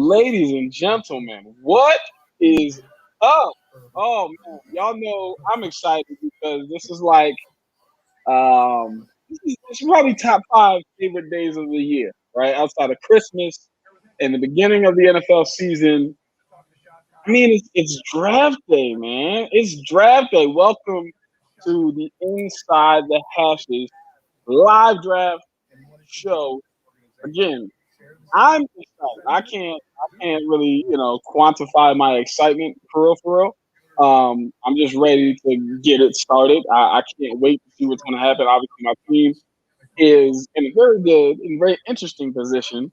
Ladies and gentlemen, what is up? Oh man, y'all know I'm excited because this is like it's probably top five favorite days of the year, right? Outside of Christmas and the beginning of the NFL season. I mean, it's draft day, man. It's draft day. Welcome to the Inside the Hashes live draft show. Again, I'm excited. I can't really, quantify my excitement for real. I'm just ready to get it started. I can't wait to see what's going to happen. Obviously, my team is in a very good and very interesting position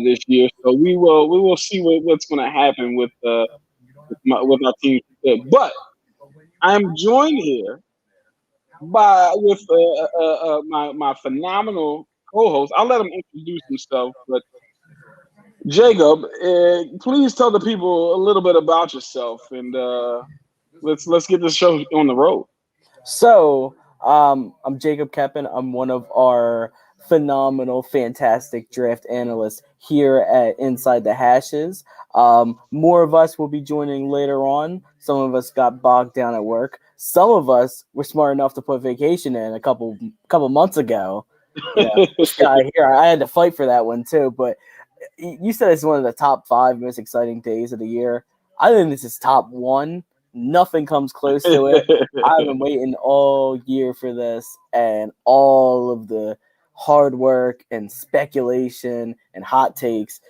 this year. So we will see what's going to happen with our team. But I'm joined here by with my phenomenal co-host. I'll let him introduce himself, but Jacob, please tell the people a little bit about yourself, and let's get this show on the road. So, I'm Jacob Keppen. I'm one of our phenomenal, fantastic draft analysts here at Inside the Hashes. More of us will be joining later on. Some of us got bogged down at work. Some of us were smart enough to put vacation in a couple months ago. This guy here, I had to fight for that one too. But you said it's one of the top 5 most exciting days of the year. I think this is top 1. Nothing comes close to it. I've been waiting all year for this, and all of the hard work and speculation and hot takes,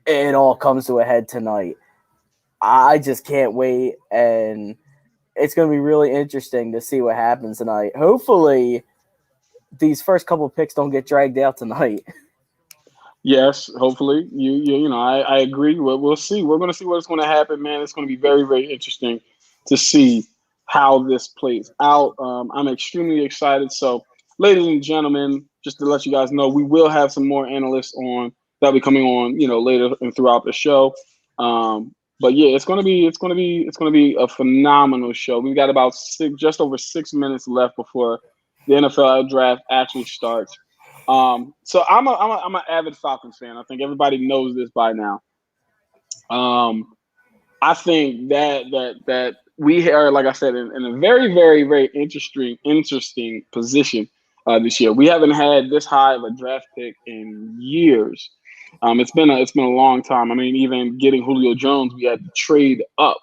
it all comes to a head tonight. I just can't wait, and it's going to be really interesting to see what happens tonight. Hopefully, these first couple picks don't get dragged out tonight. Yes, hopefully I agree. We'll see. We're going to see what's going to happen, man. It's going to be very very interesting to see how this plays out. I'm extremely excited. So, ladies and gentlemen, just to let you guys know, we will have some more analysts on that'll be coming on, later and throughout the show. But yeah, it's gonna be a phenomenal show. We've got about just over 6 minutes left before the NFL draft actually starts. So I'm an avid Falcons fan. I think everybody knows this by now. I think that we are, like I said, in a very, very, very interesting position this year. We haven't had this high of a draft pick in years. It's been a long time. I mean, even getting Julio Jones, we had to trade up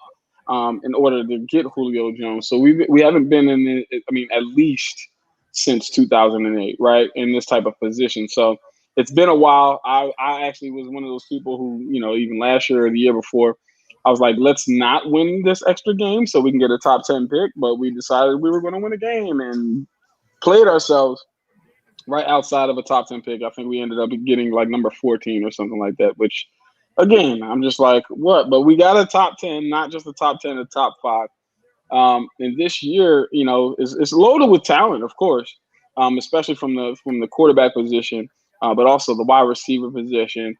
in order to get Julio Jones. So we haven't been at least since 2008, right, in this type of position. So it's been a while. I actually was one of those people who, even last year or the year before, I was like, let's not win this extra game so we can get a top 10 pick. But we decided we were going to win a game and played ourselves right outside of a top 10 pick. I think we ended up getting like number 14 or something like that, which, again, I'm just like, what? But we got a top 10, not just a top 10, a top 5. And this year, is loaded with talent, of course, especially from the quarterback position, but also the wide receiver position.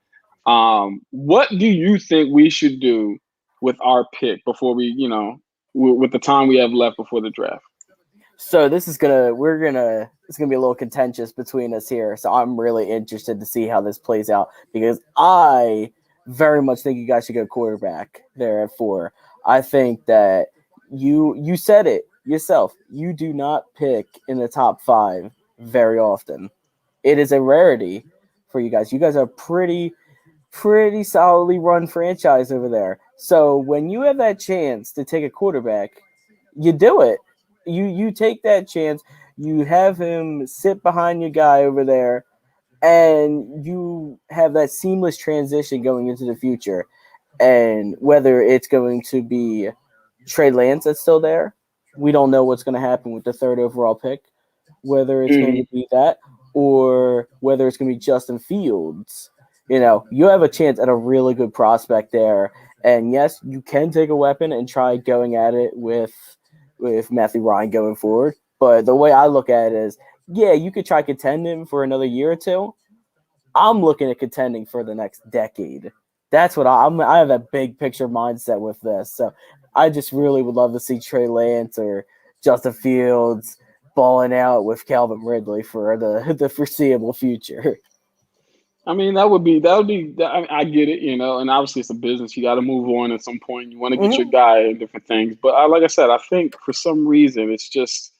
What do you think we should do with our pick before with the time we have left before the draft? So it's gonna be a little contentious between us here. So I'm really interested to see how this plays out, because I very much think you guys should go quarterback there at 4. I think that you said it yourself. You do not pick in the top 5 very often. It is a rarity for you guys. You guys are pretty solidly run franchise over there. So when you have that chance to take a quarterback, you do it. You take that chance. You have him sit behind your guy over there, and you have that seamless transition going into the future. And whether it's going to be Trey Lance that's still there, we don't know what's going to happen with the 3rd overall pick. Whether it's going to be that, or whether it's going to be Justin Fields. You have a chance at a really good prospect there. And yes, you can take a weapon and try going at it with Matthew Ryan going forward. But the way I look at it is, yeah, you could try contending for another year or 2. I'm looking at contending for the next decade. That's what I have a big picture mindset with this. So I just really would love to see Trey Lance or Justin Fields balling out with Calvin Ridley for the foreseeable future. I mean, I get it, and obviously it's a business. You got to move on at some point. You want to get your Mm-hmm. guy and different things. But like I said, I think for some reason it's just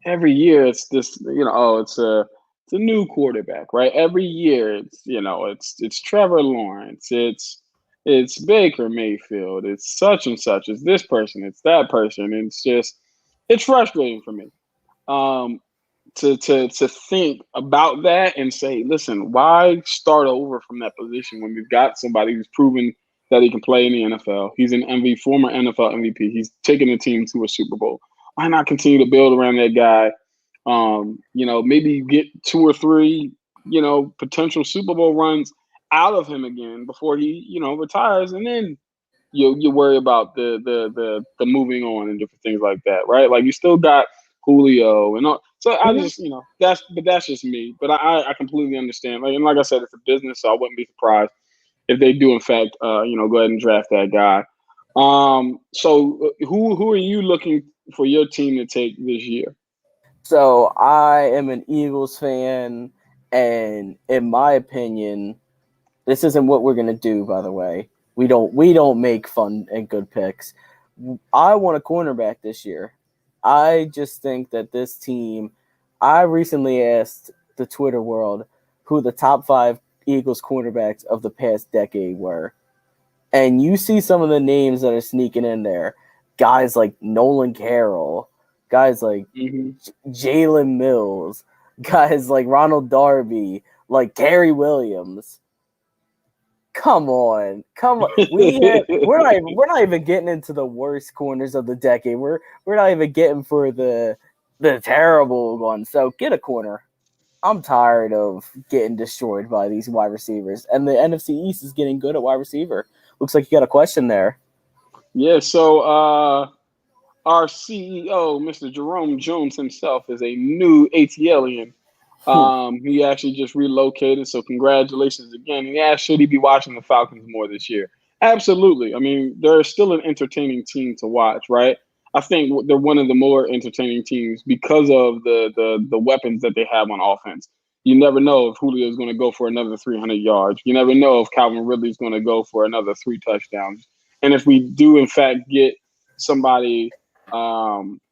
every year it's this, oh, it's a new quarterback, right? Every year it's Trevor Lawrence, it's Baker Mayfield, it's such and such, it's this person, it's that person. And it's frustrating for me. Um, to think about that and say, listen, why start over from that position when we've got somebody who's proven that he can play in the NFL? He's an former NFL MVP. He's taken the team to a Super Bowl. Why not continue to build around that guy? Maybe get two or three, potential Super Bowl runs out of him again before he, retires, and then you worry about the moving on and different things like that, right? Like you still got Julio and all. So I Mm-hmm. just, that's just me. But I completely understand. Like I said, it's a business, so I wouldn't be surprised if they do in fact, go ahead and draft that guy. So who are you looking for your team to take this year? So I am an Eagles fan, and in my opinion, this isn't what we're gonna do. By the way, we don't make fun and good picks. I want a cornerback this year. I just think that this team. I recently asked the Twitter world who the top 5 Eagles cornerbacks of the past decade were, and you see some of the names that are sneaking in there. Guys like Nolan Carroll, guys like Hmm. Jalen Mills, guys like Ronald Darby, like Gary Williams. Come on. We're not even getting into the worst corners of the decade. We're not even getting for the terrible ones. So get a corner. I'm tired of getting destroyed by these wide receivers, and the NFC East is getting good at wide receiver. Looks like you got a question there. Yeah. So our CEO, Mr. Jerome Jones himself, is a new ATLian. He actually just relocated, so congratulations again. He asked, should he be watching the Falcons more this year? Absolutely. I mean, they're still an entertaining team to watch, right? I think they're one of the more entertaining teams because of the weapons that they have on offense. You never know if Julio is going to go for another 300 yards. You never know if Calvin Ridley is going to go for another 3 touchdowns. And if we do, in fact, get somebody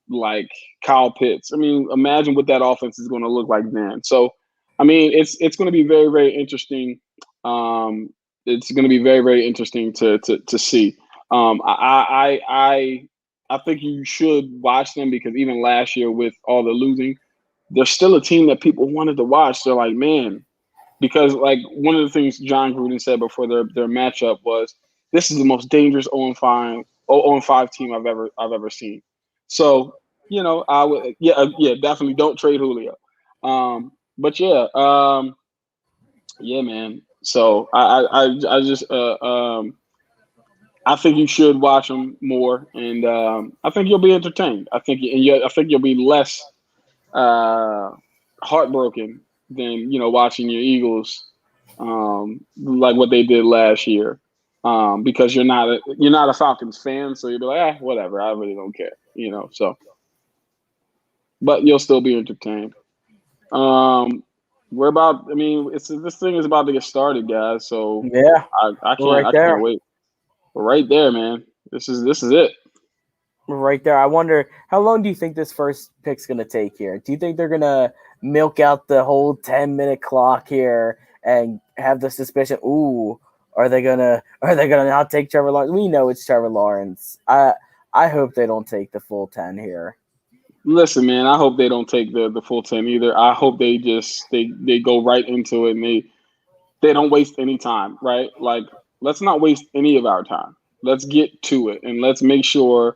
like Kyle Pitts. I mean, imagine what that offense is going to look like then. So, I mean, it's going to be very, very interesting. Um, it's going to be very, very interesting to see. I think you should watch them because even last year with all the losing, they're still a team that people wanted to watch. They're like, man, because like one of the things John Gruden said before their matchup was, this is the most dangerous 0-5 team I've ever seen. So I would definitely don't trade Julio. But yeah, man. So I just I think you should watch them more, and I think you'll be entertained. I think you'll be less uh, heartbroken than watching your Eagles like what they did last year, because you're not a Falcons fan, so you'll be like, whatever, I really don't care, So, but you'll still be entertained. Um, we're about. I mean, this thing is about to get started, guys. So Yeah, I we're can't right I can't there. wait. We're right there, man. This is it. We're right there. I wonder how long do you think this first pick's gonna take here? Do you think they're gonna milk out the whole 10-minute clock here and have the suspicion? Ooh, are they gonna not take Trevor Lawrence? We know it's Trevor Lawrence. I hope they don't take the full 10 here. Listen, man, I hope they don't take the full 10 either. I hope they go right into it and they don't waste any time, right? Like, let's not waste any of our time. Let's get to it and let's make sure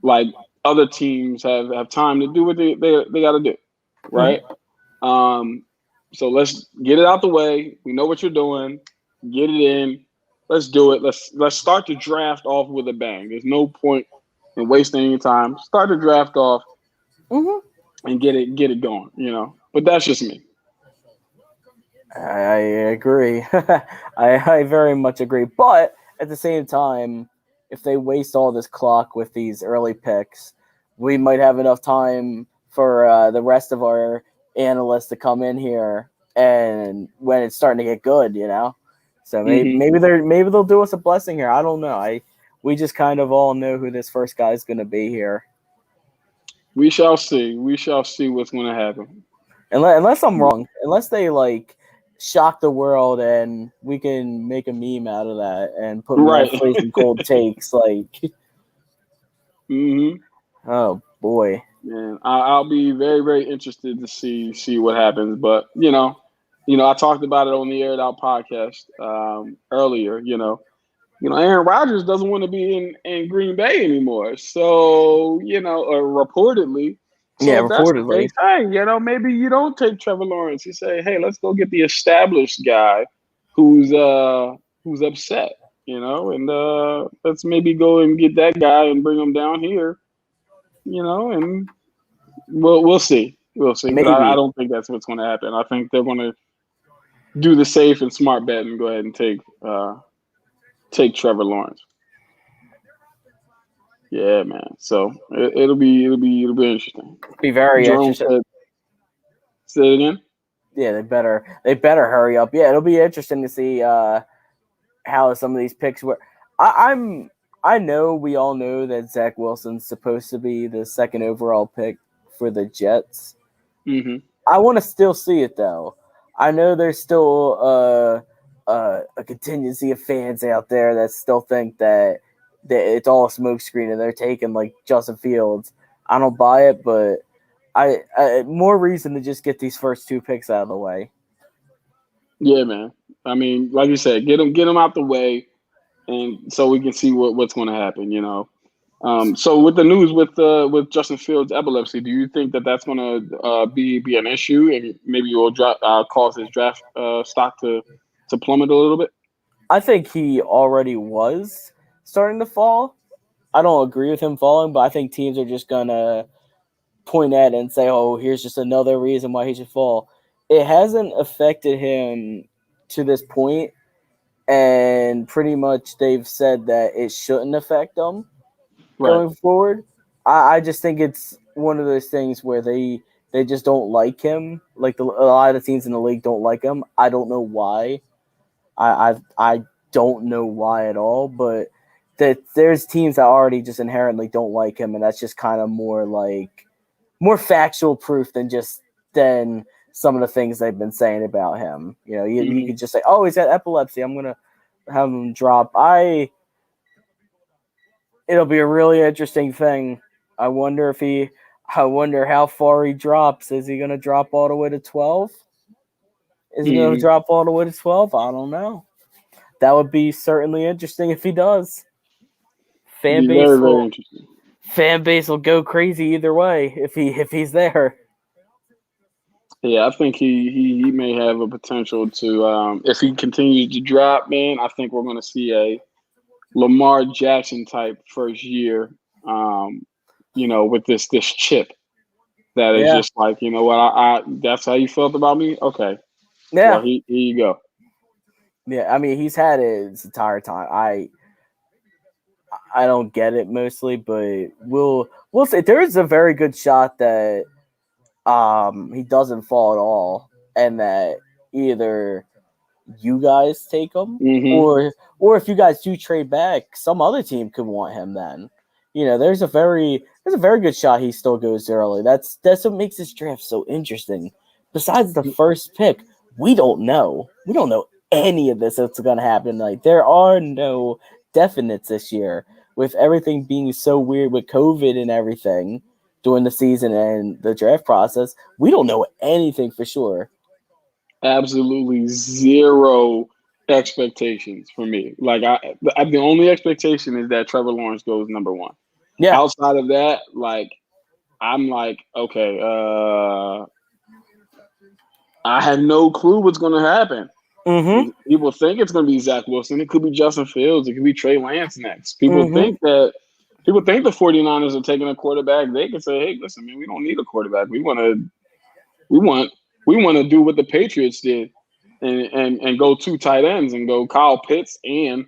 like other teams have time to do what they got to do, Mm-hmm. right? Um, so let's get it out the way. We know what you're doing. Get it in. Let's do it. Let's start the draft off with a bang. There's no point in wasting any time. Start the draft off Mm-hmm. and get it going. But that's just me. I agree. I very much agree. But at the same time, if they waste all this clock with these early picks, we might have enough time for the rest of our analysts to come in here and when it's starting to get good, So Mm-hmm. maybe they'll do us a blessing here. I don't know. We just kind of all know who this first guy is going to be here. We shall see. We shall see what's going to happen. Unless I'm wrong, unless they like shock the world and we can make a meme out of that and put me on Right. freezing cold takes, like, Mm-hmm. oh boy. And I'll be very, very interested to see what happens. But I talked about it on the Aired Out podcast earlier. Aaron Rodgers doesn't want to be in Green Bay anymore. So or reportedly. Yeah, So if that's the reportedly. case, hey, maybe you don't take Trevor Lawerence. You say, hey, let's go get the established guy who's upset. And let's maybe go and get that guy and bring him down here. And we'll see. We'll see. But I Maybe. don't think that's what's going to happen. I think they're going to do the safe and smart bet and go ahead and take Trevor Lawrence. Yeah, man. So it'll be interesting. Be very Jerome interesting. Say it again. Yeah, they better hurry up. Yeah, it'll be interesting to see how some of these picks were. I know we all know that Zach Wilson's supposed to be the second overall pick for the Jets. Mm-hmm. I want to still see it though. I know there's still a contingency of fans out there that still think that it's all a smokescreen and they're taking like Justin Fields. I don't buy it, but I more reason to just get these first two picks out of the way. Yeah, man. I mean, like you said, get them out the way, and so we can see what's going to happen. So with the news with Justin Fields' epilepsy, do you think that that's going to be an issue and maybe it will cause his draft stock to plummet a little bit? I think he already was starting to fall. I don't agree with him falling, but I think teams are just gonna point at it and say, "Oh, here's just another reason why he should fall." It hasn't affected him to this point, and pretty much they've said that it shouldn't affect him Right. going forward. I just think it's one of those things where they just don't like him. Like a lot of the teams in the league don't like him. I don't know why. I don't know why at all, but that there's teams that already just inherently don't like him, and that's just kind of more factual proof than some of the things they've been saying about him. You could just say, "Oh, he's got epilepsy. I'm gonna have him drop." It'll be a really interesting thing. I wonder how far he drops. Is he gonna drop all the way to 12? Is he gonna drop all the way to 12? I don't know. That would be certainly interesting if he does. Fan Be base very, very will interesting. fan base will go crazy either way if he's there. Yeah, I think he may have a potential to if he continues to drop, man. I think we're going to see a Lamar Jackson type first year. With this chip that is Yeah, just like, you know what, I that's how you felt about me. Okay, well, yeah, here you go. yeah. I mean, he's had it his entire time. I don't get it mostly, but we'll say there is a very good shot that he doesn't fall at all, and that either you guys take him, Mm-hmm. or if you guys do trade back, some other team could want him. Then, there's a very good shot he still goes early. That's what makes this draft so interesting. Besides the first pick, we don't know. We don't know any of this that's going to happen. Like there are no definites this year with everything being so weird with COVID and everything during the season and the draft process. We don't know anything for sure. Absolutely zero expectations for me. Like the only expectation is that Trevor Lawrence goes number one. Yeah. Outside of that, like I'm like, okay, I have no clue what's going to happen. Mm-hmm. People think it's going to be Zach Wilson. It could be Justin Fields. It could be Trey Lance next. Mm-hmm. People think the 49ers are taking a quarterback. They can say, hey, listen, man, we don't need a quarterback. We want to do what the Patriots did and go two tight ends and go Kyle Pitts and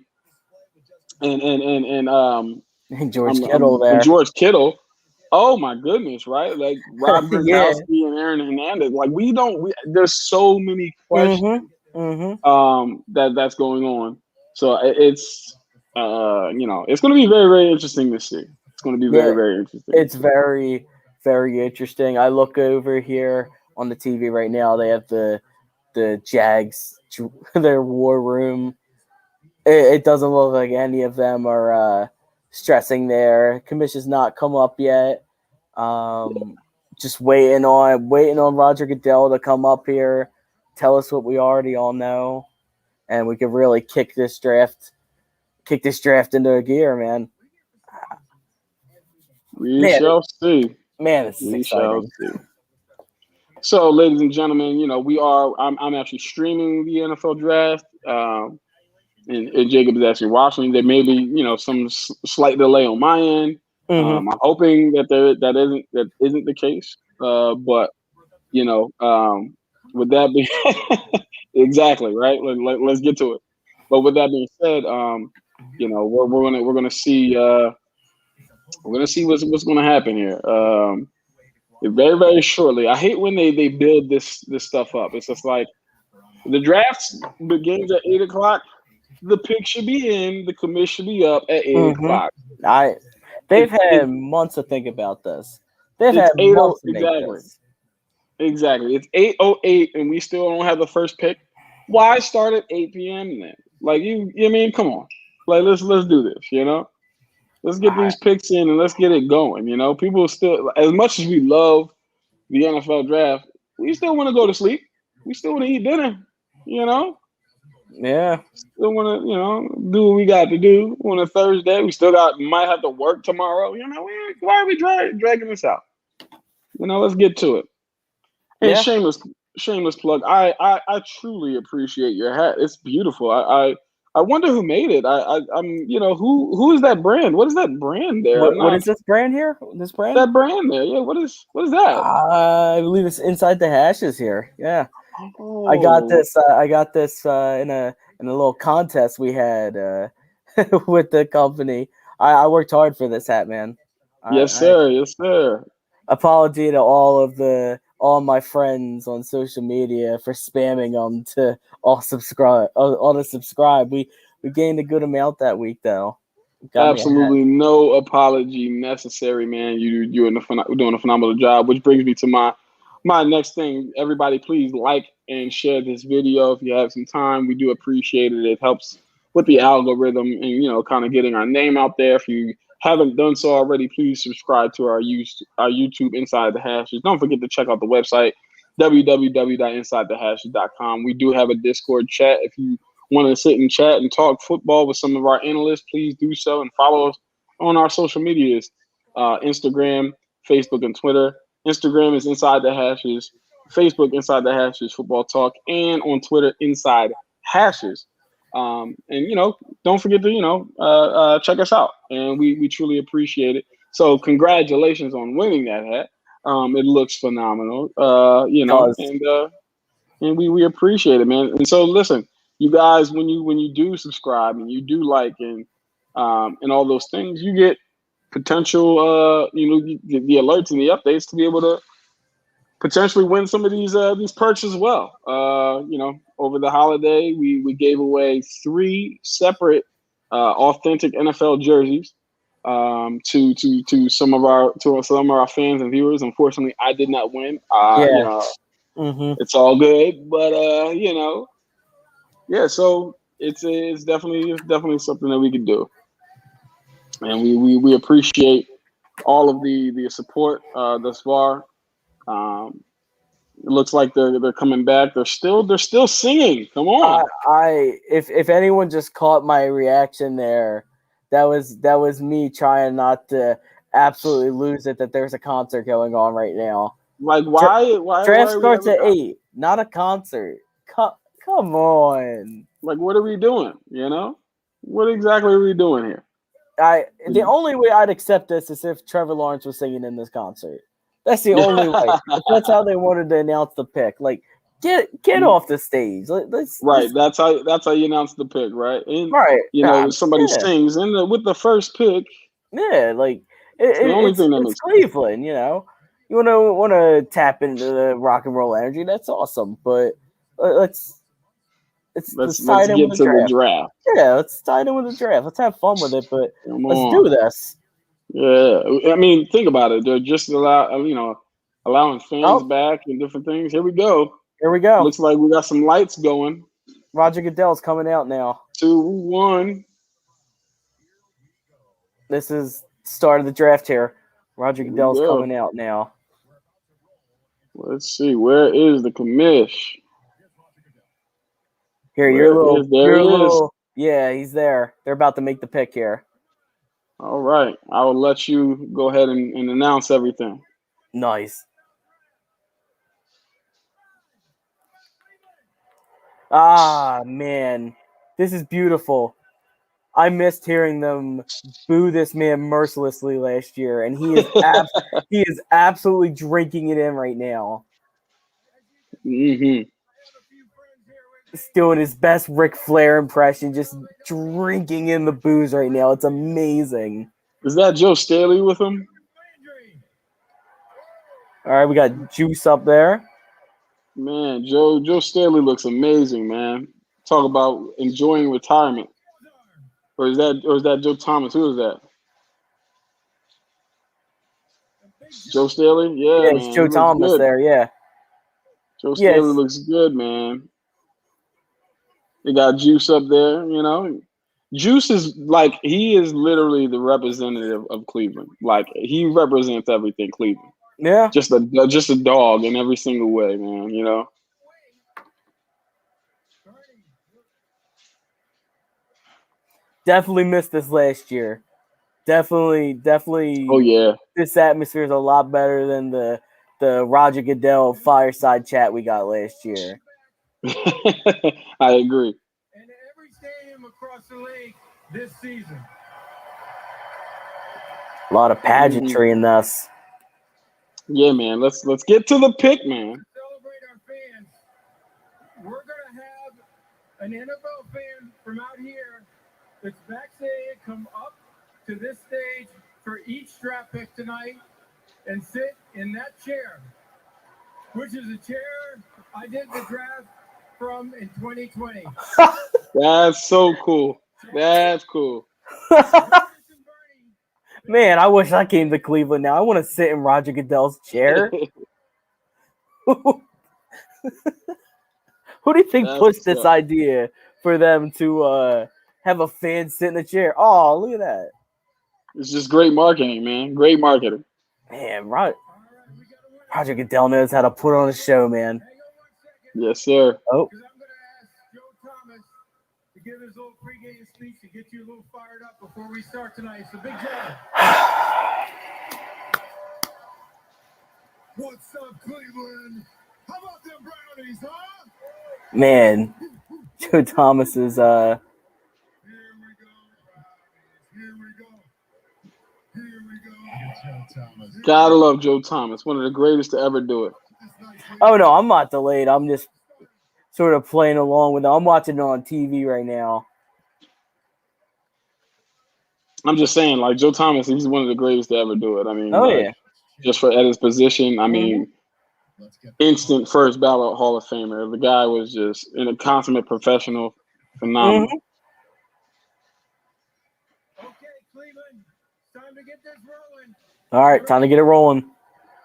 George Kittle there. George Kittle. Oh my goodness, right? Like Rob Yeah. Gronkowski and Aaron Hernandez. Like there's so many questions that's going on. So it's it's going to be very, very interesting to see. It's going to be Yeah. very, very interesting to It's see. very, very interesting. I look over here on the TV right now. They have the Jags, their war room. It doesn't look like any of them are stressing there. Commission's not come up yet. Just waiting on Roger Goodell to come up here, tell us what we already all know, and we could really kick this draft into a gear, man. We Man, shall see. this is We shall exciting. see. So, ladies and gentlemen, I'm actually streaming the NFL draft. And Jacob is actually watching. There may be, some slight delay on my end. I'm hoping that isn't the case. But with that being exactly right, let's get to it. But with that being said, we're gonna see what's gonna happen here. Very, very shortly. I hate when they build this stuff up. It's just like the drafts begins at 8 o'clock. The pick should be in. The commit should be up at 8 o'clock. They've had months to think about this. They've It's had months to make exactly. this. Exactly. It's 8:08 and we still don't have the first pick. Why start at 8 p.m. then? Like you mean, come on. Like let's do this, Let's get these picks in and let's get it going. People still, as much as we love the NFL draft, we still want to go to sleep. We still want to eat dinner, Yeah. Still want to, do what we got to do on a Thursday. We still might have to work tomorrow. Why are we dragging this out? Let's get to it. And Yeah. shameless plug. I truly appreciate your hat. It's beautiful. I wonder who made it. I'm who is that brand? What is that brand there? What is this brand here? This brand? That brand there. Yeah. What is that? I believe it's Inside the Hashes here. Yeah. Oh. I got this. In a little contest we had with the company. I worked hard for this hat, man. Yes, sir. Yes, sir. Apology to all my friends on social media for spamming them to all subscribe. We gained a good amount that week though. Absolutely no apology necessary, man. You're doing a phenomenal job, which brings me to my next thing. Everybody, please like and share this video if you have some time. We do appreciate it. It helps with the algorithm and kind of getting our name out there. If you haven't done so already, please subscribe to our YouTube Inside the Hashes. Don't forget to check out the website www.insidethehashes.com. We do have a Discord chat. If you want to sit and chat and talk football with some of our analysts, please do so and follow us on our social medias, Instagram, Facebook, and Twitter. Instagram is Inside the Hashes, Facebook Inside the Hashes Football Talk, and on Twitter Inside Hashes. And don't forget to check us out, and we truly appreciate it. So congratulations on winning that hat. It looks phenomenal, and we appreciate it, man. And so listen, you guys, when you do subscribe and you do like and all those things, you get potential the alerts and the updates to be able to potentially win some of these perks as well. Over the holiday, we gave away 3 separate authentic NFL jerseys to some of our fans and viewers. Unfortunately, I did not win. It's all good, but yeah. So it's definitely something that we can do, and we appreciate all of the support thus far. It looks like they're coming back. They're still singing. Come on. If anyone just caught my reaction there, that was me trying not to absolutely lose it that there's a concert going on right now. Like why draft starts at 8, not a concert. Come on. Like what are we doing? What exactly are we doing here? The only way I'd accept this is if Trevor Lawerence was singing in this concert. That's the only way. That's how they wanted to announce the pick. Like, get off the stage. Let's That's how you announce the pick, right? And, right. Somebody sings and with the first pick. Yeah, like It's the only thing that It's makes sense. Cleveland, you know. You wanna tap into the rock and roll energy. That's awesome, but let's tie Let's it in get with the to the draft. draft. Yeah, let's tie it in with the draft. Let's have fun with it, but Come let's do on. this. Yeah, I mean, think about it. They're just allowing fans Oh, back and different things. Here we go. here we go. Looks like we got some lights going. Roger Goodell's coming out now. 2-1. This is start of the draft here. Roger Here we Goodell's go. coming out now. Let's see. Where is the commish? Here, There he is. yeah, he's there. They're about to make the pick here. All right. I will let you go ahead and announce everything. Nice. Ah, man. This is beautiful. I missed hearing them boo this man mercilessly last year, and he is absolutely drinking it in right now. Mm-hmm. He's doing his best Ric Flair impression, just drinking in the booze right now. It's amazing. Is that Joe Staley with him? All right, we got Juice up there. Man, Joe Staley looks amazing, man. Talk about enjoying retirement. Or is that Joe Thomas? Who is that? Joe Staley? Yeah, Yeah, it's man. Joe He looks Thomas good. there. Yeah. Joe Yes. Staley looks good, man. They got Juice up there, you know. Juice is he is literally the representative of Cleveland. Like he represents everything Cleveland. Yeah. Just a dog in every single way, man, you know. Definitely missed this last year. Definitely. Oh yeah. This atmosphere is a lot better than the Roger Goodell fireside chat we got last year. I agree. And every stadium across the league this season. A lot of pageantry in this. Yeah, man. Let's get to the pick, man. To celebrate our fans, we're gonna have an NFL fan from out here that's vaccinated come up to this stage for each draft pick tonight and sit in that chair, which is a chair I did the draft from in 2020. That's so cool. That's cool. Man, I wish I came to Cleveland now. I want to sit in Roger Goodell's chair. Who do you think pushed this idea for them to have a fan sit in the chair? Oh, look at that. It's just great marketing, man. Great marketing. Man, Roger Goodell knows how to put on a show, man. Yes, sir. Oh. Because I'm going to ask Joe Thomas to give his little pregame speech to get you a little fired up before we start tonight. So, Big Joe. What's up, Cleveland? How about them Brownies, huh? Man, Joe Thomas is Here we go. Joe Thomas. Gotta love Joe Thomas. One of the greatest to ever do it. Oh no, I'm not delayed. I'm just sort of playing along with it. I'm watching it on TV right now. I'm just saying, like Joe Thomas, he's one of the greatest to ever do it. I mean, yeah. just at his position, I mean, instant first ballot Hall of Famer. The guy was just a consummate professional, phenomenal. Okay, Cleveland, time to get this rolling. All right, time to get it rolling.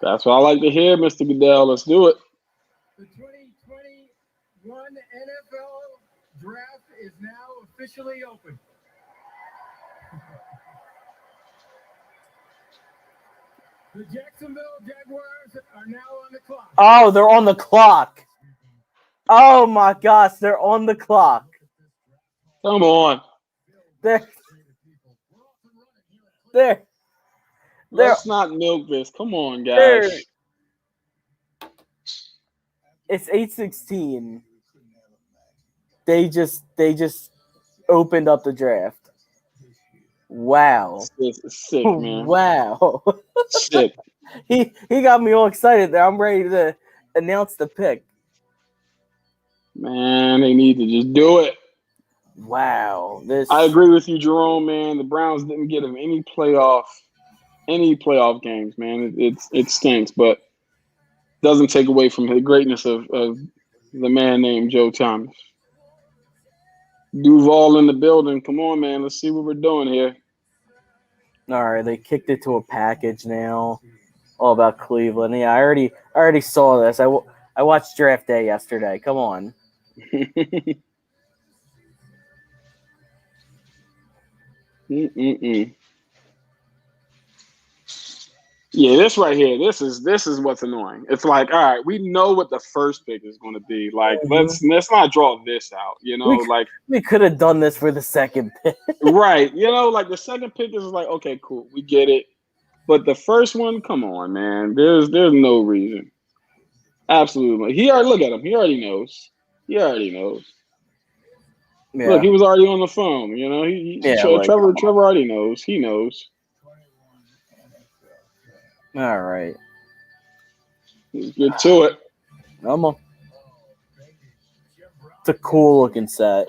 That's what I like to hear, Mr. Goodell. Let's do it. The 2021 NFL Draft is now officially open. The Jacksonville Jaguars are now on the clock. Oh, they're on the clock. Oh my gosh, they're on the clock. Come on. Let's not milk this. Come on, guys. It's 8:16. They just opened up the draft. Wow. It's sick, man. Wow. Sick. He got me all excited there. I'm ready to announce the pick. Man, they need to just do it. Wow. I agree with you, Jerome, man. The Browns didn't get him any playoff any playoff games, man. It stinks, but doesn't take away from the greatness of the man named Joe Thomas. Duval in the building. Come on, man. Let's see what we're doing here. All right, they kicked it to a package now. All about Cleveland. Yeah, I already saw this. I watched Draft Day yesterday. Come on. Yeah, this right here. This is what's annoying. It's like, all right, we know what the first pick is going to be. Like, let's not draw this out. You know, we could have done this for the second pick. Right. You know, like the second pick is like, okay, cool, we get it. But the first one, come on, man. There's no reason. Absolutely. Look at him. He already knows. Yeah. Look, he was already on the phone. You know, Trevor already knows. He knows. All right. Get to it. Come on. It's a cool looking set.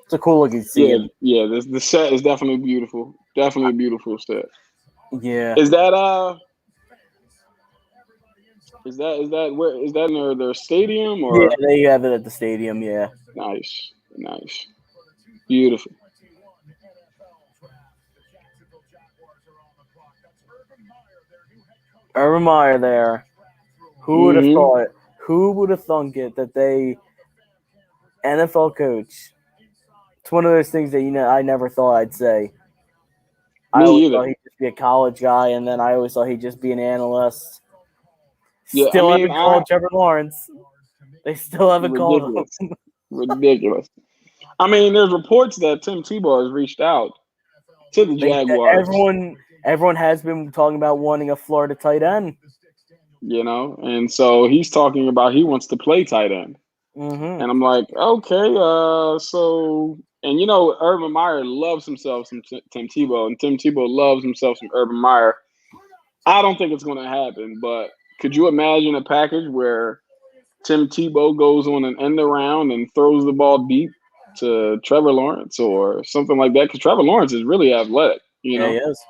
It's a cool looking scene. Yeah. The set is definitely beautiful. Definitely a beautiful set. Yeah. Is that in their stadium or? Yeah, they have it at the stadium. Yeah. Nice, beautiful. Urban Meyer there. Who would have thought? Who would have thunk it that they NFL coach? It's one of those things that I never thought I'd say. I always thought he'd just be a college guy, and then I always thought he'd just be an analyst. Yeah, Still haven't called Trevor Lawerence. They still haven't called him. Ridiculous. I mean, there's reports that Tim Tebow has reached out to the Jaguars. Everyone has been talking about wanting a Florida tight end. You know, and so he's talking about he wants to play tight end. And I'm like, okay, so, and you know, Urban Meyer loves himself some Tim Tebow, and Tim Tebow loves himself some Urban Meyer. I don't think it's going to happen, but could you imagine a package where Tim Tebow goes on an end around and throws the ball deep to Trevor Lawerence or something like that? Because Trevor Lawerence is really athletic, you know? Yeah, he is.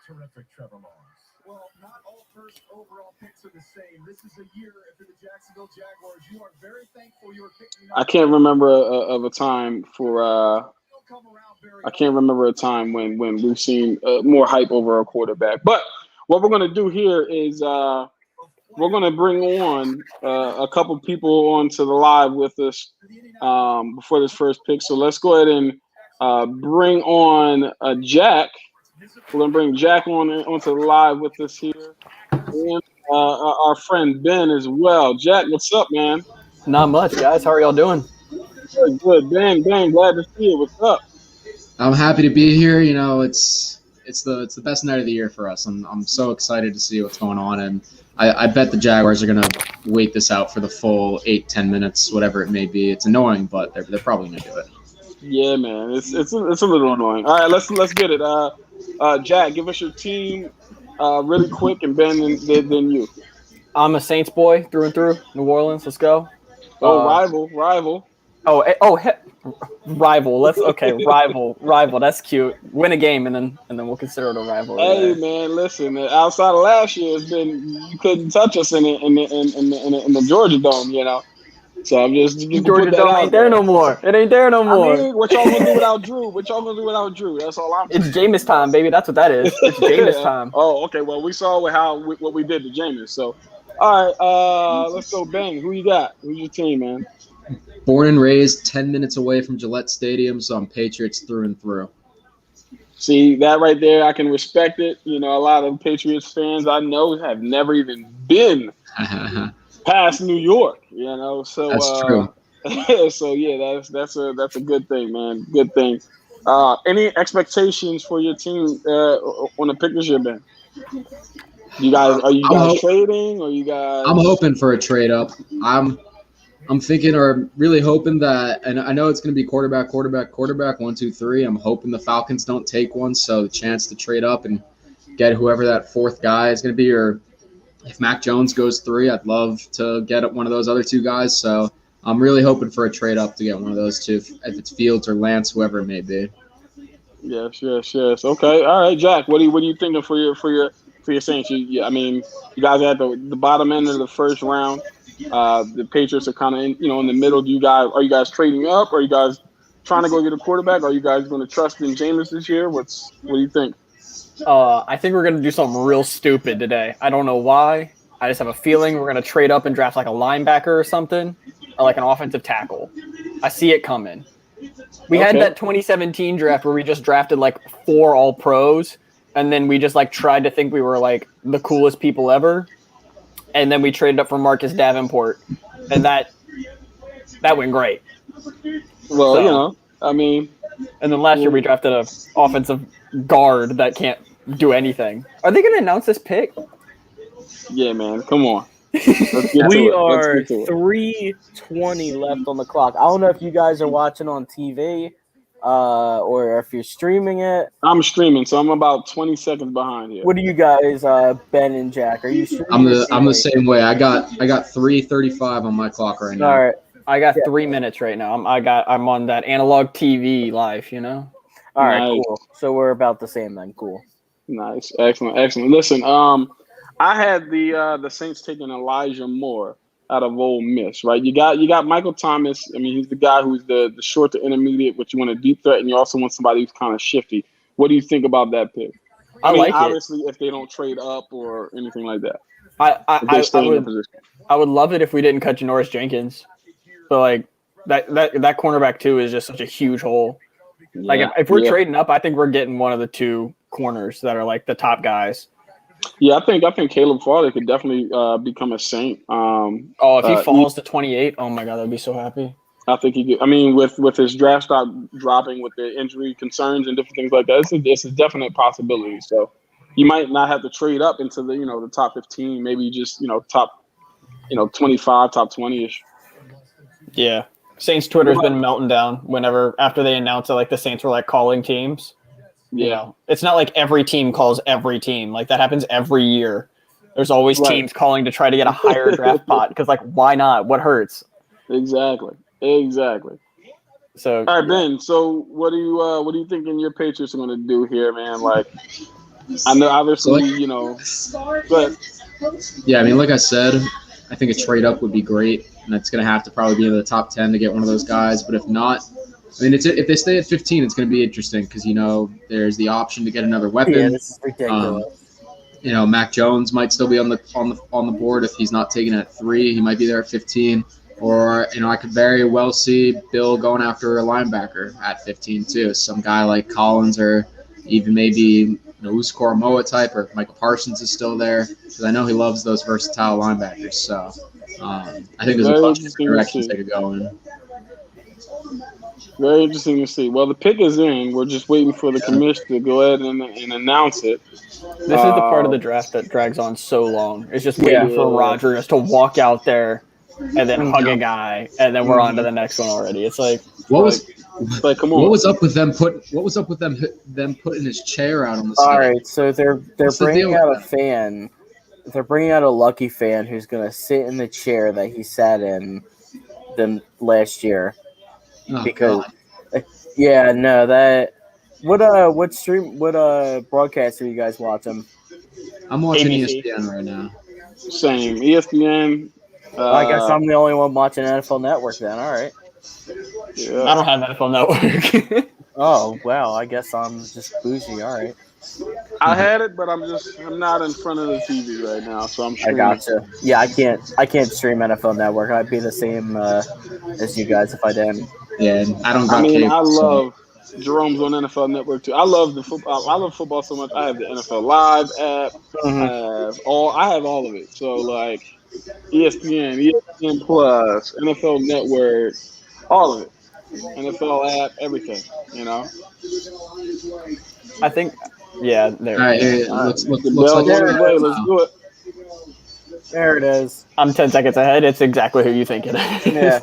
Terrific Trevor Lawerence. Well, not all first overall picks are the same. This is a year for the Jacksonville Jaguars. You are very thankful you were picking up. I can't remember a time for I can't remember a time when we've seen more hype over a quarterback. But what we're going to do here is we're going to bring on a couple people onto the live with us before this first pick. So let's go ahead and bring on Jack. We're going to bring Jack onto the live with us here. And our friend Ben as well. Jack, what's up, man? Not much, guys. How are y'all doing? Good. Ben, glad to see you. What's up? I'm happy to be here. You know, it's the best night of the year for us. I'm so excited to see what's going on, and I bet the Jaguars are going to wait this out for the full 8-10 minutes, whatever it may be. It's annoying, but they're probably going to do it. Yeah, man. It's a little annoying. All right, let's get it. Jack, give us your team really quick, and Ben, then you. I'm a Saints boy through and through. New Orleans, let's go. Oh, rival. Rival. Rival. That's cute. Win a game, and then we'll consider it a rival. Hey, man, listen. Outside of last year, you couldn't touch us in the Georgia Dome, you know. So I'm just Georgia Dome ain't there no more. It ain't there no more. I mean, what y'all gonna do without Drew? That's all I'm saying. It's Jameis time, baby. That's what that is. It's Jameis time. Oh, okay. Well, we saw what we did to Jameis. So, all right. Let's go, Ben. Who you got? Who's your team, man? Born and raised 10 minutes away from Gillette Stadium, so I'm Patriots through and through. See, that right there, I can respect it. You know, a lot of Patriots fans I know have never even been past New York, you know. So that's true. So yeah, that's a good thing, man. Good thing. Any expectations for your team on the pick this year, Ben? Are you guys trading, or you guys? I'm hoping for a trade up. I'm thinking, or really hoping that, and I know it's going to be quarterback, 1, 2, 3. I'm hoping the Falcons don't take one, so the chance to trade up and get whoever that fourth guy is going to be, or if Mac Jones goes 3, I'd love to get one of those other 2 guys. So I'm really hoping for a trade up to get one of those 2, if it's Fields or Lance, whoever it may be. Yes. Okay. All right, Jack. What are you thinking for your Saints? I mean, you guys are at the bottom end of the first round. The Patriots are kind of in the middle. Are you guys trading up? Are you guys trying to go get a quarterback? Are you guys going to trust in Jameis this year? What do you think? I think we're gonna do something real stupid today. I don't know why. I just have a feeling we're gonna trade up and draft like a linebacker or something, or like an offensive tackle. I see it coming. We had that 2017 draft where we just drafted like 4 all pros, and then we just like tried to think we were like the coolest people ever, and then we traded up for Marcus Davenport, and that went great. Well, I mean, and then last year we drafted a offensive guard that can't do anything. Are they going to announce this pick? Yeah, man. Come on. We are 3:20 left on the clock. I don't know if you guys are watching on TV or if you're streaming it. I'm streaming, so I'm about 20 seconds behind here. What are you guys, Ben and Jack? Are you streaming? I'm the same way. I got 3:35 on my clock right now. All right. I got 3 minutes right now. I'm on that analog TV live, All right, cool. So we're about the same then. Cool. Nice, excellent. Listen, I had the Saints taking Elijah Moore out of Ole Miss, right? You got Michael Thomas. I mean, he's the guy who's the short to intermediate, but you want a deep threat, and you also want somebody who's kind of shifty. What do you think about that pick? I mean, obviously, if they don't trade up or anything like that, I would love it if we didn't cut Janoris Jenkins. So like that cornerback too is just such a huge hole. Like if we're trading up, I think we're getting one of the 2 corners that are like the top guys. Yeah, I think Caleb Farley could definitely become a Saint. If he falls to 28, oh my God, I'd be so happy. I think he could. I mean, with his draft stock dropping, with the injury concerns and different things like that, it's a definite possibility. So you might not have to trade up into the top 15, maybe just top 25, top 20ish. Yeah. Saints Twitter's been melting down after they announced that like the Saints were like calling teams. Yeah. It's not like every team calls every team. Like that happens every year. There's always teams calling to try to get a higher draft pot because like why not? What hurts? Exactly. So all right, Ben. So what do you thinking your Patriots are going to do here, man? Like I know obviously but yeah, I mean, like I said, I think a trade up would be great, and that's going to have to probably be in the top 10 to get one of those guys. But if not, I mean, if they stay at 15, it's going to be interesting because there's the option to get another weapon. Yeah, this is ridiculous. Mac Jones might still be on the board if he's not taken at 3. He might be there at 15, or I could very well see Bill going after a linebacker at 15 too. Some guy like Collins or even maybe Uskor Moa type, or Michael Parsons is still there because I know he loves those versatile linebackers. So I think there's a bunch of directions they could go in. Very interesting to see. Well, the pick is in. We're just waiting for the commission to go ahead and announce it. This is the part of the draft that drags on so long. It's just waiting for Rodgers to walk out there and then hug a guy, and then we're on to the next one already. It's like come on. What was up with them putting his chair out on the side? All right, so they're bringing out a fan. They're bringing out a lucky fan who's going to sit in the chair that he sat in last year. Because what broadcast are you guys watching? I'm watching ABC. ESPN right now. Same ESPN. I guess I'm the only one watching NFL Network then. All right. Yeah. I don't have NFL Network. Oh wow, I guess I'm just bougie. All right. I had it, but I'm not in front of the TV right now, so I'm streaming. I gotcha. Yeah, I can't stream NFL Network. I'd be the same as you guys if I didn't. Yeah, I don't. I love Jerome's on NFL Network too. I love the football. I love football so much. I have the NFL Live app. I have all of it. So like ESPN Plus, NFL Network, all of it. NFL app, everything. I think. Yeah, there. All right, let's do it. There it is. I'm 10 seconds ahead. It's exactly who you think it is. Yeah.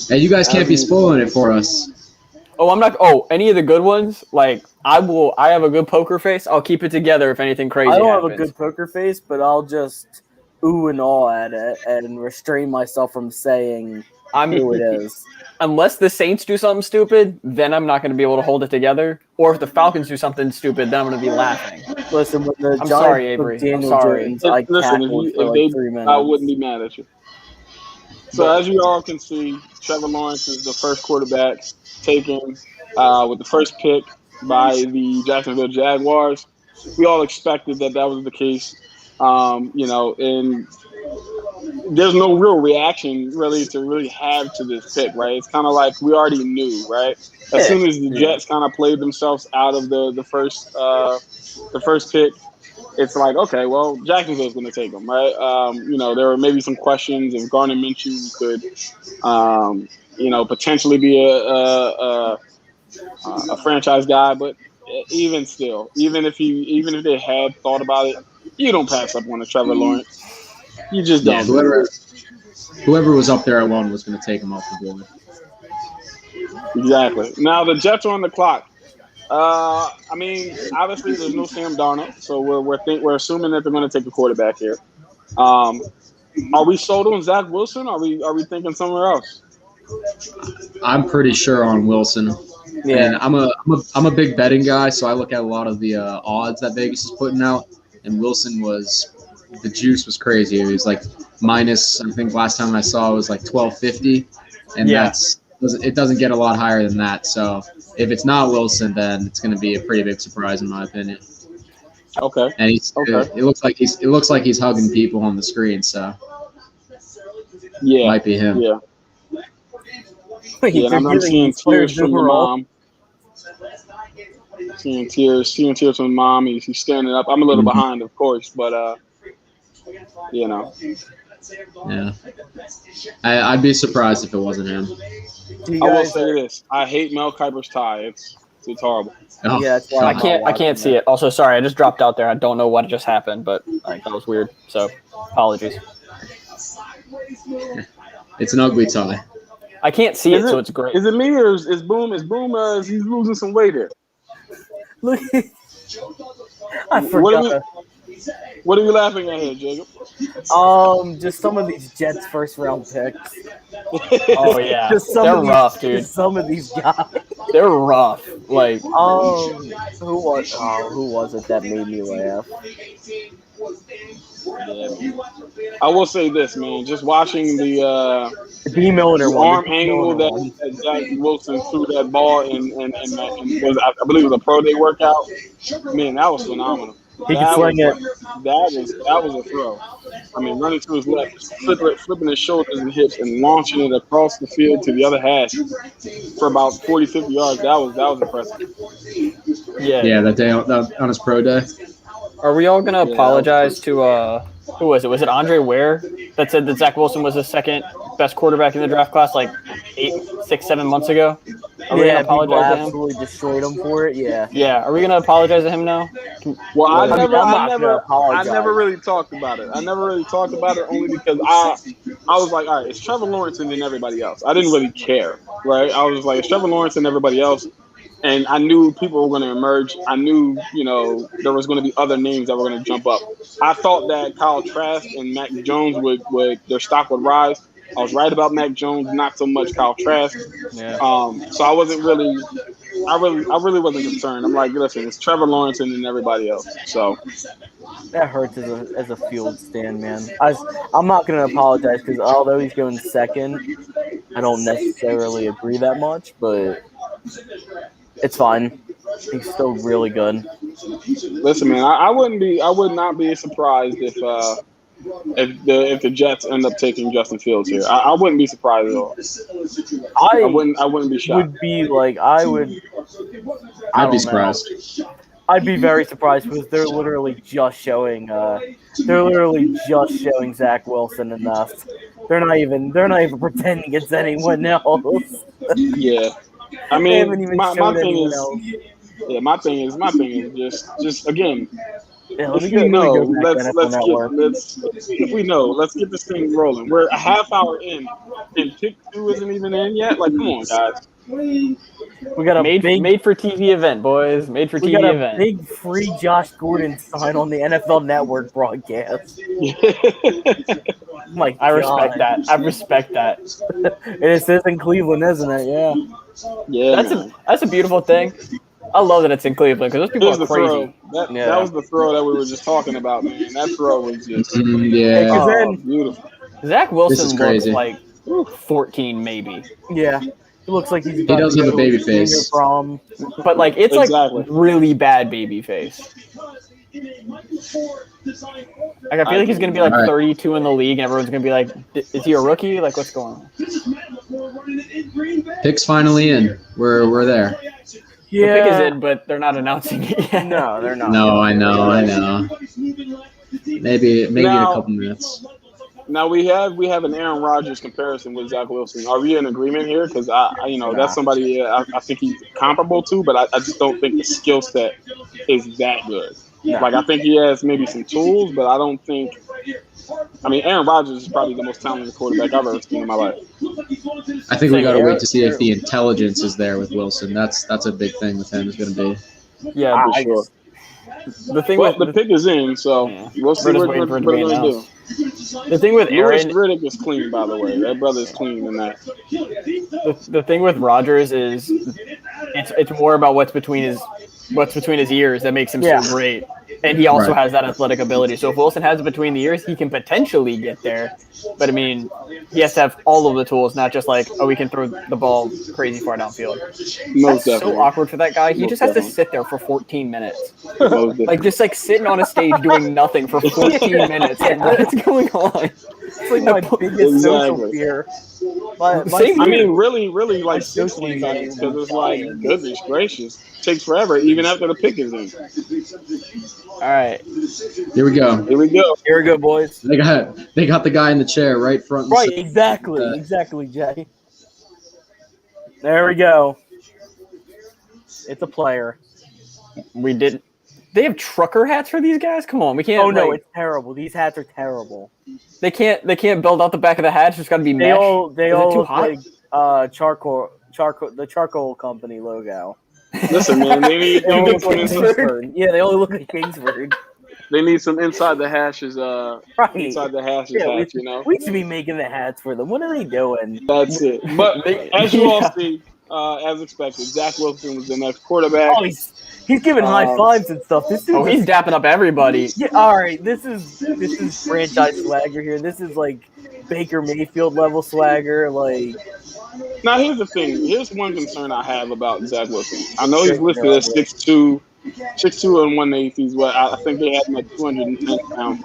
Hey, you guys can't be spoiling it for us. Oh, I'm not. Oh, any of the good ones? Like I have a good poker face. I'll keep it together if anything crazy happens. I don't have a good poker face, but I'll just ooh and awe at it and restrain myself from saying I'm Who it is. unless the Saints do something stupid, then I'm not going to be able to hold it together. Or if the Falcons do something stupid, then I'm going to be laughing. Listen, when the I'm Giants sorry, took Avery. I'm Daniel sorry. Jones, I Listen, cackled for if like they, 3 minutes. I wouldn't be mad at you. So But- as you all can see, Trevor Lawrence is the first quarterback taken with the first pick by the Jacksonville Jaguars. We all expected that was the case, and there's no real reaction really to really have to this pick, right? It's kind of like we already knew, right? As soon as the Jets kind of played themselves out of the first pick, it's like, okay, well, Jacksonville's going to take them, right? There were maybe some questions if Gardner Minshew could, potentially be a franchise guy, but even still, even if they had thought about it, you don't pass up on a Trevor Lawrence. You just Yeah, don't. whoever was up there alone was going to take him off the board. Exactly. Now the Jets are on the clock. Obviously there's no Sam Darnold, so we're assuming that they're going to take a quarterback here. Are we sold on Zach Wilson? Are we thinking somewhere else? I'm pretty sure on Wilson. Yeah. And I'm a big betting guy, so I look at a lot of the odds that Vegas is putting out, and Wilson the juice was crazy. It was like minus, I think last time I saw it was like 1250, and it doesn't get a lot higher than that. So if it's not Wilson, then it's going to be a pretty big surprise in my opinion. Okay. And it looks like he's hugging people on the screen, so yeah, might be him. Yeah. And I'm seeing tears from the mom. Seeing tears from the mom. He's standing up. I'm a little behind, of course, but Yeah. I'd be surprised if it wasn't him. I will say this: I hate Mel Kiper's tie. It's horrible. Oh, Yeah, that's why I can't see it. Also, sorry, I just dropped out there. I don't know what just happened, but that was weird. So, apologies. It's an ugly tie. I can't see it, so it's great. Is it me or is Boom? Is he's losing some weight here? Look, I forgot. What are you laughing at here, Jacob? Just some of these Jets first round picks. Oh yeah, they're rough, dude. Some of these guys. They're rough. Like, who was it that made me laugh? I will say this, man. Just watching the D. Milliner arm angle that Jack Wilson threw that ball and I believe it was a pro day workout. Man, that was phenomenal. He can sling it. That was a throw. I mean, running to his left, flipping his shoulders and hips, and launching it across the field to the other hash for about 40, 50 yards. That was impressive. Yeah, that day on his pro day. Are we all gonna apologize to who was it? Was it Andre Ware that said that Zach Wilson was the second best quarterback in the draft class like 6, 7 months ago? Are we gonna apologize to him? Absolutely destroyed him for it. Yeah. Yeah. Are we gonna apologize to him now? Well, I never really talked about it. I never really talked about it only because I was like, all right, it's Trevor Lawrence and then everybody else. I didn't really care, right? I was like, it's Trevor Lawrence and everybody else. And I knew people were going to emerge. I knew, there was going to be other names that were going to jump up. I thought that Kyle Trask and Mac Jones would their stock would rise. I was right about Mac Jones, not so much Kyle Trask. Yeah. So I wasn't really, I really wasn't concerned. I'm like, listen, it's Trevor Lawrence and then everybody else. So that hurts as a field stand, man. I'm not going to apologize because although he's going second, I don't necessarily agree that much, but it's fine. He's still really good. Listen, man, I would not be surprised if the Jets end up taking Justin Fields here. I wouldn't be surprised at all. I wouldn't be shocked. I'd be surprised. I'd be very surprised because they're literally just showing Zach Wilson enough. They're not even pretending it's anyone else. Yeah. I mean, my thing is just again, let's get this thing rolling. We're a half hour in, and pick 2 isn't even in yet. Like, come on, guys. We got a made for TV event, boys. Made for we TV got a event. big free Josh Gordon sign on the NFL Network broadcast. My I respect God. that. I respect that. It is in Cleveland, isn't it? Yeah. Yeah, That's a beautiful thing. I love that it's in Cleveland because those people Here's are the crazy. throw. That was the throw that we were just talking about, man. That throw was just Yeah. beautiful. Zach This Wilson is looks crazy. like 14 maybe, Yeah. It looks like he's about does to have go a baby to junior face. prom. but like it's Exactly. like really bad baby face. Like I feel like he's gonna be like All right. 32 in the league, and everyone's gonna be like, "Is he a rookie? Like what's going on?" Pick's finally in. We're there. Yeah. The pick is in, but they're not announcing it yet. No, they're not. No, I know. Maybe in Now- a couple minutes. Now we have an Aaron Rodgers comparison with Zach Wilson. Are we in agreement here? Because that's somebody I think he's comparable to, but I just don't think the skill set is that good. No. Like I think he has maybe some tools, but I don't think. I mean, Aaron Rodgers is probably the most talented quarterback I've ever seen in my life. I think we got to wait to see if the intelligence is there with Wilson. That's a big thing with him. Is going to be. Yeah, For sure. the thing Well, with the pick is in, so we'll see We're just what waiting for it to we're be going to do. announced. The thing with Lewis Aaron, Riddick is clean, by the way. That brother's clean in that. the thing with Rodgers is it's more about what's between his ears that makes him Yeah. so great. And he also Right. has that athletic ability. So if Wilson has it between the ears, he can potentially get there. But I mean, he has to have all of the tools, not just like, oh, we can throw the ball crazy far downfield. Most That's definitely. so awkward for that guy. He Most just has to definitely. sit there for 14 minutes. Most definitely. Like just like sitting on a stage doing nothing for 14 minutes. Like what's going on? It's like my biggest social Exactly. fear. My Same I fear- mean, really, like social 16 anxiety games because it's like, goodness gracious, takes forever even after the pick is in. All right. Here we go. Here we go. Here we go, boys. They got the guy in the chair right front. And Right, center. exactly, Jay. There we go. It's a player. We did. They have trucker hats for these guys. Come on, we can't. Oh no, like, it's terrible. These hats are terrible. they can't build out the back of the hat. It's just got to be They mesh. all Is it too look hot? like the charcoal company logo. Listen, man, they need They all look some like inside, Kingsford. Yeah, they all look like Kingsford. they need some inside the hashes. Right. Inside the hashes Yeah, hats. You know, we should be making the hats for them. What are they doing? that's it. But as you all see, as expected, Zach Wilson was the next quarterback. Oh, he's giving high fives and stuff. This Oh, dude he's dapping up everybody. Yeah, all right. This is franchise swagger here. This is like Baker Mayfield level swagger. Like, Now, here's the thing. Here's one concern I have about Zach Wilson. I know he's listed as 6'2", 6'2" and 1/8. He's what I think they had him at 210 pounds.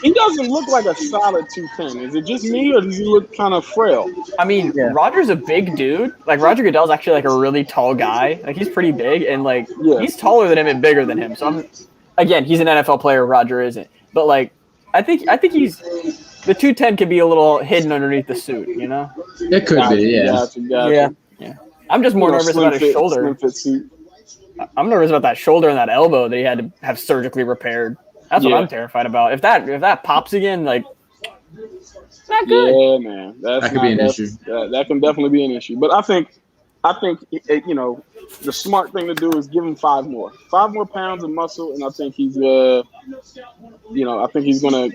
He doesn't look like a solid 210. Is it just me, or does he look kind of frail? I mean, Yeah. Roger's a big dude. Like Roger Goodell's actually like a really tall guy. Like he's pretty big, and like Yeah. he's taller than him and bigger than him. So he's an NFL player. Roger isn't. But like, I think he's the 210 can be a little hidden underneath the suit. You know. It could be, yeah. Gotcha. yeah. I'm just more You know, nervous slim about his fit- shoulder. slim fit suit. I'm nervous about that shoulder and that elbow that he had to have surgically repaired. That's what Yeah. I'm terrified about. If that pops again, like, it's not good. Yeah, man. That could be an issue. That can definitely be an issue. But I think the smart thing to do is give him 5 more pounds of muscle, and I think he's I think he's gonna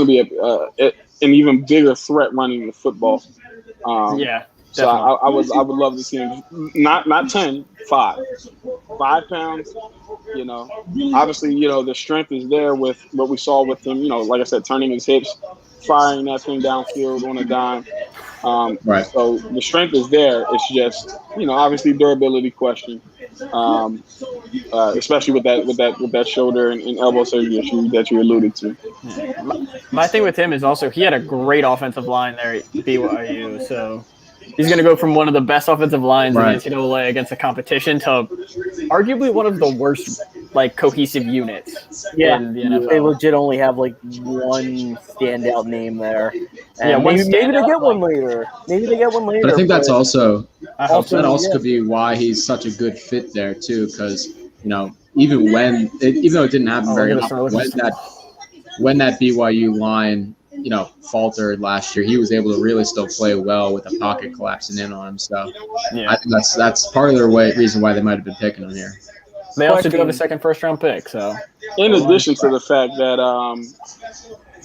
be an even bigger threat running the football. Yeah. So I would love to see him not 10, 5 pounds. Obviously, the strength is there with what we saw with him. Like I said, turning his hips, firing that thing downfield on a dime. Right. So the strength is there. It's just obviously durability question, especially with that shoulder and elbow surgery issue that you alluded to. My thing with him is also he had a great offensive line there at BYU, so he's going to go from one of the best offensive lines Right. in the NCAA against the competition to arguably one of the worst cohesive units in the NFL. They legit only have like one standout name there. And Yeah, one maybe they standout, get one later. Maybe they get one later. But I think that's also I hope so. that also could be why he's such a good fit there too, because even though it didn't happen very look at often, this. when that BYU line faltered last year, he was able to really still play well with the pocket collapsing in on him. So I think that's part of their reason why they might have been picking him here. They also do have a second first-round pick. So in addition to the fact that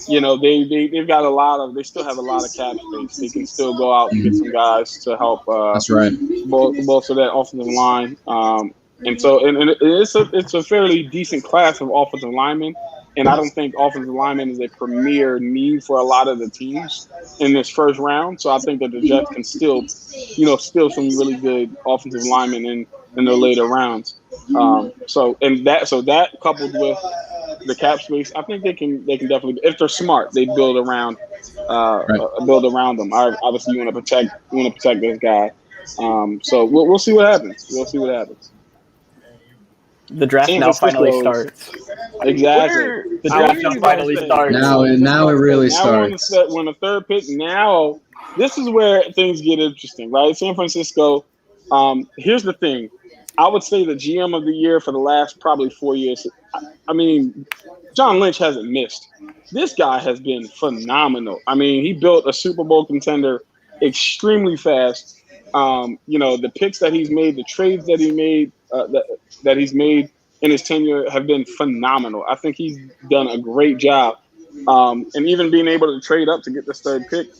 they've got they still have a lot of cap space. They can still go out and get some guys to help. That's right. Bolster that offensive line. And it's a fairly decent class of offensive linemen. And I don't think offensive lineman is a premier need for a lot of the teams in this first round. So I think that the Jets can still some really good offensive linemen in their later rounds. So that coupled with the cap space, I think they can definitely, if they're smart, they build around them. Obviously, you want to protect this guy. So we'll see what happens. The draft now finally starts. Exactly. The draft now finally starts. Now it really starts. When the third pick, now this is where things get interesting, right? San Francisco. Here's the thing. I would say the GM of the year for the last probably 4 years. I mean, John Lynch hasn't missed. This guy has been phenomenal. I mean, he built a Super Bowl contender extremely fast. The picks that he's made, the trades that he made, that he's made in his tenure have been phenomenal. I think he's done a great job. And even being able to trade up to get this third pick,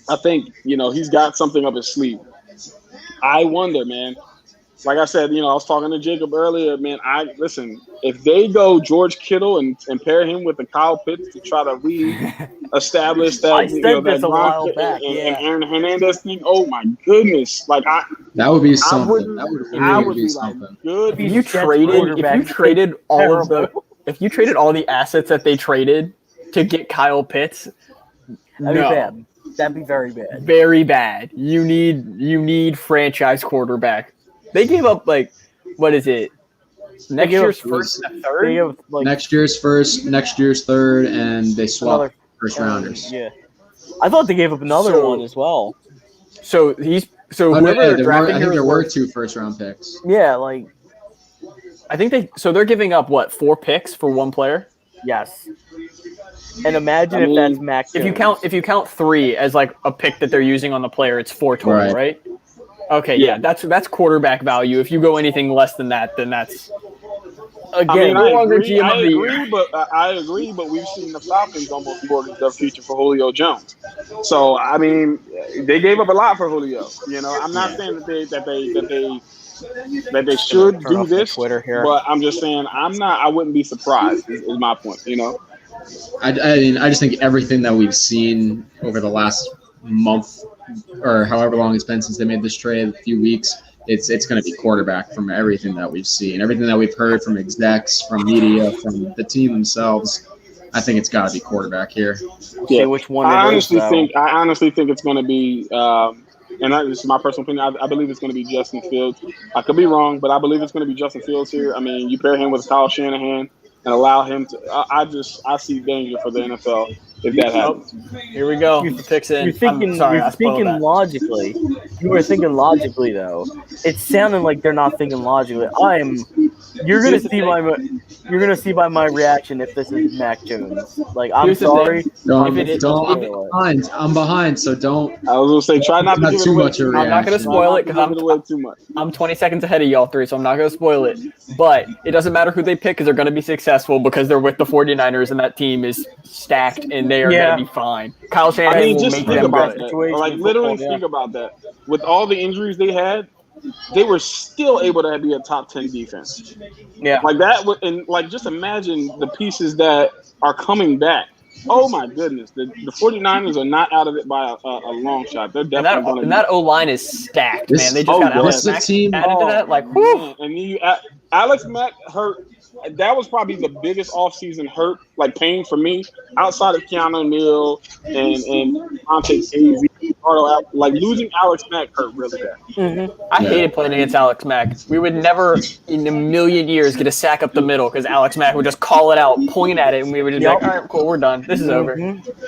I think, he's got something up his sleeve. I wonder, man. Like I said, I was talking to Jacob earlier, man. If they go George Kittle and pair him with the Kyle Pitts to try to re-establish that, that a while back, and Aaron Hernandez thing, oh my goodness! That would be something. That would really be something. Good. If you traded all the assets that they traded to get Kyle Pitts, that'd be bad. That'd be very bad. Very bad. You need franchise quarterback. They gave up what is it? Next year's first and a third? Next year's first, next year's third, and they swapped first rounders. Yeah. I thought they gave up another one as well. So there were 2 first round picks. Yeah, I think they're giving up 4 picks for one player? Yes. And imagine if that's max. If you count 3 as a pick that they're using on the player, it's 4 total, right? Okay, yeah, that's quarterback value. If you go anything less than that, then that's again I agree, but we've seen the Falcons almost mortgage their future for Julio Jones. So I mean, they gave up a lot for Julio. I'm not saying that they should do this, but I'm just saying I wouldn't be surprised. Is my point. I just think everything that we've seen over the last month or however long it's been since they made this trade, a few weeks, it's going to be quarterback from everything that we've seen, everything that we've heard from execs, from media, from the team themselves. I think it's got to be quarterback here. Yeah, which one? I honestly think it's going to be, and this is my personal opinion. I believe it's going to be Justin Fields. I could be wrong, but I believe it's going to be Justin Fields here. I mean, you pair him with Kyle Shanahan and allow him to. I see danger for the NFL if that happens. Here we go. The picks in. You're thinking logically. You were thinking logically, though. It's sounding like they're not thinking logically. You're gonna see by my reaction if this is Mac Jones. I'm sorry. I'm behind, so don't. I was gonna say try not to give too much. I'm not gonna spoil it because I'm 20 seconds ahead of y'all 3, so I'm not gonna spoil it. But it doesn't matter who they pick because they're gonna be successful because they're with the 49ers and that team is stacked and they are gonna be fine. Kyle Shanahan will make them good. Literally think about that. With all the injuries they had, they were still able to be a top 10 defense. Yeah. Just imagine the pieces that are coming back. Oh my goodness. The 49ers are not out of it by a long shot. They're definitely going to that O-line is stacked, man. They just got Alex Mack added to that. Whew. And Alex Mack hurt. That was probably the biggest offseason hurt, pain for me, outside of Keanu Neal and Monte Casey. Losing Alex Mack hurt really bad. Mm-hmm. I hated playing against Alex Mack. We would never in a million years get a sack up the middle because Alex Mack would just call it out, point at it, and we would just be like, all right, cool, we're done. This is over.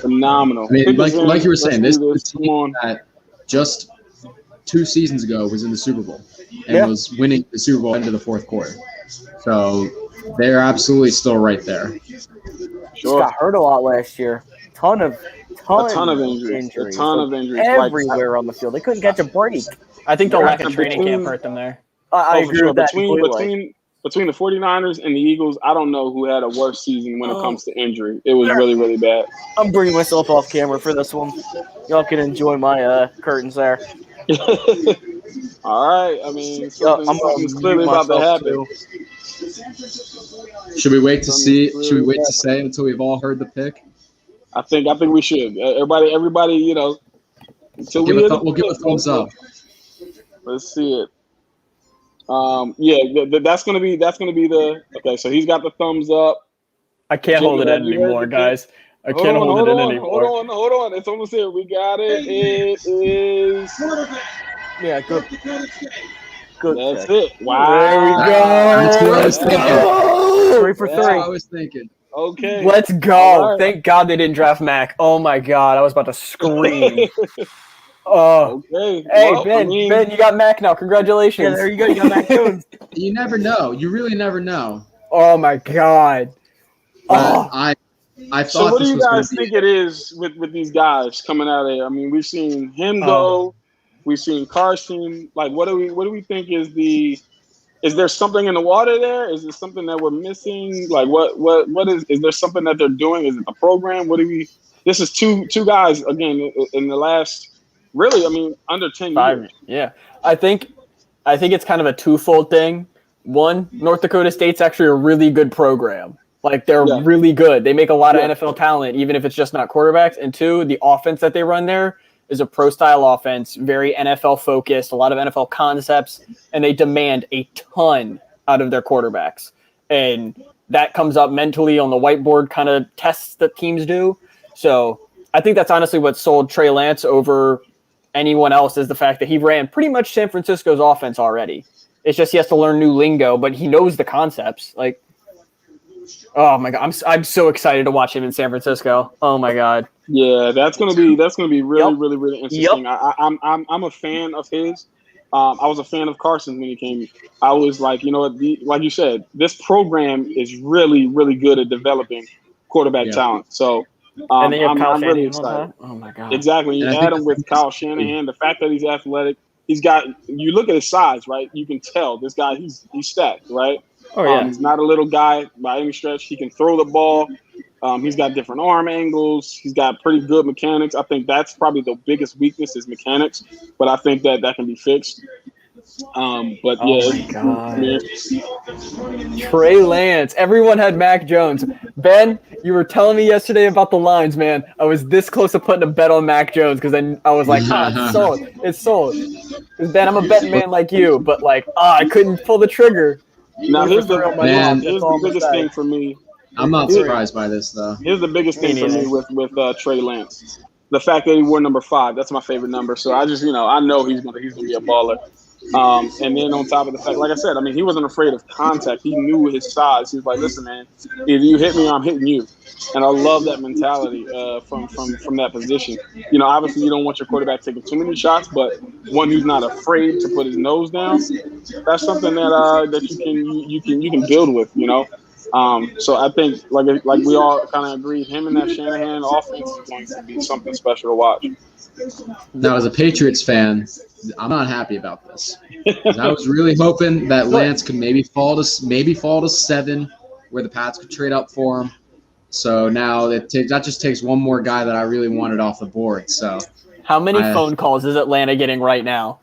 Phenomenal. I mean, like you were saying, this is a team that just 2 seasons ago was in the Super Bowl and was winning the Super Bowl into the fourth quarter. So they're absolutely still right there. Just got hurt a lot last year. ton of injuries. injuries. A ton like, of injuries. everywhere on the field. They couldn't catch a break. I think the lack of training Between- camp hurt them there. I for agree sure. with that completely. Between the 49ers and the Eagles, I don't know who had a worse season when it comes to injury. It was really, really bad. I'm bringing myself off camera for this one. Y'all can enjoy my curtains there. All right. I mean, I'm something's gonna clearly mute about to myself, happen. too. Should we wait to see? Should we wait to say until we've all heard the pick? I think we should. Everybody, you know, until We'll give a thumbs up. Let's see it. That's gonna be the okay. So he's got the thumbs up. I can't hold it in anymore, guys. I can't hold it in anymore. Hold on. It's almost here. We got it. It is. Yeah, good. That's pick. it. Wow. There we go. That's what I was thinking. 3 for 3. That's what I was thinking. Okay. Let's go. All right. Thank God they didn't draft Mac. Oh my God. I was about to scream. Oh. Okay. Hey, Well, Ben, you got Mac now. Congratulations. Yeah, there you go. You got Mac Jones. You never know. You really never know. Oh my God. But Oh. I So thought what do this you was going guys to be. think it is with these guys coming out of there? I mean, we've seen him go. We've seen Carson. Like, what do we think is there something in the water there? Is there something that we're missing? Like, what is there something that they're doing? Is it the program? This is two guys, again, in the last, really, I mean, under 10 years. Yeah. I think it's kind of a twofold thing. One, North Dakota State's actually a really good program. Like, they're really good. They make a lot of NFL talent, even if it's just not quarterbacks. And two, the offense that they run there is a pro-style offense, very NFL-focused, a lot of NFL concepts, and they demand a ton out of their quarterbacks. And that comes up mentally on the whiteboard kind of tests that teams do. So I think that's honestly what sold Trey Lance over anyone else, is the fact that he ran pretty much San Francisco's offense already. It's just he has to learn new lingo, but he knows the concepts. Like, oh my God, I'm so excited to watch him in San Francisco. Oh my God. Yeah, that's gonna be really, really interesting. I'm a fan of his. I was a fan of Carson's when he came. I was like, you know what, like you said, this program is really, really good at developing quarterback talent. So And then you have Kyle I'm really Shanahan excited. on top. Oh my God. Exactly. You add him with Kyle Shanahan, the fact that he's athletic, you look at his size, right? You can tell this guy, he's stacked, right? Oh yeah. He's not a little guy by any stretch. He can throw the ball. He's got different arm angles. He's got pretty good mechanics. I think that's probably the biggest weakness is mechanics, but I think that can be fixed. But Trey Lance. Everyone had Mac Jones. Ben, you were telling me yesterday about the lines, man. I was this close to putting a bet on Mac Jones because then I was like, it's sold. It's sold. Because Ben, I'm a betting man like you, but like, I couldn't pull the trigger. Now here's the biggest thing for me. I'm not surprised by this though. Here's the biggest thing for me with Trey Lance. The fact that he wore number 5, that's my favorite number. So I just, I know he's gonna be a baller. And then on top of the fact, like I said, I mean, he wasn't afraid of contact. He knew his size. He was like, listen, man, if you hit me, I'm hitting you. And I love that mentality from that position. Obviously you don't want your quarterback taking too many shots, but one who's not afraid to put his nose down, that's something that you can build with, So I think like we all kind of agreed, him and that Shanahan offense is going to be something special to watch. Now, as a Patriots fan, I'm not happy about this. I was really hoping that Lance could maybe fall to 7, where the Pats could trade up for him. So now that just takes one more guy that I really wanted off the board. So how many phone calls is Atlanta getting right now?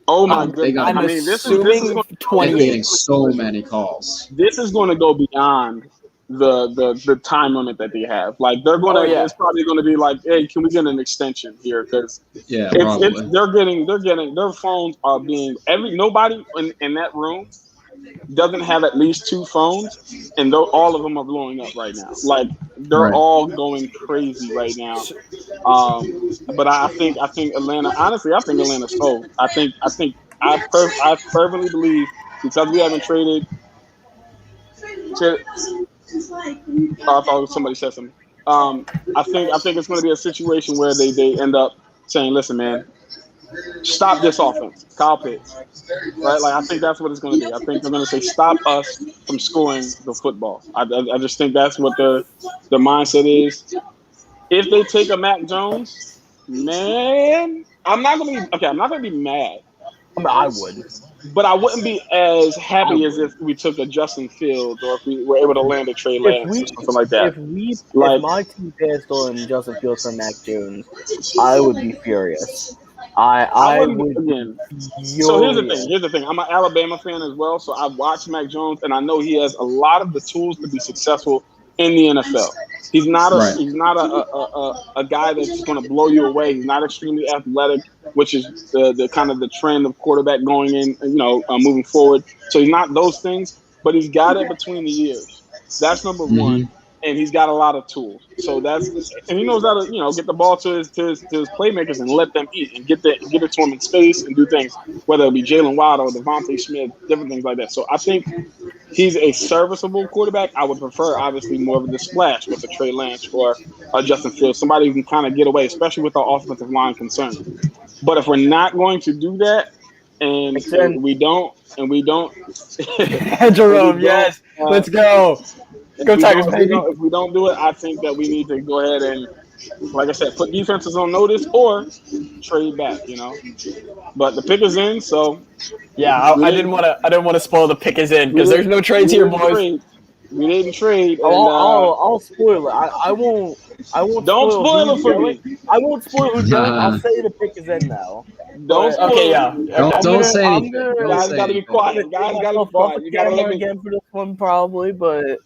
Oh my goodness! This is 28. Getting so many calls. This is going to go beyond the time limit that they have. Like they're going to, it's probably going to be like, hey, can we get an extension here? Because they're getting their phones are being nobody in that room doesn't have at least 2 phones, and all of them are blowing up right now. Like they're all going crazy right now. But I think Atlanta. Honestly, I think Atlanta's sold. I fervently believe, because we haven't traded. I thought somebody said something. I think it's going to be a situation where they end up saying, "Listen, man, stop this offense, Kyle Pitts." Right? Like I think that's what it's going to be. I think they're going to say, "Stop us from scoring the football." I just think that's what the mindset is. if they take a Mac Jones, man, I'm not gonna be mad. I mean, I would. But I wouldn't be as happy as if we took a Justin Fields or if we were able to land a Trey Lance or something like that. If my team passed on Justin Fields for Mac Jones, I would be furious. I would again. So here's the thing. I'm an Alabama fan as well, so I've watched Mac Jones, and I know he has a lot of the tools to be successful in the NFL. He's not a guy that's just going to blow you away. He's not extremely athletic, which is the kind of the trend of quarterback going in, moving forward. So he's not those things, but he's got it between the ears. That's number one. And he's got a lot of tools. So and he knows how to, get the ball to his playmakers and let them eat and get it to him in space and do things, whether it be Jalen Waddle or Devontae Smith, different things like that. So I think he's a serviceable quarterback. I would prefer, obviously, more of the splash with the Trey Lance or Justin Fields, somebody who can kind of get away, especially with our offensive line concern. But if we're not going to do that, and we don't, Jerome, yes, let's go. Go Tigers, baby. If we don't do it, I think that we need to go ahead and, like I said, put defenses on notice or trade back. But the pick is in, so yeah. I didn't want to spoil the pick is in because there's no trades here, boys. We didn't trade. I'll spoil it. I won't. Don't spoil it for me. I won't spoil who's going. I'll say the pick is in now. Don't spoil it. Yeah. Don't say anything. Guys gotta be quiet. Guys gotta be quiet. You gotta let me again for this one, probably, but.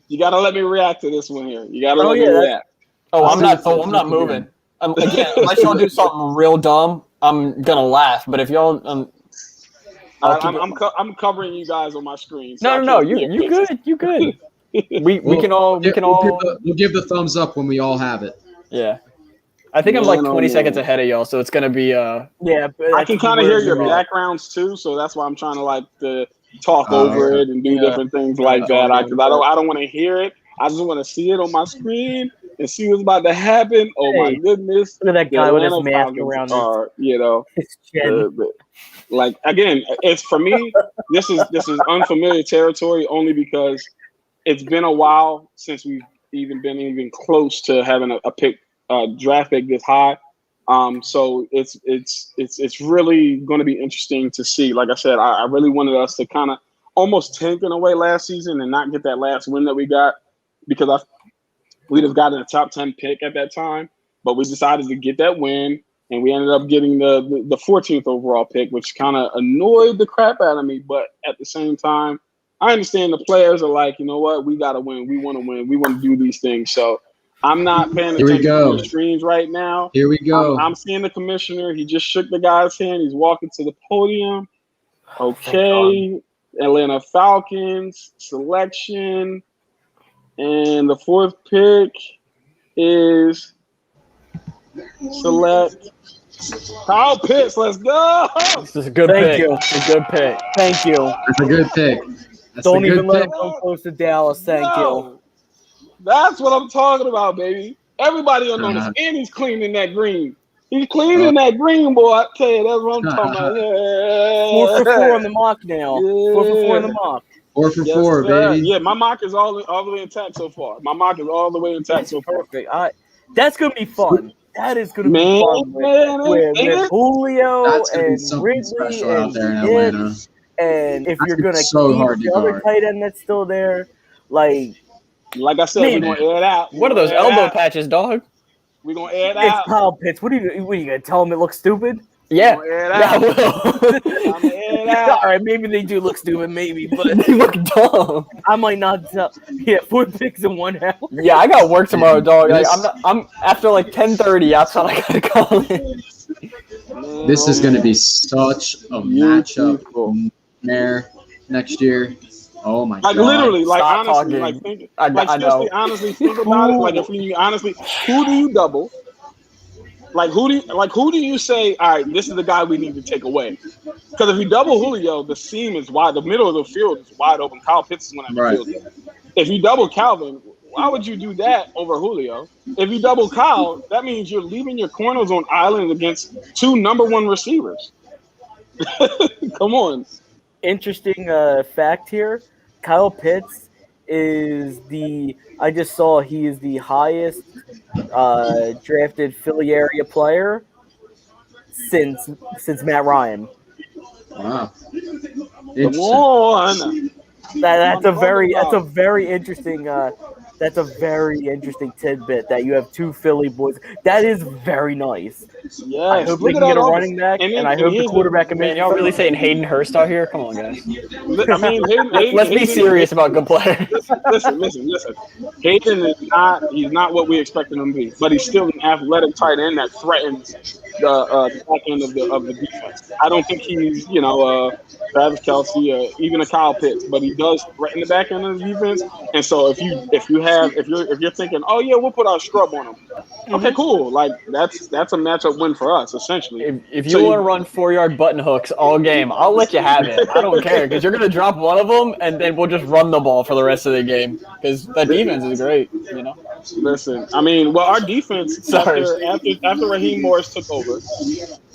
You gotta let me react to this one here. You gotta let me react. I'm not moving. Again, unless y'all do something real dumb, I'm gonna laugh. But if y'all, I'm covering you guys on my screen. So no, you good. You good. We can all. We'll give the thumbs up when we all have it. Yeah. I think I'm like 20 seconds ahead of y'all, so it's gonna be yeah. But I can kind of hear your backgrounds too, so that's why I'm trying to talk over it and do different things like that. Because I don't want to hear it. I just want to see it on my screen and see what's about to happen. Oh my goodness! Look at that guy with his mask around his chin. Like again, it's for me. This is unfamiliar territory only because it's been a while since we've been close to having a draft pick this high. So it's really going to be interesting to see. Like I said, I really wanted us to kind of almost tank in a way last season and not get that last win that we got because we'd have gotten a top 10 pick at that time, but we decided to get that win and we ended up getting the 14th overall pick, which kind of annoyed the crap out of me. But at the same time, I understand the players are like, you know what, we got to win. We want to win. We want to do these things. So I'm not paying attention to the screens right now. Here we go. I'm seeing the commissioner. He just shook the guy's hand. He's walking to the podium. Okay. Atlanta Falcons selection. And the fourth pick is select Kyle Pitts. Let's go. This is a good pick. It's a good pick. Thank you. That's a good pick. Don't even let him come close to Dallas. Thank you. That's what I'm talking about, baby. Everybody will notice. And he's cleaning that green. He's cleaning that green, boy. I tell you, that's what I'm talking about. 4 for 4 on the mock now. 4 for 4 on the mock. 4 for 4, baby. Yeah, my mock is all the way intact so far. My mock is all the way intact so far. Perfect. That's going to be fun. That is going to be fun with Julio and Ridley out there in Atlanta. And if you're going to keep the other tight end that's still there, like I said, we're going to air it out. What are those elbow patches, dog? We're going to air it out. It's Kyle Pitts. What are you going to tell him it looks stupid? Yeah. I'm going to air it out. All right, maybe they do look stupid, maybe, but they look dumb. I might not tell. Yeah, 4 picks in 1 hour. Yeah, I got work tomorrow, dog. I'm after like 10:30. Outside, I gotta call in. This is gonna be such a matchup there next year. Oh my god! Literally, Stop honestly, talking. honestly think about it. Like if you honestly, who do you double? Who do you say? All right, this is the guy we need to take away. Because if you double Julio, the seam is wide. The middle of the field is wide open. Kyle Pitts is going to have the field. If you double Calvin, why would you do that over Julio? If you double Kyle, that means you're leaving your corners on island against 2 number 1 receivers. Come on. Interesting fact here. Kyle Pitts I just saw he is the highest drafted Philly area player since Matt Ryan. Wow. The Interesting. one. That's a very interesting tidbit that you have two Philly boys. That is very nice. Yes. I hope Look they at can get that a offense. running back, And and I hope the here's quarterback can Man, make y'all really something. saying Hayden Hurst out here? Come on, guys. I mean, Let's be serious about good players. Listen. Hayden is he's not what we expected him to be, but he's still an athletic tight end that threatens the back end of the defense. I don't think he's, Travis Kelce, even a Kyle Pitts, but he does threaten the back end of the defense. And so if you're thinking, oh yeah, we'll put our scrub on him. Okay, cool. Like that's a matchup win for us, essentially. If you want to run 4-yard button hooks all game, I'll let you have it. I don't care because you're gonna drop one of them, and then we'll just run the ball for the rest of the game because that defense is great. Listen, I mean, well, our defense after Raheem Morris took over,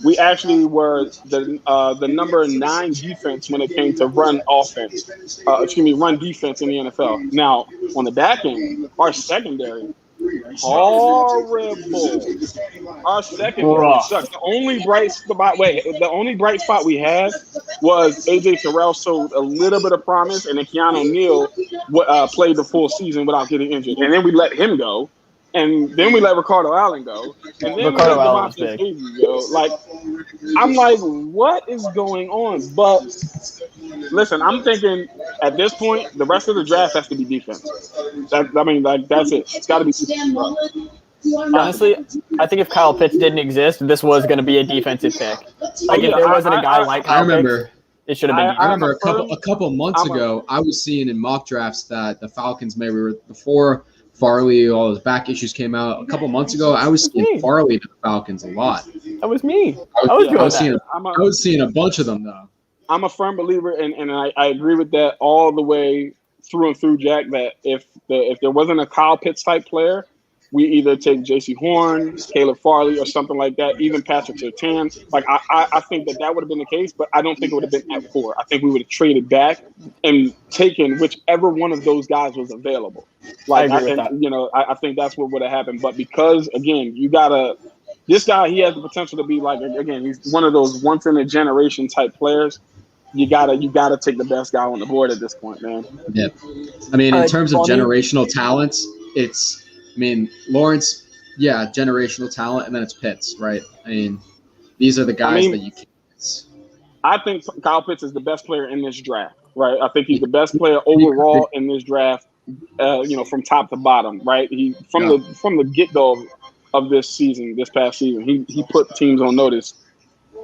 we actually were the number 9 defense when it came to run defense in the NFL. Now, on the back end, our secondary, horrible. Our secondary sucks. The only bright spot we had was AJ Terrell showed a little bit of promise, and then Keanu Neal played the full season without getting injured. And then we let him go. And then we let Ricardo Allen go. And then Ricardo we let Allen's Devontae big. Davis go. Like, I'm like, what is going on? But listen, I'm thinking at this point, the rest of the draft has to be defense. That's it. It's got to be defense. Honestly, I think if Kyle Pitts didn't exist, this was going to be a defensive pick. Like, if there wasn't a guy like Kyle Pitts, it should have been. I remember a couple months ago, I was seeing in mock drafts that the Falcons before Farley, all those back issues came out. A couple months ago, I was seeing Farley to the Falcons a lot. That was me. I was seeing a bunch of them, though. I'm a firm believer, and I agree with that all the way through and through, Jack, that if there wasn't a Kyle Pitts type player, we either take J.C. Horn, Caleb Farley, or something like that, even Patrick Surtain. Like, I think that would have been the case, but I don't think it would have been at 4. I think we would have traded back and taken whichever one of those guys was available. Like, I think that's what would have happened. But because, again, this guy, he has the potential to be like, again, he's one of those once in a generation type players. You gotta take the best guy on the board at this point, man. Yeah. I mean, in terms of generational talents, Lawerence, generational talent, and then it's Pitts, right? I mean, these are the guys that you can't. I think Kyle Pitts is the best player in this draft, right? I think he's the best player overall in this draft, from top to bottom, right? He from the get-go of this past season, he put teams on notice.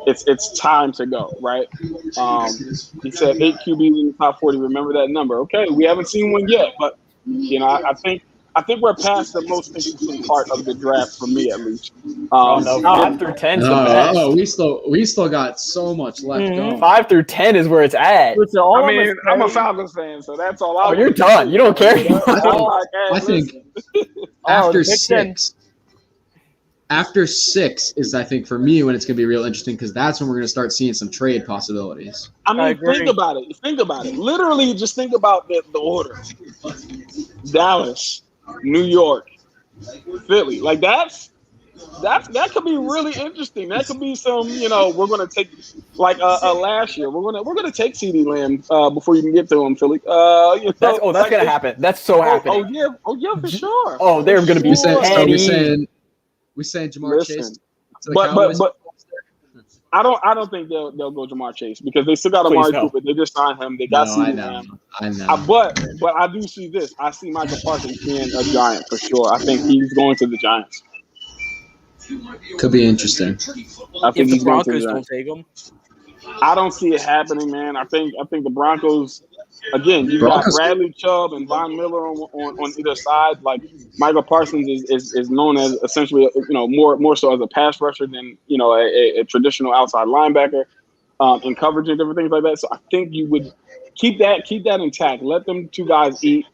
It's time to go, right? He said 8 QBs in the top 40. Remember that number. Okay, we haven't seen one yet, but I think we're past the most interesting part of the draft for me, at least. 5 through 10 is the best. We still got so much left going. 5 through 10 is where it's at. Listen, I'm a Falcons fan, so that's all. You're done. You don't care. I think after 6 is, I think, for me, when it's going to be real interesting, because that's when we're going to start seeing some trade possibilities. I mean, think about it. Literally, just think about the order. Dallas, New York, Philly. Like, that could be really interesting. That could be some, we're going to take, like last year, we're going to take CeeDee Lamb before you can get to him, Philly. That's going to happen. That's so happening. Oh yeah, for sure. Oh, they're going to be we saying Jamar Chase. But I don't think they'll go Jamar Chase because they still got Amari Cooper. They just signed him. They got CeeDee Lamb. I know. But I do see this. I see Michael Parsons being a Giant for sure. I think he's going to the Giants. Could be interesting. I think if the Broncos don't take him, I don't see it happening, man. I think the Broncos. Again, you got Bradley Chubb and Von Miller on either side. Like, Michael Parsons is known as essentially, more so as a pass rusher than a traditional outside linebacker in coverage and different things like that. So I think you would keep that intact. Let them two guys eat.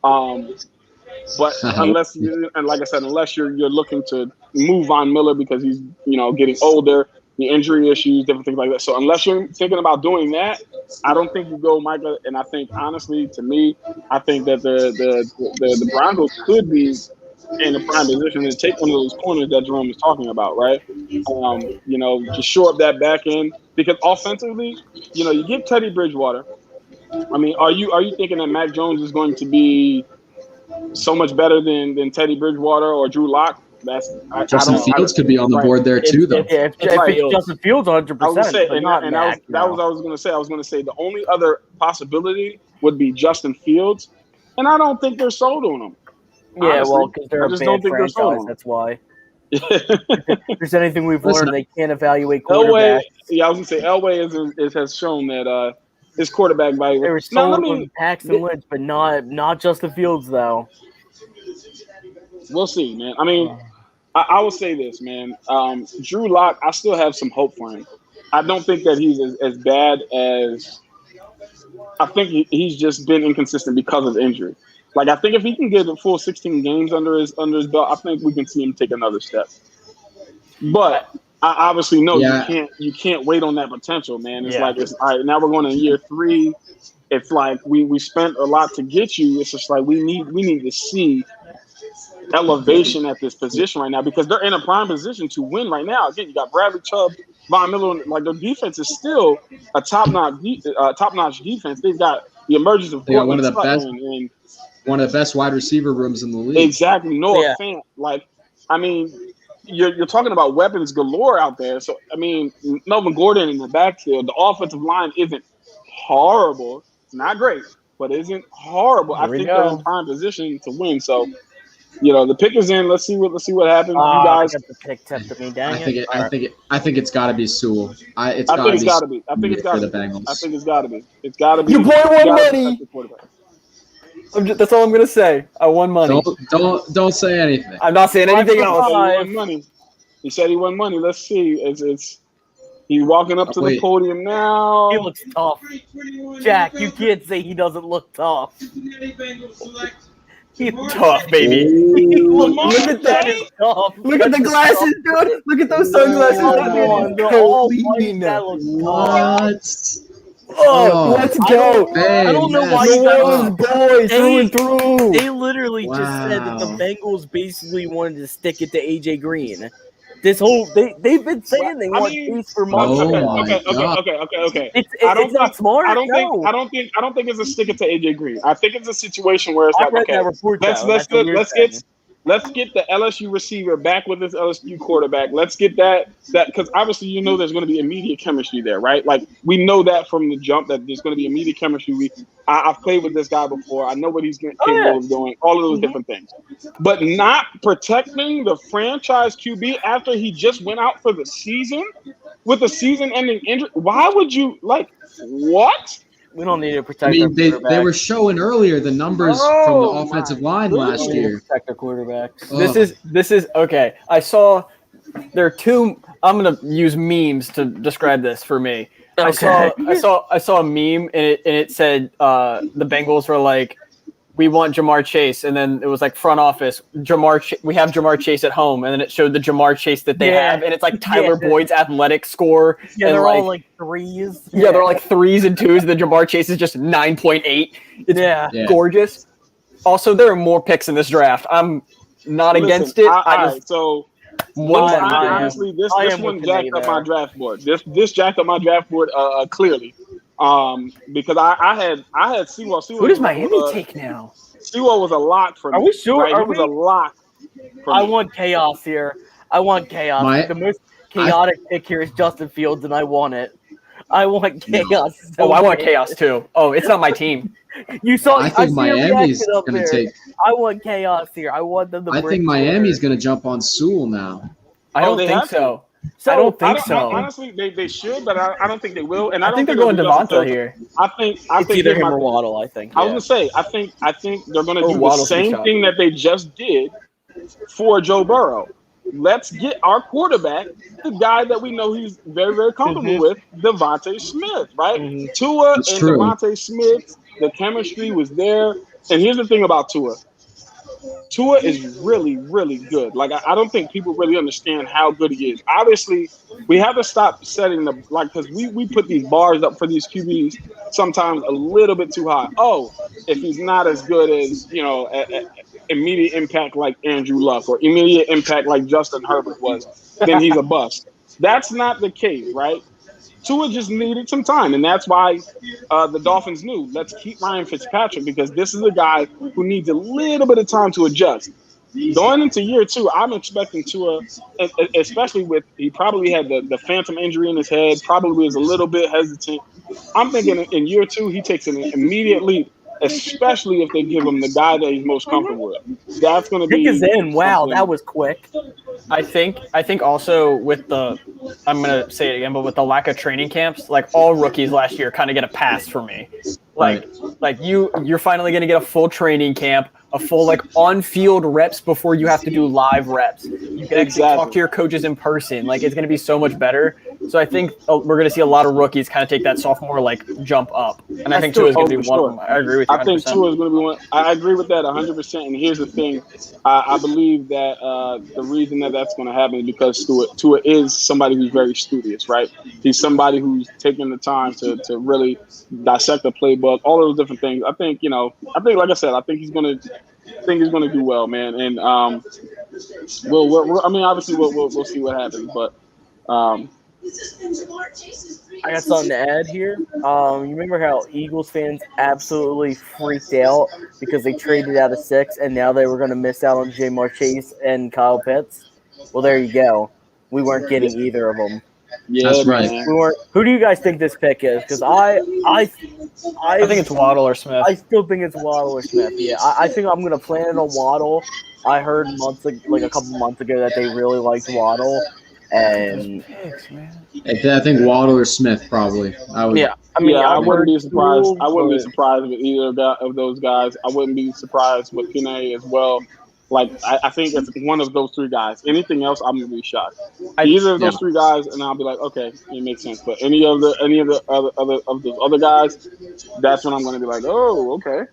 But unless you're looking to move Von Miller because he's getting older, the injury issues, different things like that. So unless you're thinking about doing that, I don't think you go Micah. And I think honestly, to me, I think that the Broncos could be in a prime position to take one of those corners that Jerome was talking about, right? Just shore up that back end because offensively, you get Teddy Bridgewater. I mean, are you thinking that Mac Jones is going to be so much better than Teddy Bridgewater or Drew Lock? Justin Fields could be on the board there too, though. If it's Justin Fields, 100%. I was gonna say, and that was what I was gonna say. I was gonna say the only other possibility would be Justin Fields, and I don't think they're sold on him. Yeah, honestly. well, because they're a bad franchise. That's why. If there's anything we've learned, they can't evaluate quarterbacks. I was gonna say Elway has shown that his quarterback value. They were sold on Paxton Lynch, but not Justin Fields though. We'll see, man. I mean, I will say this, man. Drew Lock, I still have some hope for him. I don't think that he's as bad as. I think he's just been inconsistent because of injury. Like, I think if he can get a full 16 games under his belt, I think we can see him take another step. But I obviously know you can't wait on that potential, man. It's like, all right, now we're going to year 3. It's like we spent a lot to get you. It's just like we need to see elevation at this position right now because they're in a prime position to win right now. Again, you got Bradley Chubb, Von Miller, like their defense is still a top-notch defense. They've got the emergence of one of the best wide receiver rooms in the league. Exactly. Noah Fant. Like, I mean, you're talking about weapons galore out there. So, I mean, Melvin Gordon in the backfield, the offensive line isn't horrible. It's not great, but it isn't horrible. I think they're in prime position to win. So, the pick is in. Let's see what happens. You guys. The pick tempted me. Dang I think it's got to be Sewell. I think it's got to be. I think it's got to be. I think it's got to be. It's got to be. Your boy won money. That's all I'm gonna say. I won money. Don't say anything. I'm not saying anything else. He won money. He said he won money. Let's see. It's he's walking up to the podium now. He looks tough. Jack, you can't say he doesn't look tough. He's tough, baby. Look at that. Look at the glasses, dude. Look at those sunglasses. What? Oh, let's go. I don't know why those boys through and through. They literally just said that the Bengals basically wanted to stick it to AJ Green. They've been saying they want Chase for months. Okay. It's not smart. I don't think it's a stick it to AJ Green. I think it's a situation where it's like, okay, let's get the LSU receiver back with this LSU quarterback. Let's get that because obviously there's going to be immediate chemistry there, right? Like we know that from the jump that there's going to be immediate chemistry. I've played with this guy before. I know what he's capable of doing. All of those different things, but not protecting the franchise QB after he just went out for the season with a season-ending injury. Why would you what? We don't need to protect. I mean, they were showing earlier the numbers from the offensive line last year. Protect their quarterbacks. This is okay. I saw there are two. I'm gonna use memes to describe this for me. Okay. I saw a meme and it said the Bengals were like, we want Jamar Chase, and then it was like front office we have Jamar Chase at home, and then it showed the Jamar Chase that they have, and it's like Tyler Boyd's athletic score. Yeah, and they're all like threes. Yeah, they're like 3s and 2s. The Jamar Chase is just 9.8. It's gorgeous. Also, there are more picks in this draft. I'm not against it. Honestly, this one jacked up my draft board. This jacked up my draft board clearly. Because I had Sewell. Who does Miami take now? Sewell was a lock for me. Are we sure? Right? It was a lock for me. I want chaos here. I want chaos. The most chaotic pick here is Justin Fields, and I want it. I want chaos. I want chaos too. Oh, it's not my team. You saw. I think Miami's going to take. I want chaos here. I want them to. I think Miami's going to jump on Sewell now. I don't think so. I don't think so. Honestly, they should, but I don't think they will. And I think they're going Devonta here. I think either him or Waddle. I think. I was gonna say. I think they're going to do the same thing that they just did for Joe Burrow. Let's get our quarterback, the guy that we know he's very, very comfortable with, Devontae Smith, right? Tua and Devontae Smith, the chemistry was there. And here's the thing about Tua. Tua is really, really good. Like I don't think people really understand how good he is. Obviously, we have to stop setting the because we put these bars up for these QBs sometimes a little bit too high. Oh, if he's not as good as immediate impact like Andrew Luck or immediate impact like Justin Herbert was, then he's a bust. That's not the case, right? Tua just needed some time, and that's why the Dolphins knew, let's keep Ryan Fitzpatrick because this is a guy who needs a little bit of time to adjust. Going into year 2, I'm expecting Tua, especially with he probably had the phantom injury in his head, probably is a little bit hesitant. I'm thinking in year 2 he takes an immediate leap, especially if they give him the guy that he's most comfortable with. That's going to be. Pick is in. Wow, that was quick. I think also with I'm going to say it again, but with the lack of training camps, like all rookies last year kind of get a pass for me. Like you're finally going to get a full training camp, a full like on-field reps before you have to do live reps. You can actually talk to your coaches in person. Like it's going to be so much better. So I think we're going to see a lot of rookies kind of take that sophomore like jump up, and I think Tua is going to be one of them. I agree with you. 100%. I think Tua is going to be one. I agree with that 100%. And here's the thing: I believe that the reason that that's going to happen is because Tua is somebody who's very studious, right? He's somebody who's taking the time to really dissect the playbook, all those different things. I think like I said, I think he's going to do well, man. And we'll see what happens, but. I got something to add here. You remember how Eagles fans absolutely freaked out because they traded out of 6 and now they were going to miss out on Jamar Chase and Kyle Pitts? Well, there you go. We weren't getting either of them. Yeah, that's right. We weren't. Who do you guys think this pick is? Because I think it's Waddle or Smith. I still think it's Waddle or Smith. Yeah, I think I'm going to plan it on Waddle. I heard a couple months ago that they really liked Waddle. And I think Waddle or Smith probably. I wouldn't be surprised. I wouldn't be surprised with either of those guys. I wouldn't be surprised with Pinay as well. Like I think it's one of those 3 guys. Anything else, I'm gonna be shocked. Either of those 3 guys, and I'll be like, okay, it makes sense. But any of the other guys, that's when I'm gonna be like, oh, okay.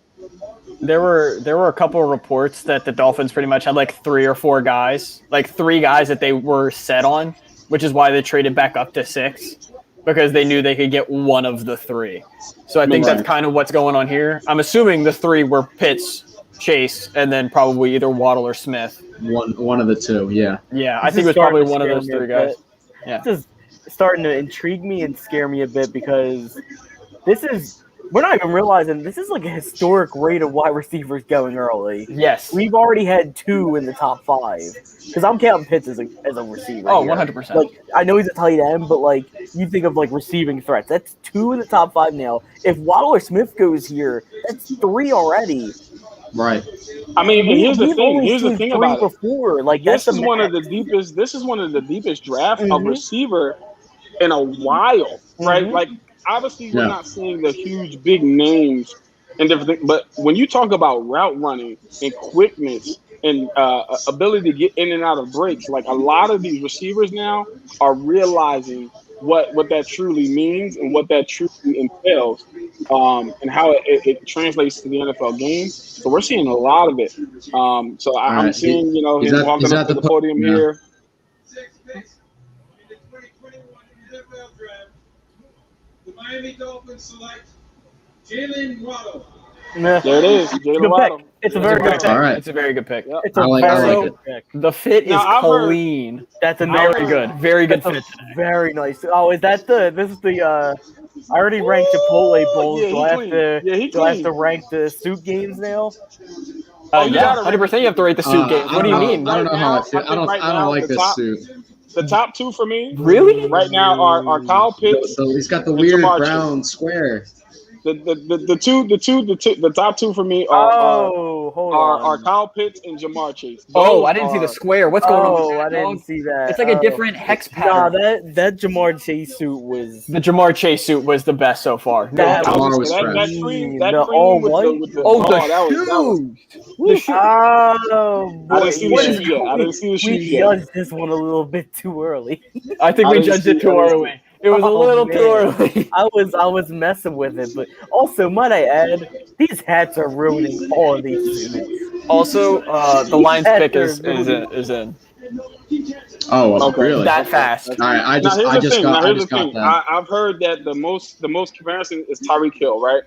There were a couple of reports that the Dolphins pretty much had like 3 or 4 guys, like 3 guys that they were set on, which is why they traded back up to 6 because they knew they could get one of the 3. So I think that's kind of what's going on here. I'm assuming the 3 were Pitts, Chase, and then probably either Waddle or Smith. One of the 2, yeah. Yeah, I think it was probably one of those 3 guys. Yeah. This is starting to intrigue me and scare me a bit because we're not even realizing this is like a historic rate of wide receivers going early. Yes. We've already had 2 in the top 5. Because I'm counting Pitts as a receiver. Oh, here. 100%. Like, I know he's a tight end, but like you think of like receiving threats. That's 2 in the top 5 now. If Waddle or Smith goes here, that's 3 already. Right. I mean, here's the thing. Here's the thing about before. Like this is one of the deepest. This is one of the deepest drafts of receiver in a while, right? Mm-hmm. Like. Obviously, we're not seeing the huge, big names and different things. But when you talk about route running and quickness and ability to get in and out of breaks, like a lot of these receivers now are realizing what that truly means and what that truly entails, and how it translates to the NFL game. So we're seeing a lot of it. So I'm seeing, him walking up to the podium here. Miami Dolphins select Jalen Waddle. There it is, Jalen Waddle. It's a very good pick. All right. It's a very good pick. Yep. It's a very good pick. The fit is clean. That's a very good. Very good fit. Very nice. Oh, is that this is the I already ranked Chipotle bowls. Do I have to rank the suit games now? Yeah, 100%. You have to rate the suit games. What do you mean? I don't know how I feel. I don't like this suit. The top 2 for me, really, right now are Kyle Pitts. So he's got the weird brown square. The top 2 for me are Kyle Pitts and Jamar Chase. I didn't see the square. What's going on? Oh, I didn't see that. It's like a different hex pattern. Nah, that Jamar Chase suit was the Jamar Chase suit was the best so far. That cream with the shoes. I didn't see the shoes yet. We judged this one a little bit too early. I think we judged it too early. It was a little too early. I was messing with it, but also might I add, these hats are ruining all of these suits. Also, the Lions pick is in. Oh, Okay. really? That fast. All right, I Now just here's the thing. got that. I've heard that the most comparison is Tyreek Hill, right?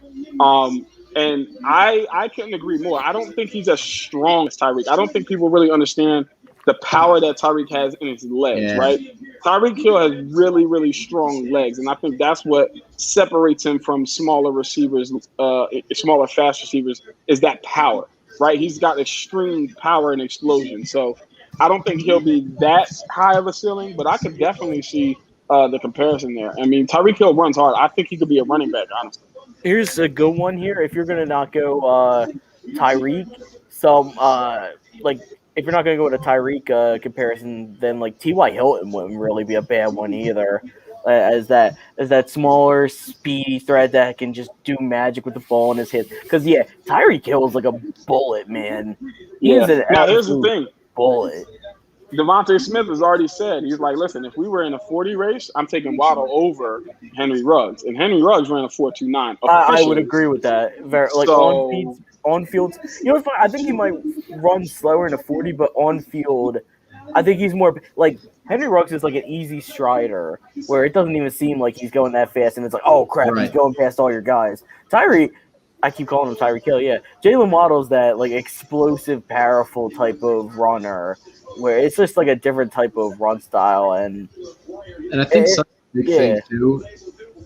And I couldn't agree more. I don't think he's as strong as Tyreek. I don't think people really understand the power that Tyreek has in his legs, Yeah. right? Tyreek Hill has really, really strong legs, and I think that's what separates him from smaller receivers, smaller, fast receivers, is that power, right? He's got extreme power and explosion. So I don't think he'll be that high of a ceiling, but I could definitely see the comparison there. I mean, Tyreek Hill runs hard. I think he could be a running back, honestly. Here's a good one here. If you're gonna not go Tyreek, if you're not gonna go with a Tyreek comparison, then like T.Y. Hilton wouldn't really be a bad one either. As that smaller, speedy threat that can just do magic with the ball in his hands. Because Tyreek Hill is like a bullet, man. Now here's the thing. Bullet. Devontae Smith has already said, he's like, listen, if we were in a 40 race, I'm taking Waddle over Henry Ruggs. And Henry Ruggs ran a 4.29. I would agree with that. On field. You know what's funny? I think he might run slower in a 40, but on field, I think he's more like Henry Ruggs is like an easy strider where it doesn't even seem like he's going that fast, and it's like, oh crap, He's going past all your guys. Tyreek, I keep calling him Tyreek Hill. Yeah, Jalen Waddle's that like explosive, powerful type of runner where it's just like a different type of run style, and I think such a big thing too.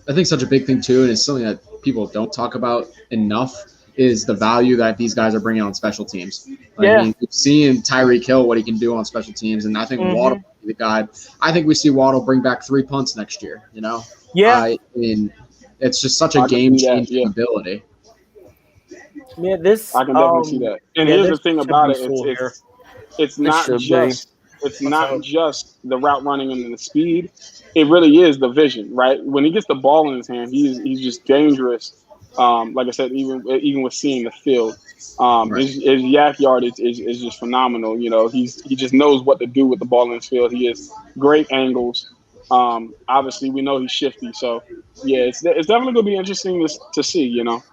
I think such a big thing too, and it's something that people don't talk about enough, is the value that these guys are bringing on special teams. I mean, we've seen Tyreek Hill, what he can do on special teams, and I think Waddle will be the guy. I think we see Waddle bring back 3 punts next year, you know? Yeah. I mean, it's just such a game-changing ability. Yeah, I can definitely see that. And here's the thing about it. It's not just the route running and the speed. It really is the vision, right? When he gets the ball in his hand, he's just dangerous. Like I said, even with seeing the field, his yak yard is just phenomenal. You know, he just knows what to do with the ball in his field. He has great angles. Obviously, we know he's shifty. So, it's definitely going to be interesting to see. You know,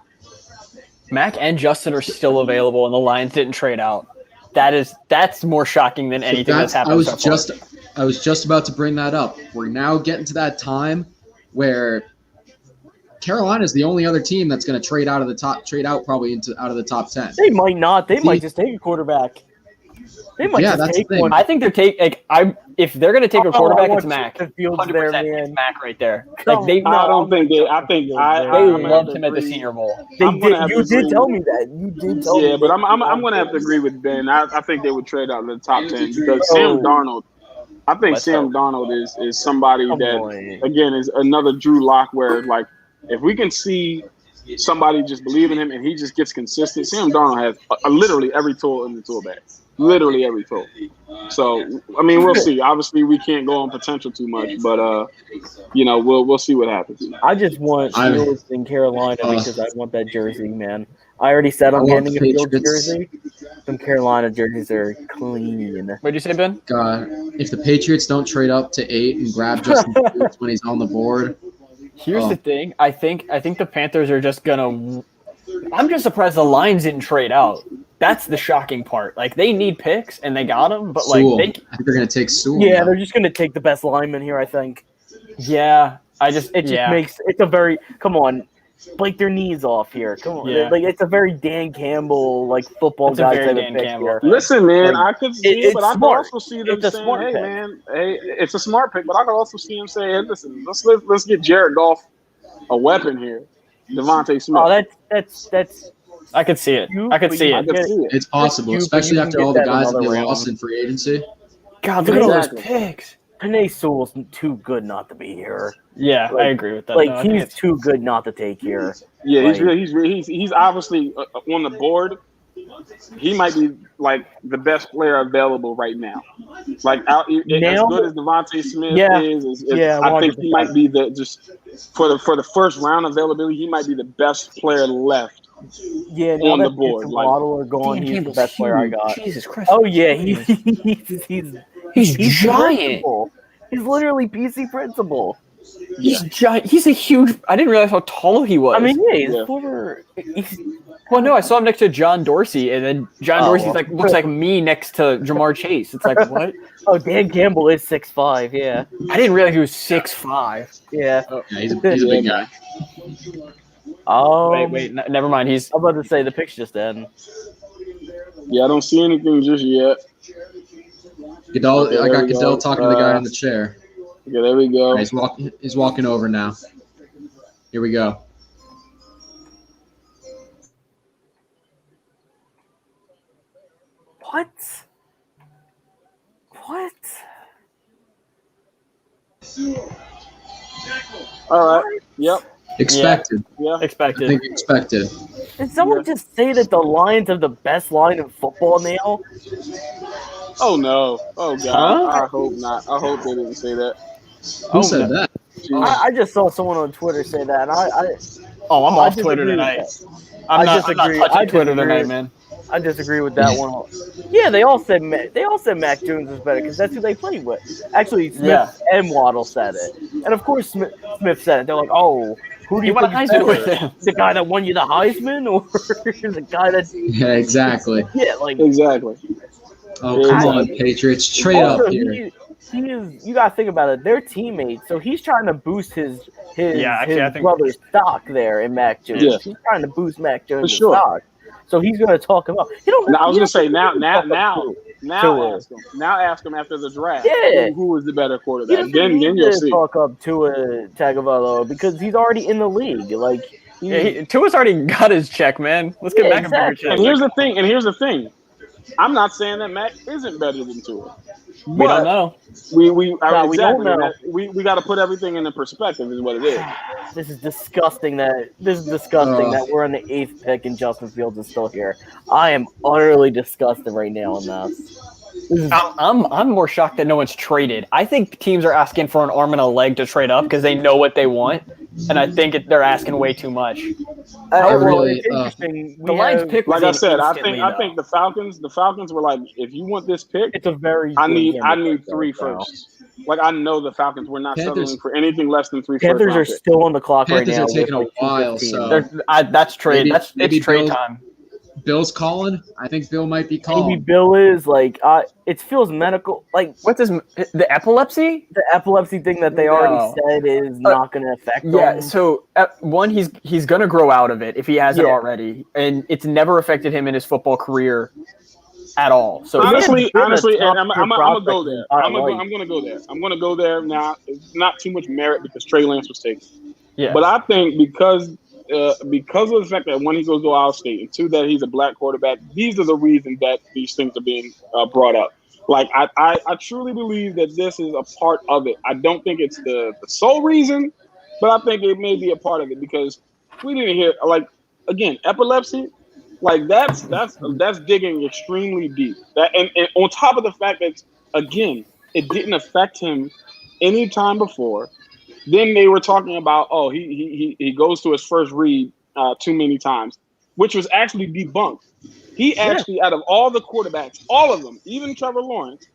Mac and Justin are still available, and the Lions didn't trade out. That's more shocking than anything that's happened so far. I was just about to bring that up. We're now getting to that time where Carolina is the only other team that's going to trade out of the top top 10. They might not. They might just take a quarterback. They might just take one. I think they're if they're going to take a quarterback, it's Mac. 100%, there, man. It's Mac right there. I loved him at the Senior Bowl. You did tell me that. You did tell me. Yeah, but I'm going to have to agree with Ben. I think they would trade out of the top 10 because Sam Darnold. I think Sam Darnold is somebody that again is another Drew Lock where like if we can see somebody just believe in him and he just gets consistent, Sam Darnold has literally every tool in the tool bag. Literally every tool. So, I mean, we'll see. Obviously, we can't go on potential too much, but, we'll see what happens. I just want Fields in Carolina because I want that jersey, man. I already said I'm getting a Fields jersey. Some Carolina jerseys are clean. What'd you say, Ben? God, if the Patriots don't trade up to 8 and grab Justin Fields when he's on the board. Here's the thing. I think the Panthers are just gonna. I'm just surprised the Lions didn't trade out. That's the shocking part. Like they need picks and they got them, but Sewell. I think they're gonna take Sewell. Yeah, now. they're just gonna take the best lineman here. I think. Yeah, makes it's a very come break their knees off here. Come on, like it's a very Dan Campbell like football guy type of pick here. Lin man, I could see it, but I could also see them saying, "Hey, pick. man, it's a smart pick." But I could also see him saying, "Hey, listen, let's get Jared Goff a weapon here, Devontae Smith." Oh, that's. I could see it. I could see it. It's possible, especially after all the guys that they lost in free agency. God, look at all those picks. Penei Sewell's too good not to be here. Yeah, I agree with that. Like he's too good not to take here. Yeah, he's obviously on the board. He might be like the best player available right now. Like as good as Devontae Smith is, I think he might be for the first round availability. He might be the best player left. Yeah, on the board. Waddle are gone. He's the best player I got. Jesus Christ! Oh yeah, he's giant. He's literally PC principal. He's giant. He's a huge. I didn't realize how tall he was. I mean, yeah, he's former. Well, no, I saw him next to John Dorsey, and then John Dorsey's like looks like me next to Jamar Chase. It's like what? Oh, Dan Campbell is 6'5". Yeah, I didn't realize he was 6'5". yeah. Yeah, he's a big guy. Wait, never mind. I'm about to say the picture just then. Yeah, I don't see anything just yet. Goodell, I got Goodell talking to the guy in the chair. Yeah, there we go. He's walking over now. Here we go. What? All right. Yep. Expected. Yeah. I Expected. think expected. Did someone just say that the Lions have the best line in football now? Oh no. Oh god. Huh? I hope not. I hope they didn't say that. Who said that? I just saw someone on Twitter say that. And I'm I off disagree Twitter with tonight. that. I'm not disagree. touching Twitter disagree. tonight, man. I disagree with that one. Yeah, they all said Mac Jones was better because that's who they played with. Actually, Smith and Waddle said it, and of course Smith said it. They're like, "Oh, who do you won a think is Heisman with better? him. The guy that won you the Heisman, or the guy that?" Yeah, exactly. Yeah, like Exactly. Oh, come on, Patriots. Trade also, up here. he is. You gotta think about it. They're teammates, so he's trying to boost his I think brother's stock there in Mac Jones. Yeah. He's trying to boost Mac Jones' For sure. stock. So he's going to talk him up. Now, I was going to say now Tua. ask him. Now ask him after the draft. Yeah. Who was the better He quarterback? doesn't Then need you'll to see. talk up Tua Tagovailoa because he's already in the league. Like Tua's already got his check, man. Let's get back exactly. And here's the thing. I'm not saying that Mac isn't better than Tua. We don't know. We don't know. We got to put everything into perspective. Is what it is. This is disgusting that we're on the 8th pick and Justin Fields is still here. I am utterly disgusted right now in this. I'm more shocked that no one's traded. I think teams are asking for an arm and a leg to trade up because they know what they want, and I think they're asking way too much. It's interesting. The Lions pick was Like I said, I instantly, think the Falcons were like, if you want this pick, It's a very. I need good 3 firsts. Like I know the Falcons were not Panthers- settling for anything less than 3 Panthers first are round picks. still on the clock Panthers right now. are taking with, a while, 2:15. so That's trade. Maybe It's trade Bill- time. Bill's calling. I think Bill might be Maybe calling. Bill is like it feels medical. Like What's the epilepsy? the epilepsy thing that they already said is not going to affect Yeah, him. so one, he's gonna grow out of it if he hasn't already, and it's never affected him in his football career at all. So Honestly, been a and top I'm tier gonna go prospect there. his entire I'm life. gonna go there. I'm gonna go there now. It's not too much merit because Trey Lance was taken, yeah, but I think because of the fact that one, he goes to Ohio State, and two, that he's a black quarterback. These are the reasons that these things are being brought up. Like I truly believe that this is a part of it. I don't think it's the sole reason, but I think it may be a part of it because we didn't hear again epilepsy. Like that's digging extremely deep. That and on top of the fact that again it didn't affect him any time before. Then they were talking about he goes to his first read too many times, which was actually debunked. He actually out of all the quarterbacks, all of them, even Trevor Lawerence,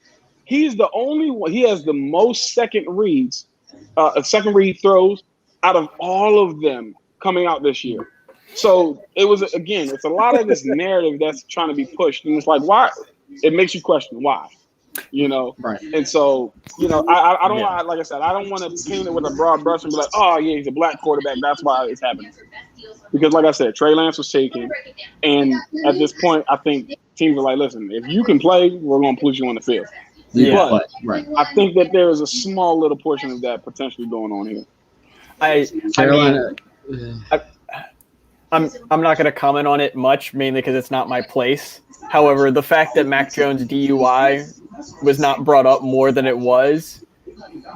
he's the only one. He has the most second read throws out of all of them coming out this year. So it was it's a lot of this narrative that's trying to be pushed, and it's like why? It makes you question why, Right. And so I don't like I said I don't want to paint it with a broad brush and be like, oh yeah, he's a black quarterback, that's why it's happening. Because like I said, Trey Lance was taken, and at this point, I think teams are like, listen, if you can play, we're going to put you on the field. Yeah, but right. I think that there is a small little portion of that potentially going on here. Carolina. I'm not going to comment on it much, mainly because it's not my place. However, the fact that Mac Jones' DUI was not brought up more than it was,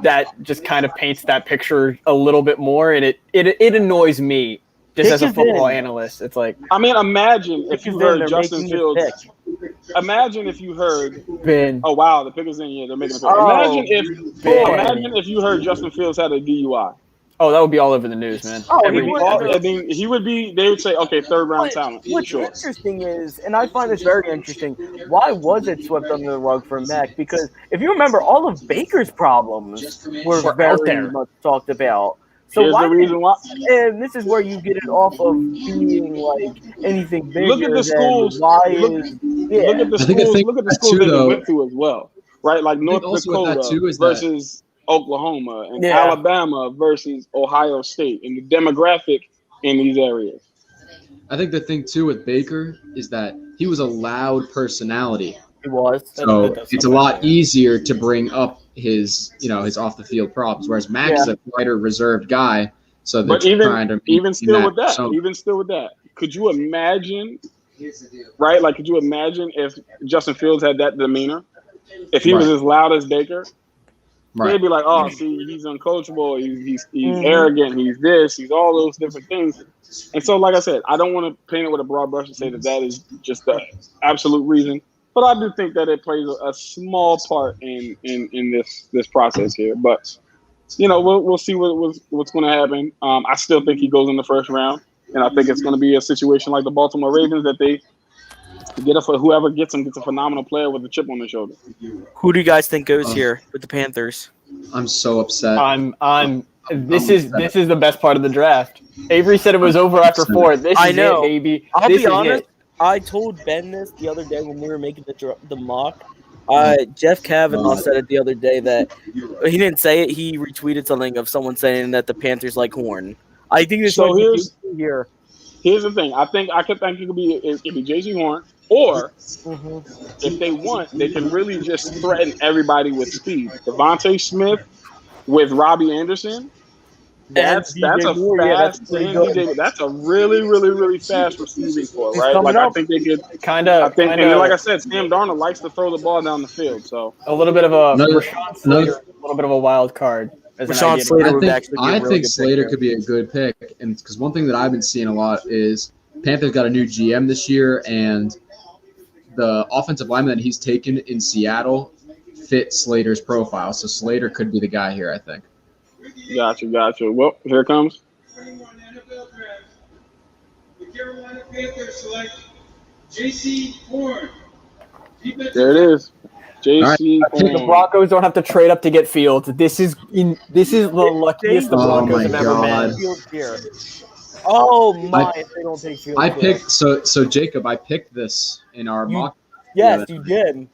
that just kind of paints that picture a little bit more, and it annoys me just as a football analyst. It's like, I mean, imagine if you heard Justin Fields. Pick. Imagine if you heard. Ben. Oh wow, the pick is in. Yeah, they're making a pick. Oh, imagine if you heard Justin Fields had a DUI. Oh, that would be all over the news, man. Oh, Every- he would. I mean, he would be. They would say, okay, third round talent. What's Sure. interesting is, and I find this very interesting, why was it swept under the rug for Mac? Because if you remember, all of Baker's problems were out very there. much talked about. So Here's the reason why. and this is where you get it off of being like anything bigger. Look at the schools. Why Look- is yeah? Look at the I think schools. Look at the that schools too, that though. he went to as well, right? Like North also with that Dakota too is that- versus Oklahoma and Yeah. Alabama versus Ohio State, and the demographic in these areas. I think the thing too with Baker is that he was a loud personality, He was. so That does it's a something, lot yeah. easier to bring up his off the field problems. Whereas Mac is a quieter, reserved guy, so they're But trying to even still with that, So, even still with that, could you imagine? Right? Like, could you imagine if Justin Fields had that demeanor? If he was Right. as loud as Baker, right. they'd be like, "Oh, see, he's uncoachable. He's arrogant. He's this. He's all those different things." And so, like I said, I don't want to paint it with a broad brush and say that is just the absolute reason. But I do think that it plays a small part in this process here. But we'll see what's going to happen. I still think he goes in the first round, and I think it's going to be a situation like the Baltimore Ravens that they get whoever gets him gets a phenomenal player with a chip on their shoulder. Who do you guys think goes here with the Panthers? I'm so upset. This is the best part of the draft. Avery said it was over after 4. This I is know. it, baby. I'll This be is honest. it. I told Ben this the other day when we were making the mock. Jeff Kavanaugh said it the other day that he didn't say it. He retweeted something of someone saying that the Panthers like Horn. I think this So might be here. Here's the thing. I think it could be J.C. Horn, or if they want, they can really just threaten everybody with speed. Devontae Smith with Robbie Anderson. That's DJ a Moore, fast pretty and good. DJ, that's a really, really, really fast receiving core, He's right? coming Like I up. think they could Kind I of, think and then, like I said, Sam Darnold likes to throw the ball down the field. So a little bit of a Another- Rashawn Slater, a little bit of a wild card. As an Rashawn idea. Slater would actually be a I really think good Slater pick could be a good pick, and because one thing that I've been seeing a lot is Panthers got a new GM this year, and the offensive lineman that he's taken in Seattle fit Slater's profile. So Slater could be the guy here, I think. Gotcha. Well, here it comes. 21 NFL draft. The Carolina Panthers select J.C. Horn. There it is. J.C. The Horn. Broncos don't have to trade up to get Fields. This is the luckiest the Oh Broncos my have ever God. been. Fields here. Oh my! If they don't take Fields, I here. picked so Jacob. I picked this in our mock. Yes, you did.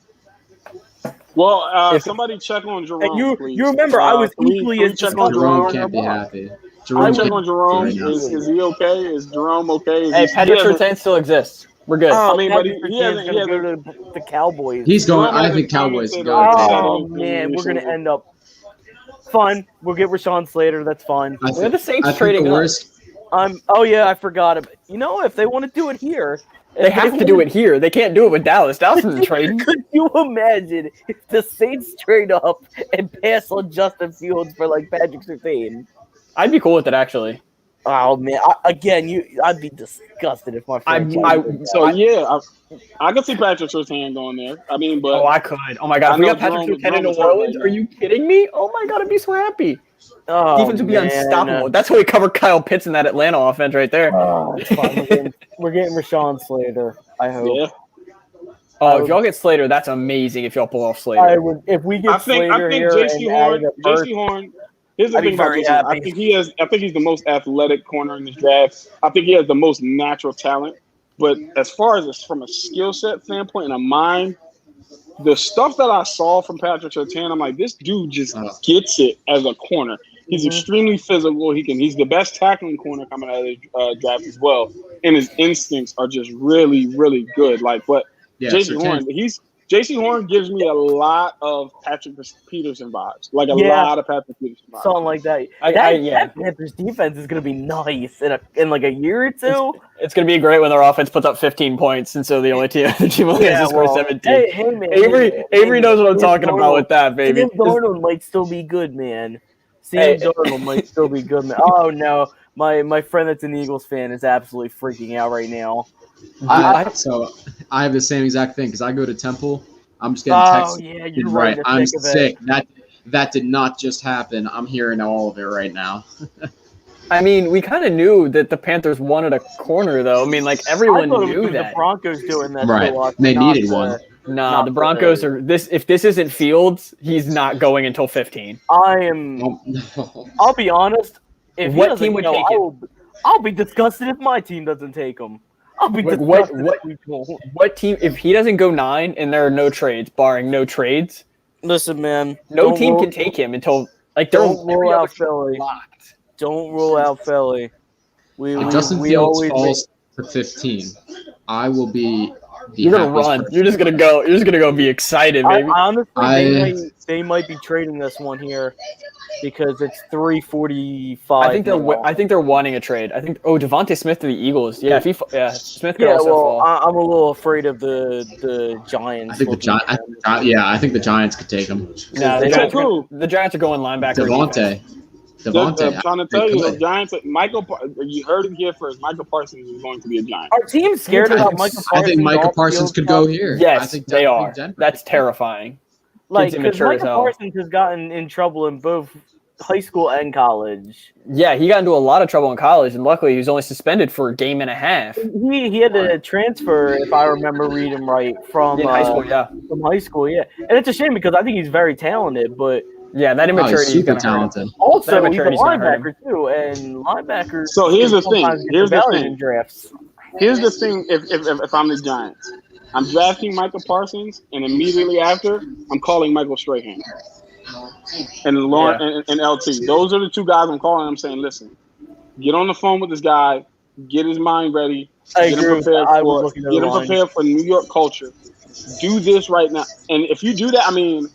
Well, somebody check on Jerome, And you please. remember I was Can we equally as check on disgusted. Jerome Jerome? can't be happy. I Jerome check can't on be Jerome. happy right now. Is he okay? Is Jerome okay? Hey, Patrick Surtain still exists. We're good. Oh, I mean, but he Patrick hasn't- Surtain's gonna go to the Cowboys. He's going. Jerome I hasn't think Cowboys commented go. on Oh it. man, we're gonna end up. Fine, we'll get Rashawn Slater. That's fine. I We're the Saints I think trading the up. worst. Oh yeah, I forgot it. You know, if they want to do it here, They have to do it here. They can't do it with Dallas. Dallas isn't trading. Could you imagine if the Saints trade up and pass on Justin Fields for like Patrick Surtain? I'd be cool with it, actually. Oh man, I'd be disgusted if my franchise did that. I could see Patrick Surtain going there. I mean, but Oh, I could. Oh my God, I if we know got Patrick Jerome- Surtain in New Jerome's hurt Orleans, right are now. you kidding me? Oh my God, I'd be so happy. Oh, Defense would be man. unstoppable. That's how we cover Kyle Pitts in that Atlanta offense right there. Oh, it's fine. We're getting Rashawn Slater. I hope. yeah, Oh, if y'all get Slater, that's amazing. If y'all pull off I Slater, would if we get I think Slater here J.C. and Horn. added a first. J.C. Horn. Here's the I'd be thing about very J.C. Horn. happy. I think he's the most athletic corner in this draft. I think he has the most natural talent. But as far as from a skill set standpoint and a mind, the stuff that I saw from Patrick Surtain, I'm like, this dude just gets it as a corner. He's extremely physical. He's the best tackling corner coming out of the draft as well, and his instincts are just really, really good. Like, but Yeah, J.C. Surtain. Horn, J.C. Horn gives me a lot of Patrick Peterson vibes, like a Yeah. lot of Patrick Peterson vibes. Something like that. That Panthers defense is gonna be nice in like a year or two. it's going to be great when their offense puts up 15 points, and so the only team only has to score 17. Hey man, Avery knows what I'm talking about with that, baby. Sam Darnold might still be good, man. Sam Hey. Darnold might still be good, man. Oh no, my friend that's an Eagles fan is absolutely freaking out right now. So I have the same exact thing because I go to Temple. I'm just getting Oh texts. yeah, you're Right, right. I'm sick. That did not just happen. I'm hearing all of it right now. I mean, we kind of knew that the Panthers wanted a corner, though. I mean, like everyone I thought it knew was that. The Broncos doing that. Right. To us, They not needed the- one. Nah, not the Broncos the- are this. If this isn't Fields, he's not going until 15. I am. I'll be honest. If he What doesn't team would go, take him? I'll be disgusted if my team doesn't take him. I'll be Like, disgusted what- if we don't. What team? If he doesn't go 9 and there are no trades, barring no trades, Listen, man. no don't team rule- can take him until like they're Don't rule every out other team Philly. is locked. Don't rule out Philly. If Justin Fields falls to 15, I will be. You're gonna run. You're just gonna go. You're just gonna go be excited, baby. Honestly, they might be trading this one here because it's 3:45. I think they're wanting a trade. I think. Oh, Devontae Smith to the Eagles. Yeah, Smith could Yeah, also fall. I'm a little afraid of the Giants. I think I think the Giants could take him. Nah, the Giants are going linebacker. Devontae. I'm trying to tell you, the Giants. You heard it here first. Michael Parsons is going to be a Giant. Our team's scared about Michael Parsons. I think Micah Parsons could go here. Yes, I think they are. Denver. That's terrifying. Like, Kid's because immature as Michael hell. Parsons has gotten in trouble in both high school and college. Yeah, he got into a lot of trouble in college, and luckily he was only suspended for a game and a half. He had to transfer, if I remember reading right, from In high school, yeah. From high school, yeah. And it's a shame because I think he's very talented, but Yeah, that immaturity he's is super gonna hurt him. talented. also That he's a maturity's gonna hurt linebacker too, and linebackers. So here's the thing. sometimes get Here's the devalued thing. in drafts. Here's the thing. If I'm the Giants, I'm drafting Michael Parsons, and immediately after, I'm calling Michael Strahan and Lawerence and LT. Those are the two guys I'm calling. I'm saying, listen, get on the phone with this guy, get his mind ready, I get agree him with that. I was looking at get the him line. prepared for New York culture. Do this right now, and if you do that, I mean,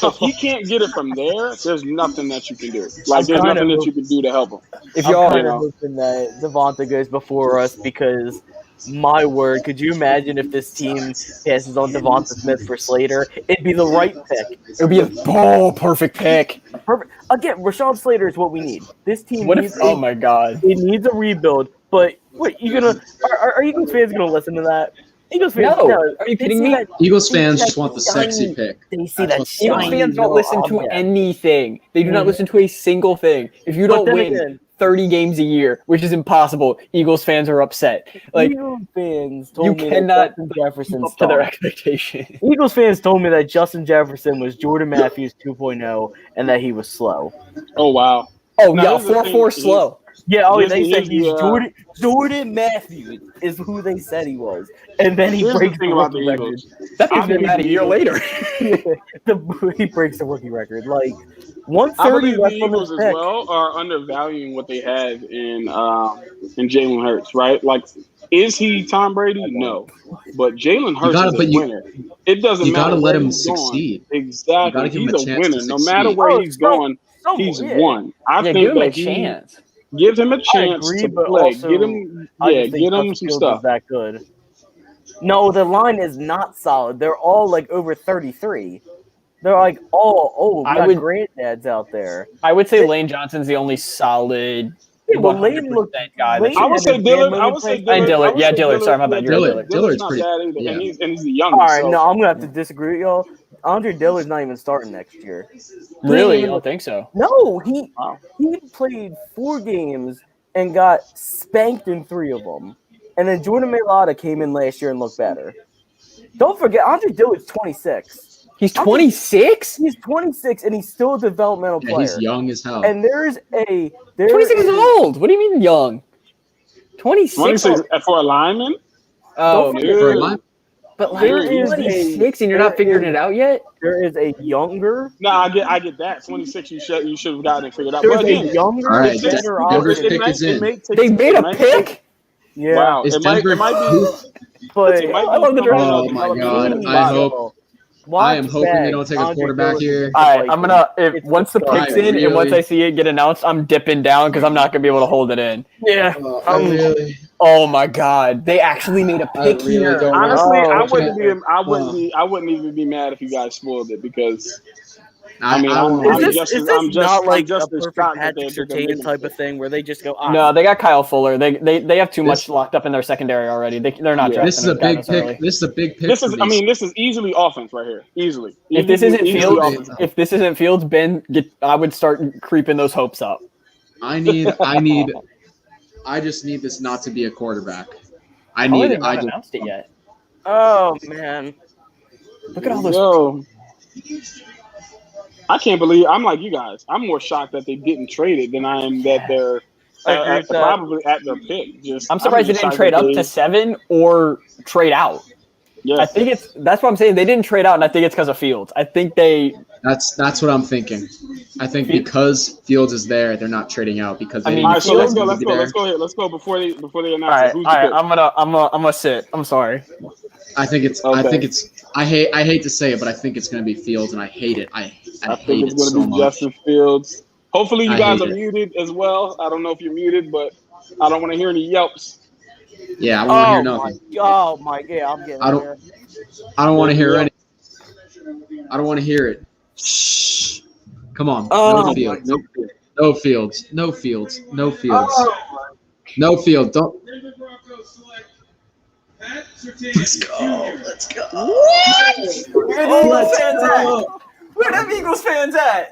if he can't get it from there, there's nothing that you can do. Like, there's nothing that you can do to help him. If I'm y'all, kind of hoping that Devonta goes before us because, my word, could you imagine if this team passes on Devonta Smith for Slater? It'd be the right pick. it would be a perfect pick. Perfect. Again, Rashawn Slater is what we need. This team What needs if? Oh my God. it needs a rebuild. But wait, you gonna are Eagles fans gonna listen to that? Eagles fans, No. no. Are you They kidding see me? that- Eagles they fans see just that want the sexy shiny- pick. They see That's that what's Eagles shiny fans don't yellow listen to object. anything. They do not Mhm. listen to a single thing. If you But don't then win again- 30 games a year, which is impossible, Eagles fans are upset. Like, Eagles fans told you me cannot that Justin live Jefferson up to their stunk. expectation. Eagles fans told me that Justin Jefferson was Jordan Matthews 2.0 and that he was slow. Oh wow. Oh Now, yeah, here's the 4-4 thing, slow. Yeah, Here's they the- said here's he's the, Jordan Matthews is who they said he was, and then he Here's the breaks thing the about the rookie record. Eagles. That makes me believe mad a the year Eagles- later. He breaks the rookie record. Like I 130 believe the left on Eagles his as pick. well are undervaluing what they have in Jalen Hurts, right? Like, is he Tom Brady? No, but Jalen Hurts is a winner. It doesn't You matter. gotta where let him he's going. succeed. Exactly. You gotta give him He's a a chance winner. to No matter succeed. where Oh, he's going, he's won. I Yeah, think give him a that chance. give him a chance agree, to but play. also, Get him, I yeah, just think get him Justin some Fields stuff. is that good. No, the line is not solid. They're all like over 33. They're like all we I got would- granddads out there. I would say Lane Johnson's the only solid Yeah, well, 100% Lane looked- guy. Lane that I you- would say had a Dillard. bad I would say moment Dillard. And Dillard. I would Yeah, say Dillard. Sorry, my bad. You're right, Dillard. Dillard's not pretty- bad either, yeah. and he's the youngest. All right, so- no, I'm gonna have to disagree with y'all. Andre Dillard's not even starting next year. Really? He- I don't think so. No, he Wow. played 4 games and got spanked in 3 of them. And then Jordan Mailata came in last year and looked better. Don't forget, Andre Dillard's 26. He's 26? He's 26 and he's still a developmental Yeah, player. he's young as hell. And there 26 is old. What do you mean young? 26? 26 for a lineman. Oh, Don't Yeah. For a line- but like There is 26 and you're not figuring it out yet? There is a younger. No, I get that. 26, you should have gotten it figured out. There's But a again, younger, All right, better Denver's option. pick is in. They made a pick? Yeah, Wow, Is it might Denver? be. but It might be I love the draft. Oh my God! I am hoping they don't take a quarterback here. All right, I'm gonna It's once the disgusting. pick's in and once really- I see it get announced, I'm dipping down because I'm not gonna be able to hold it in. Yeah. Really, Oh my God, they actually made a I pick really here. don't Honestly, Oh, I wouldn't even be mad if you guys spoiled it because I mean, don't I'm Is just this as- I'm just- not I'm like just a as perfect shocked that Patrick they're Surtain making type of thing where they just go, No, they got Kyle Fuller. They have too This- much locked up in their secondary already. They're not Yeah. drafting. This is a this guy big this pick. early. This is a big pick. this for is. these. I mean, this is easily offense right here. Easily. If this isn't Easily Fields, offense. if this isn't Fields, Ben, I would start creeping those hopes up. I just need this not to be a quarterback. They've not announced it yet. Oh man. Look at all those. Yo, I can't believe I'm like you guys. I'm more shocked that they didn't trade it than I am that they're probably at their pick. I'm surprised they didn't trade up to 7 or trade out. Yes. I think that's what I'm saying. They didn't trade out, and I think it's because of Fields. I think That's what I'm thinking. I think because Fields is there, they're not trading out because they. All right, so let's go before they announce it. Who's all right. I'm gonna sit. I'm sorry. I think it's. I hate to say it, but I think it's gonna be Fields, and I hate it. I think it's gonna be Justin Fields. Hopefully, you guys are muted as well. I don't know if you're muted, but I don't want to hear any yelps. Yeah, I don't want to hear nothing. Oh my god, I'm getting there. I don't want to hear any. I don't want to hear it. Shh. Come on. No Fields. No Fields. No Fields. No Fields. No Fields. Don't. Let's go. Let's go. Where them Eagles fans at?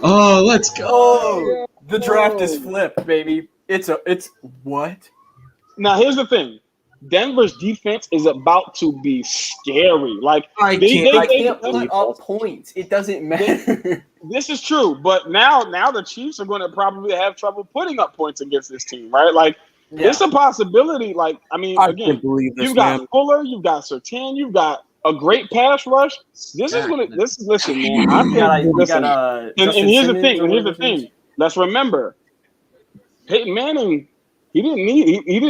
Oh, let's go. Oh, the draft is flipped, baby. It's what? Now here's the thing. Denver's defense is about to be scary. Like I can't put up points. It doesn't matter. This is true, but now the Chiefs are going to probably have trouble putting up points against this team, right? Like it's a possibility. Like again, you've got Fuller, you've got Surtain, you've got a great pass rush. Listen, man. And here's the thing. Let's remember, Peyton Manning. He didn't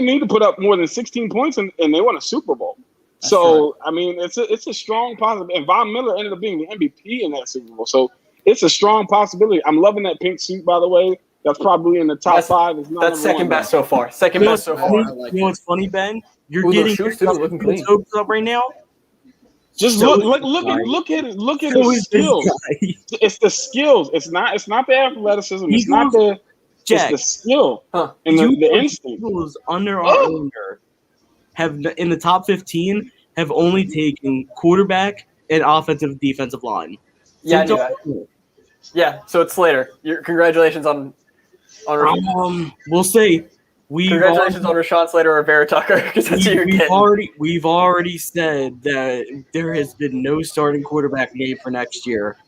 need to put up more than 16 points, and they won a Super Bowl. That's so right. I mean, it's a strong possibility. And Von Miller ended up being the MVP in that Super Bowl. So it's a strong possibility. I'm loving that pink suit, by the way. That's probably in the top 5. It's not that's second best so far. Second best so far. You know what's funny, Ben? You're getting looking clean up right now. Just look at it. Look at his skills. It's the skills. It's not the athleticism. It's not the. Jack, it's the skill and the instinct. Eagles under our owner have in the top 15 have only taken quarterback and defensive line. Yeah, I knew that. Yeah, so it's Slater. Congratulations on we'll see. Congratulations on Rashawn Slater or Vera Tucker because that's who you're getting. We've already said that there has been no starting quarterback name for next year.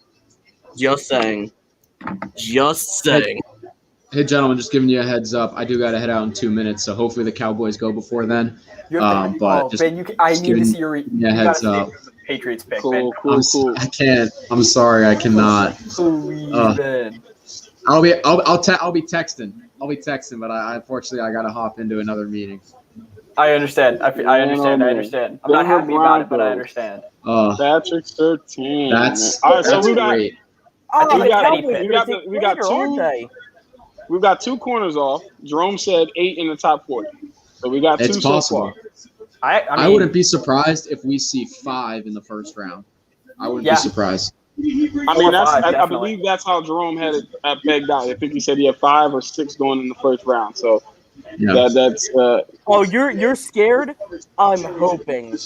Just saying. Hey, gentlemen, just giving you a heads up. I do got to head out in 2 minutes, so hopefully the Cowboys go before then. But just Ben, I need to see your heads up. Patriots pick. Cool. I can't. I'm sorry, I cannot. Ben. I'll be texting. But unfortunately I got to hop into another meeting. I understand. I understand. I'm not happy about it, but I understand. Patrick 13. That's great. We've got 2 corners off. Jerome said 8 in the top 40. So we got 2 it's possible. so far. I wouldn't be surprised if we see 5 in the first round. I wouldn't be surprised. I mean, I believe that's how Jerome had it pegged out. I think he said he had 5 or 6 going in the first round. So that's. Oh, you're scared? I'm hoping.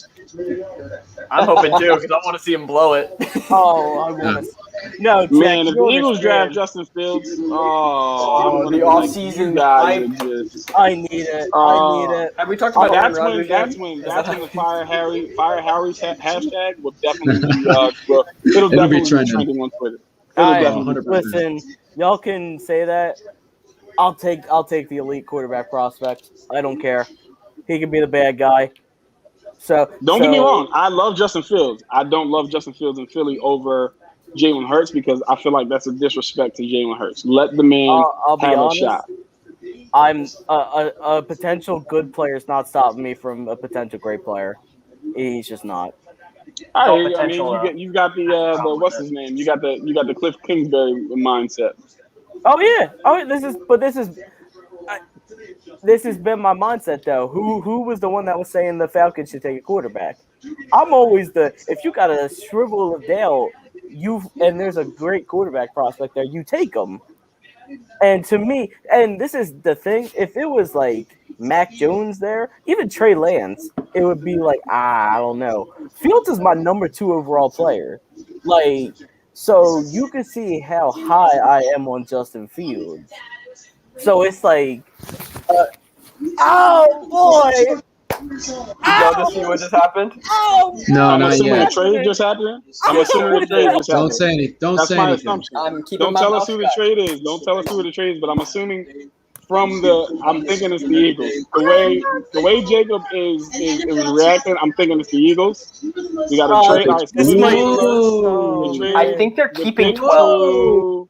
I'm hoping too because I want to see him blow it. Oh, I want to. No, Jack, man, if the Eagles draft Justin Fields, the offseason I need it. Have we talked about that's when the Fire Harry's hashtag will definitely be it'll definitely be trending on Twitter. Listen, y'all can say that. I'll take the elite quarterback prospect. I don't care. He can be the bad guy. So don't get me wrong. I love Justin Fields. I don't love Justin Fields in Philly over Jalen Hurts because I feel like that's a disrespect to Jalen Hurts. Let the man have a shot. I'm a potential good player is not stopping me from a potential great player. He's just not. I mean, you got the what's his name? You got the Cliff Kingsbury mindset. Oh yeah. This has been my mindset though. Who was the one that was saying the Falcons should take a quarterback? I'm always if you got a shrivel of doubt, and there's a great quarterback prospect there, you take them. And to me, and this is the thing, if it was like Mac Jones there, even Trey Lance, it would be like, I don't know. Fields is my number 2 overall player. Like, So you can see how high I am on Justin Fields. So it's like, oh boy! Did y'all just see what just happened? Oh, No, I'm not assuming yet. a trade just happened. I'm assuming a trade just Don't happened. say anything. Don't That's say my anything. assumption. I'm keeping Don't my tell mouth us who the shut. trade is. Don't tell us who the trade is. But I'm assuming I'm thinking it's the Eagles. The way Jacob is reacting, I'm thinking it's the Eagles. We got a trade. All right, this so might. Whoa. they traded I think they're the keeping picks 12. to-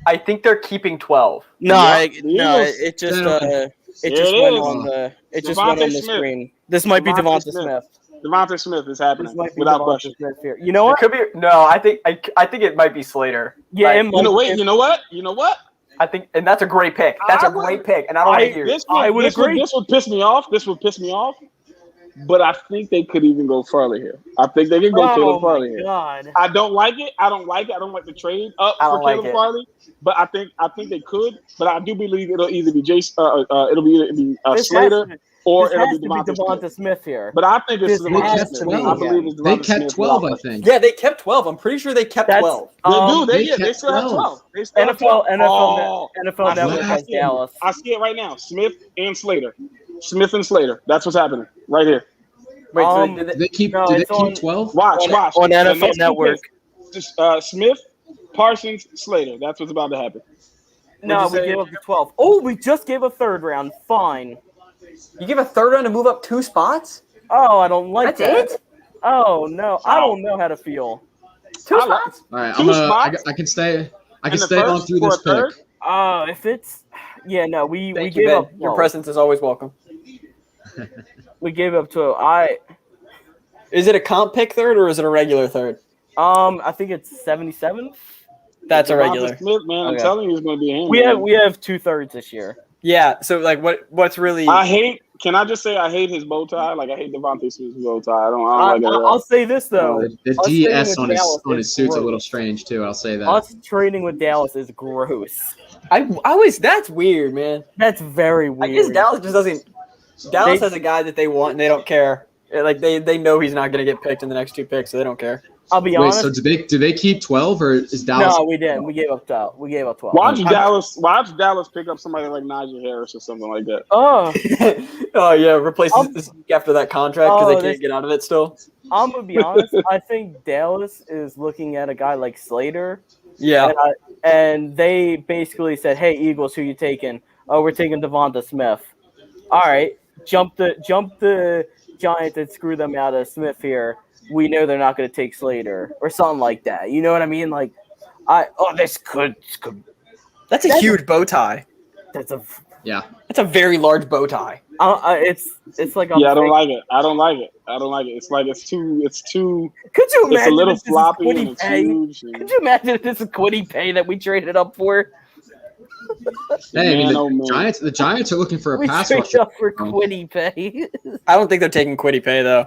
I think they're keeping 12. No, Yeah, the no, Eagles. it just There it it just went is. on the it just went Devontae on the Smith. screen. This might be Devontae Devonta Smith. Devontae Smith is happening This might be without Devonta question. Smith here. You know It what? could be no. I think it might be Slater. Yeah, Like, it might. You know what? I think, and that's a great pick. That's a great pick, and I don't want to hear it. I would agree. This would piss me off. But I think they could even go further here. I think they can go Caleb Oh Farley my here. god! I don't like it. I don't like the trade up I for don't like Caleb it. Farley. But I think they could. But I do believe it'll either be This Slater has or this it'll has be to be Devonta Devonta Smith. Smith here. But I think it's This They has Devonta kept to Smith. be 12. I believe it's They Devonta kept Smith 12, I without think. Yeah, they kept 12. I'm pretty sure they kept That's 12. question. They They kept still have 12. 12. They still have 12. NFL I see Network it. has Dallas. I see it right now. Smith and Slater. That's what's happening right here. Wait, so Um, did Did they keep? No, Did they it's on- keep 12? Watch on The NFL next two Network. picks, Smith, Parsons, Slater. That's what's about to happen. No, What'd you we say? gave up the 12. Oh, we just gave a third round. Fine. you give a third round to move up 2 spots? Oh, I don't like That's that. it? Oh no, I don't know how to feel. 2 I like- spots? All right, Two spots? I can stay. I can In the stay on first through for this a third? pick. If it's no, we Thank you, gave Ben. up. Your 12. presence is always welcome. We gave up 12. Is it a comp pick third or is it a regular third? I think it's 77. That's a Devonta regular. Smith, man, I'm Okay. telling you, it's going to be a hand. We have 2/3 this year. Yeah. So like, what's really? Can I just say I hate his bow tie? Like I hate Devontae Smith's bow tie. I don't like it at all. I'll say this though. The us DS staying on with Dallas his is suit's a gross. little strange too. I'll say that. Us trading with Dallas is gross. I always that's weird, man. That's very I weird. guess Dallas just doesn't. Dallas has a guy that they want and they don't care. Like they know he's not going to get picked in the next 2 picks, so they don't care. I'll be Wait, honest. so do they keep 12 or is Dallas? No, we didn't. We gave up 12. We gave up 12. Watch Dallas pick up somebody like Najee Harris or something like that. Oh, Oh yeah, replace this after that contract because they Oh, can't get out of it still. I'm gonna be honest. I think Dallas is looking at a guy like Slater, Yeah. and they basically said, "Hey, Eagles, who you taking? Oh, we're taking Devonta Smith. All right, jump the Giants and screw them out of Smith here. We know they're not going to take Slater or something like that. You know what I mean? Like, this could. That's a huge bow tie. That's a. Yeah. That's a very large bow tie. It's like I don't like it. I don't like it. It's like it's too. Could you imagine? It's a little if this is floppy Quiddy and it's Pay? huge. Could you imagine if this is Quiddy Pay that we traded up for? Hey, I mean, Man, oh, man. the Giants are looking for a We pass traded rusher. up for Quiddy Pay. I don't think they're taking Quiddy Pay though.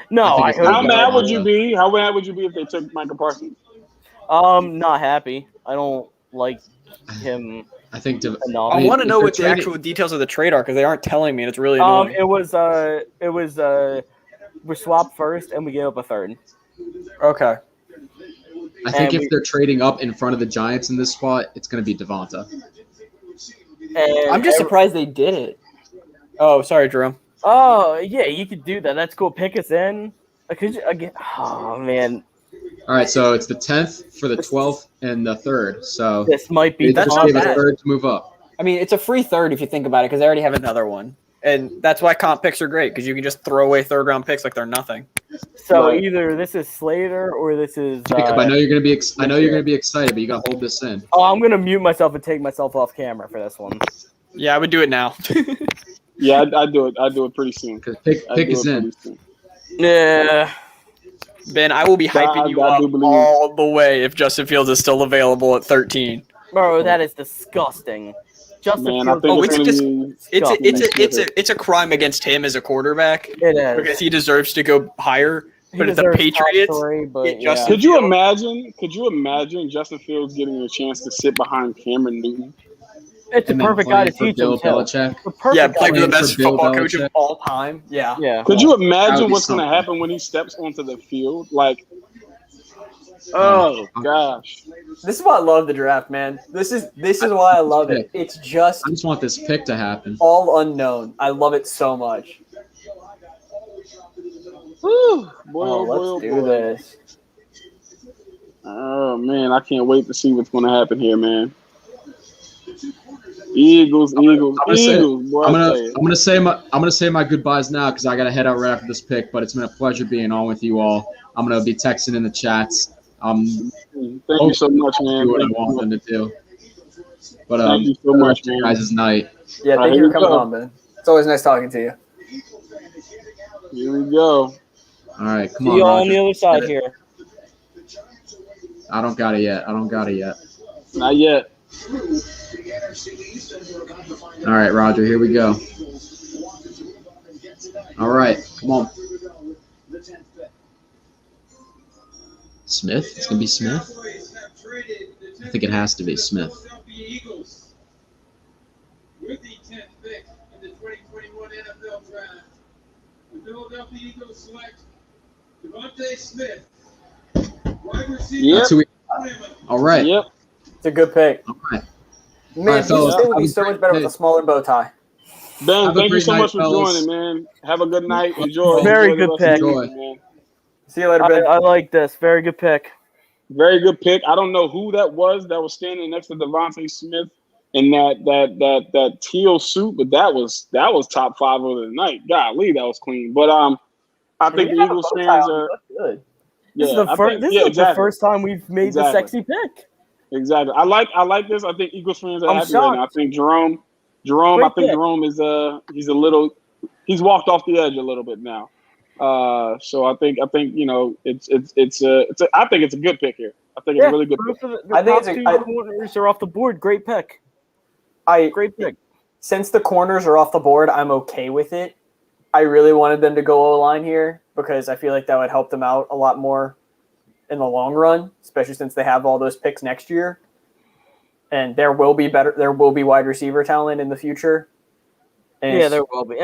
No, I think I it's hope How not. not. mad would you be? How mad would you be if they took Michael Parsons? Not happy. I don't like him I think. enough. I mean, want to if know they're what the trading- actual details of the trade are because they aren't telling me, and it's really annoying. It was we swapped first and we gave up a third. Okay. I think and if they're trading up in front of the Giants in this spot, it's going to be Devonta. And I'm just surprised they did it. Oh, sorry, Jerome. Oh yeah, you could do that. That's cool. Pick us in. Could you again? Oh man, All right, so it's the 10th for the 12th and the 3rd. So this might be. they That's just not gave a bad. third to move up. I mean, it's a free third if you think about it because they already have another one. And that's why comp picks are great because you can just throw away third round picks like they're nothing. So Right. either this is Slater or this is. Jacob, I know you're going to be. I know you're going to be excited, but you got to hold this in. Oh, I'm gonna mute myself and take myself off camera for this one. Yeah, I would do it now. Yeah, I do it. I do it pretty soon. Because pick I do is it in. pretty soon. Yeah. Ben, I will be hyping you I up do believe- all the way if Justin Fields is still available at 13. Bro, that is disgusting. Justin Man, I Fields. think Oh, it's it's gonna just- be. It's a crime against him as a quarterback It is. because he deserves to go higher. He But if the deserves Patriots top three, but get yeah. Justin- Could you imagine Justin Fields getting a chance to sit behind Cameron Newton? It's a And then perfect guy to playing for teach him Bill too. Belichick. The perfect Yeah, guy play for the Playing best for Bill football coach of Belichick. all time. Yeah. Yeah. Could you That would imagine be what's going to something. happen when he steps onto the field? Like, Oh gosh. This is why I love the draft, man. This is why I love it. It's just I just want this pick to happen. all unknown. I love it so much. Whew. Boy, Oh, let's do this. Oh man, I can't wait to see what's going to happen here, man. Eagles. Boy, I'm gonna say my goodbyes now because I gotta head out right after this pick. But it's been a pleasure being on with you all. I'm gonna be texting in the chats. Thank you so much, man. Do what I want them to do. But thank you so much, man. Guys' night. Yeah, thank you for coming on, man. It's always nice talking to you. Here we go. All right, come See on. you all Roger. on the other side here. I don't got it yet. Not yet. All right, Roger. Here we go. All right, come on. Smith? It's gonna be Smith. I think it has to be Smith. With the 10th pick in the 2021 NFL Draft, the Philadelphia Eagles select Devontae Smith, wide receiver. Yep. That's who we. All right. Yep. It's a good pick. All right. Man, All right, this fellas, thing would be have a so great much better with day. a smaller bow tie. Ben, Have a thank you great so night, much for fellas. joining, man. Have a good night. Enjoy. Very Enjoy the good rest of pick. the evening, man. See you later, Ben. I like this. Very good pick. Very good pick. I don't know who that was standing next to Devontae Smith in that teal suit, but that was top 5 of the night. Golly, that was clean. But I think the Eagles fans are good. This is yeah, the I first. think- This yeah, is exactly. the first time we've made the Exactly. sexy pick. Exactly. I like this. I think Eagles fans are I'm happy right now. I shocked. think Jerome. Great I think pick. Jerome is he's walked off the edge a little bit now. So I think you know I think it's a good pick here. I think it's a really good pick. I think it's top 2 corners are off the board. Great pick. Great pick. Since the corners are off the board, I'm okay with it. I really wanted them to go O-line here because I feel like that would help them out a lot more in the long run, especially since they have all those picks next year. And there will be wide receiver talent in the future. And Yeah, there will be.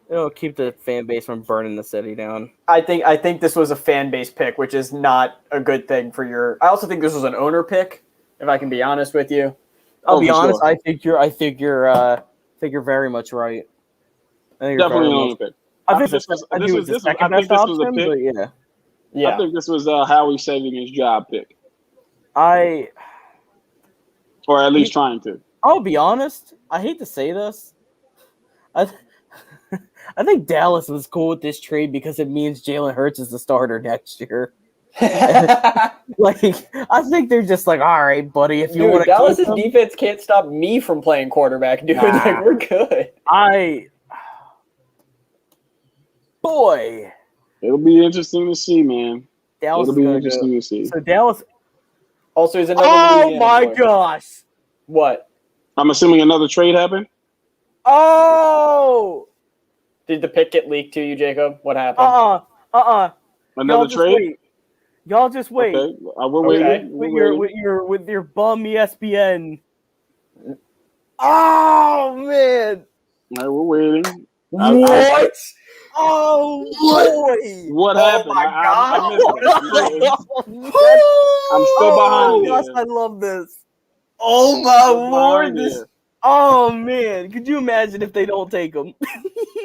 It'll keep the fan base from burning the city down. I think this was a fan base pick, which is not a good thing for your. I also think this was an owner pick, if I can be honest with you. I'll be for honest. sure. I think you're very much right. I think you're Definitely very an much- owner pick. I think this this was- I this think was- it's the this was- second I think best this was a option, pick. but yeah. Yeah, I think this was Howie saving his job pick, I'll or at least trying to. be honest. I hate to say this. I think Dallas was cool with this trade because it means Jalen Hurts is the starter next year. Like, I think they're just like, all right, buddy, if you want to. Dallas's defense can't stop me from playing quarterback, dude. Nah. Like, we're good. Boy, It'll be interesting to see, man. Dallas It'll is be gonna interesting go. to see. So Dallas. Also, he's another. Oh Louisiana my boy. gosh! What? I'm assuming another trade happened. Oh! Did the pick get leaked to you, Jacob? What happened? Another Y'all just trade. wait. Y'all just wait. Okay, we're waiting. Okay. We're With waiting. with your bum ESPN. Oh man! All right, we're waiting. What? Oh boy! What happened? my I missed it. Oh, I'm still behind gosh, here. I love this. Oh my Still lord! behind This. here. Oh man, could you imagine if they don't take him?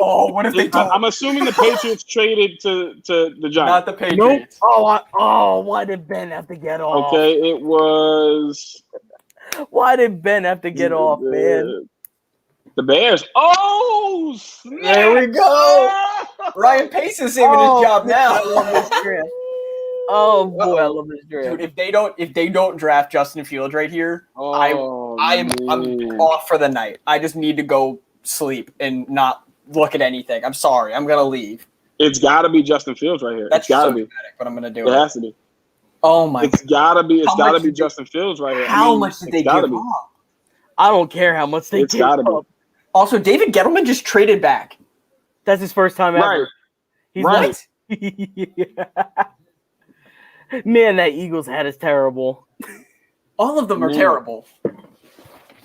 Oh, what if they don't? I'm assuming the Patriots traded to the Giants. Not the Patriots. Why did Ben have to get off? Okay, it was Why did Ben have to get off, man? The Bears. Oh, snap. There we go. Ryan Pace is saving his job now. I love this draft. Oh boy, I love this draft. Dude, if they don't draft Justin Fields right here, I'm off for the night. I just need to go sleep and not look at anything. I'm sorry. I'm gonna leave. It's got to be Justin Fields right here. That's It's got to so be. dramatic, but I'm gonna do It it. has to be. Oh my! It's got to be. It's How got to much be did they- Justin Fields right here. How much did they it's gotta give be. up? I don't care how much they It's give gotta be. up. Also, David Gettleman just traded back. That's his first time Right. ever. He's Right. Man, that Eagles hat is terrible. All of them are Man. terrible.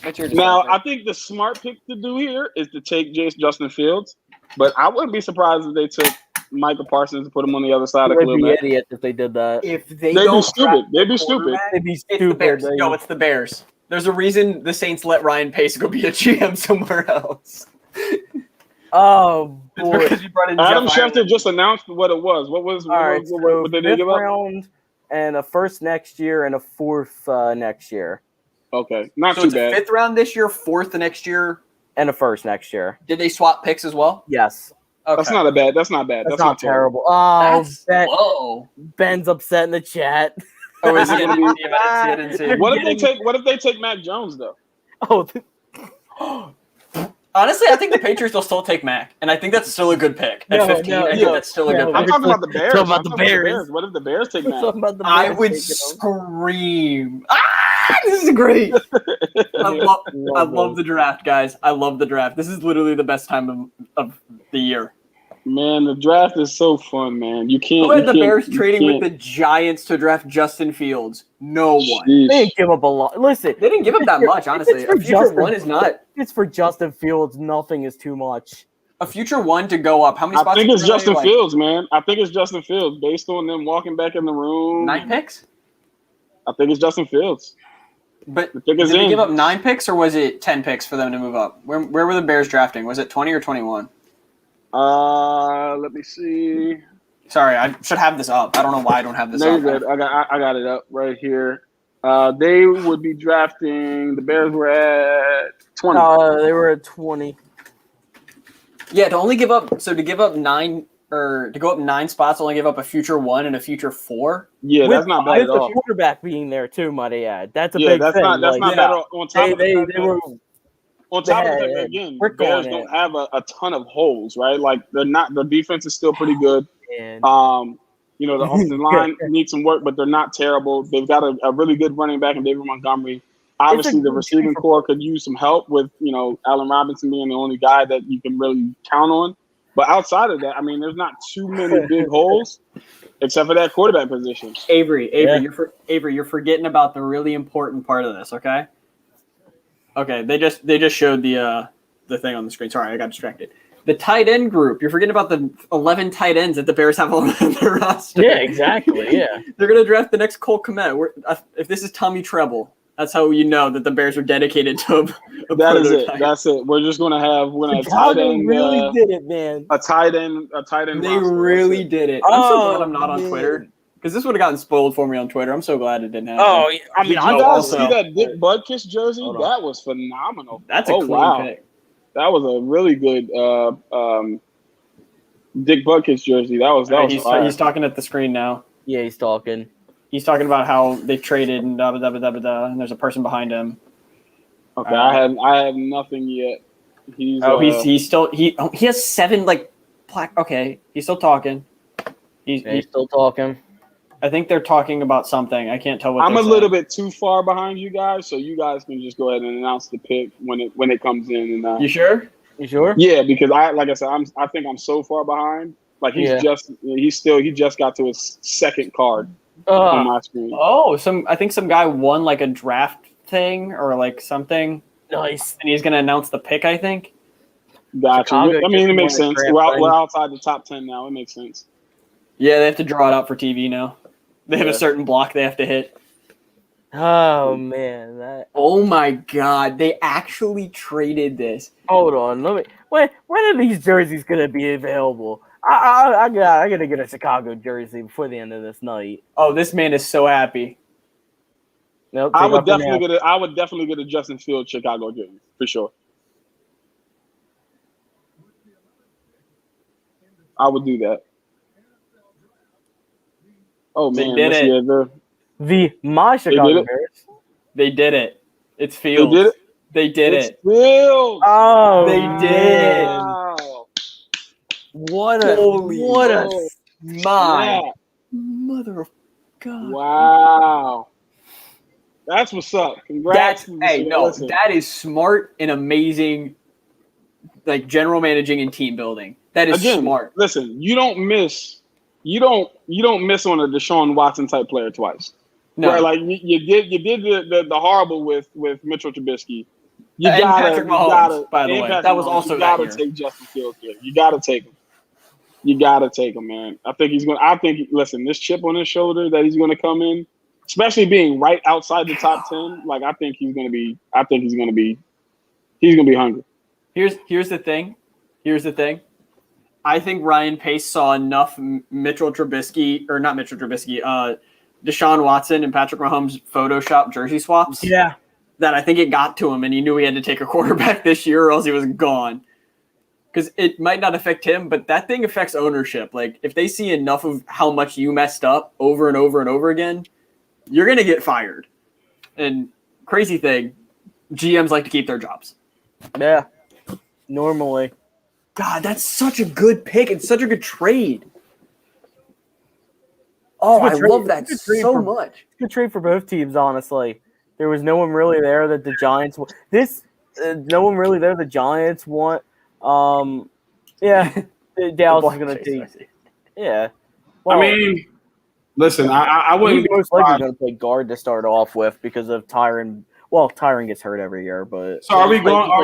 What's your Now, decision? I think the smart pick to do here is to take Justin Fields, but I wouldn't be surprised if they took Micah Parsons and put him on the other side of They'd Khalil be Mack. idiots if they did that. If they They'd be don't stupid. draft They'd their be stupid. quarterback, They'd be it's the stupid. Bears. No, it's the Bears. There's a reason the Saints let Ryan Pace go be a GM somewhere else. Oh It's boy! because you brought in Adam Jeff Schefter Ireland. just announced what it was. What did they fifth give up? round and a first next year and a fourth next year Okay, not So too it's a bad. fifth round this year, fourth the next year. and a first next year. Did they swap picks as well? Yes, Okay. That's not bad. That's not bad. that's not terrible. Oh, That's low. Ben's upset in the chat. Oh, is he gonna be? I didn't see it. What if they take Mac Jones though? Oh, Honestly, I think the Patriots will still take Mac, and I think that's still a good pick. At No, 15, no, I think yeah. that's still a good Yeah, I'm pick. talking about the Bears. Talking about I'm the talking Bears. What if the Bears take Mac? something about the I Bears would taking scream. This is great. I love the draft, guys. I love the draft. This is literally the best time of the year. Man, the draft is so fun, man. You can't. Who had the you can't- Bears you trading with can't- the Giants to draft Justin Fields? No one. Sheesh. They didn't give up a lot. Listen, They didn't give up that much, honestly. If it's for A future Justin one is not. It's for Justin Fields. Nothing is too much. A future one to go up. How many I spots? think it's are there? Justin Like, Fields, man. I think it's Justin Fields based on them walking back in the room. 9 picks? I think it's Justin Fields. But The pick did is they in. give up 9 picks, or was it 10 picks for them to move up? Where were the Bears drafting? Was it 20 or 21? Let me see. Sorry, I should have this up. I don't know why I don't have this No, up. you're good. I got it up right here. They would be drafting. The Bears were at 20. They were at 20. Yeah, to give up 9 or to go up 9 spots, only give up a future 1 and a future 4. Yeah, that's not bad at With all. the quarterback being there too, might I add. That's a Yeah, big that's thing. not like, bad at all. On top of they that, were on top of they that, had again, brick Bears on don't it. have a ton of holes, right? Like they're not. The defense is still pretty good. and The offensive line needs some work, but they're not terrible. They've got a really good running back in David Montgomery. Obviously, the good receiving team for- core could use some help with Allen Robinson being the only guy that you can really count on. But outside of that, I mean, there's not too many big holes, except for that quarterback position. Avery, Yeah. you're forgetting about the really important part of this. Okay. Okay, they just showed the thing on the screen. Sorry, I got distracted. The tight end group. You're forgetting about the 11 tight ends that the Bears have on their roster. yeah, exactly. Yeah. They're gonna draft the next Cole Kmet. If this is Tommy Treble, that's how you know that the Bears are dedicated to a That is it. prototype. That's it. We're gonna have tight Chicago end. really did it, man. A tight end. They roster. really That's it. did it. I'm so Oh, glad I'm not on man. Twitter because this would have gotten spoiled for me on Twitter. I'm so glad it didn't happen. Oh, I mean, Did I you guys also- see that Dick Butkus jersey? Hold on. That was phenomenal. That's a clean wow. pick. That was a really good Dick Butkus jersey. That was fire. He's talking at the screen now. yeah, he's talking. He's talking about how they've traded and da da da da da da, and there's a person behind him. Okay, I have nothing yet. He's He has 7 plaque. Okay, he's still talking. He's still talking. I think they're talking about something. I can't tell what. I'm they're a little saying. bit too far behind you guys, so you guys can just go ahead and announce the pick when it comes in. And You sure? You sure? yeah, because like I said, I think I'm so far behind. Like he just got to his second card on my screen. Oh, I think some guy won like a draft thing or like something, Nice. and he's gonna announce the pick. I think. Gotcha. Chicago I mean, it just makes won a sense. draft We're thing. outside the top 10 now. It makes sense. Yeah, they have to draw it out for TV now. They have a certain block they have to hit. Oh man, Oh my God! They actually traded this. hold on. When are these jerseys gonna be available? I gotta get a Chicago jersey before the end of this night. Oh, this man is so happy. Nope, I take would off your definitely mask. get a Justin Fields Chicago jersey for sure. I would do that. Oh They man, did let's it. see My Chicago it? Bears. They did it. It's They Fields. did it. They did It's it. Fields. Oh, They did. Wow. what a Holy Oh, My snap. mother of God. Wow. That's what's up. Congrats. Listen, that is smart and amazing, like general managing and team building. That is again, smart. listen, you don't miss on a Deshaun Watson type player twice. No, Where like you did the horrible with Mitchell Trubisky. And Patrick Mahomes, by the way. That was also that you gotta year. take Justin Fields here. You gotta take him. You gotta take him, man. I think he's going. I think. Listen, this chip on his shoulder that he's going to come in, especially being right outside the top 10. Like I think he's going to be. I think he's going to be. He's going to be hungry. Here's the thing. I think Ryan Pace saw enough Deshaun Watson and Patrick Mahomes Photoshop jersey swaps. Yeah. That I think it got to him, and he knew he had to take a quarterback this year, or else he was gone. Because it might not affect him, but that thing affects ownership. Like, if they see enough of how much you messed up over and over and over again, you're going to get fired. And crazy thing, GMs like to keep their jobs. Yeah, normally. God, that's such a good pick and such a good trade. Oh, I love that so much. It's a good trade for both teams, honestly. There was no one really there that the Giants no one really there the Giants want. Yeah, Dallas is going to take. Yeah. Well, I mean, listen, I wouldn't he's most likely going to play guard to start off with because of Tyron. Well, Tyron gets hurt every year, but so are we going? Are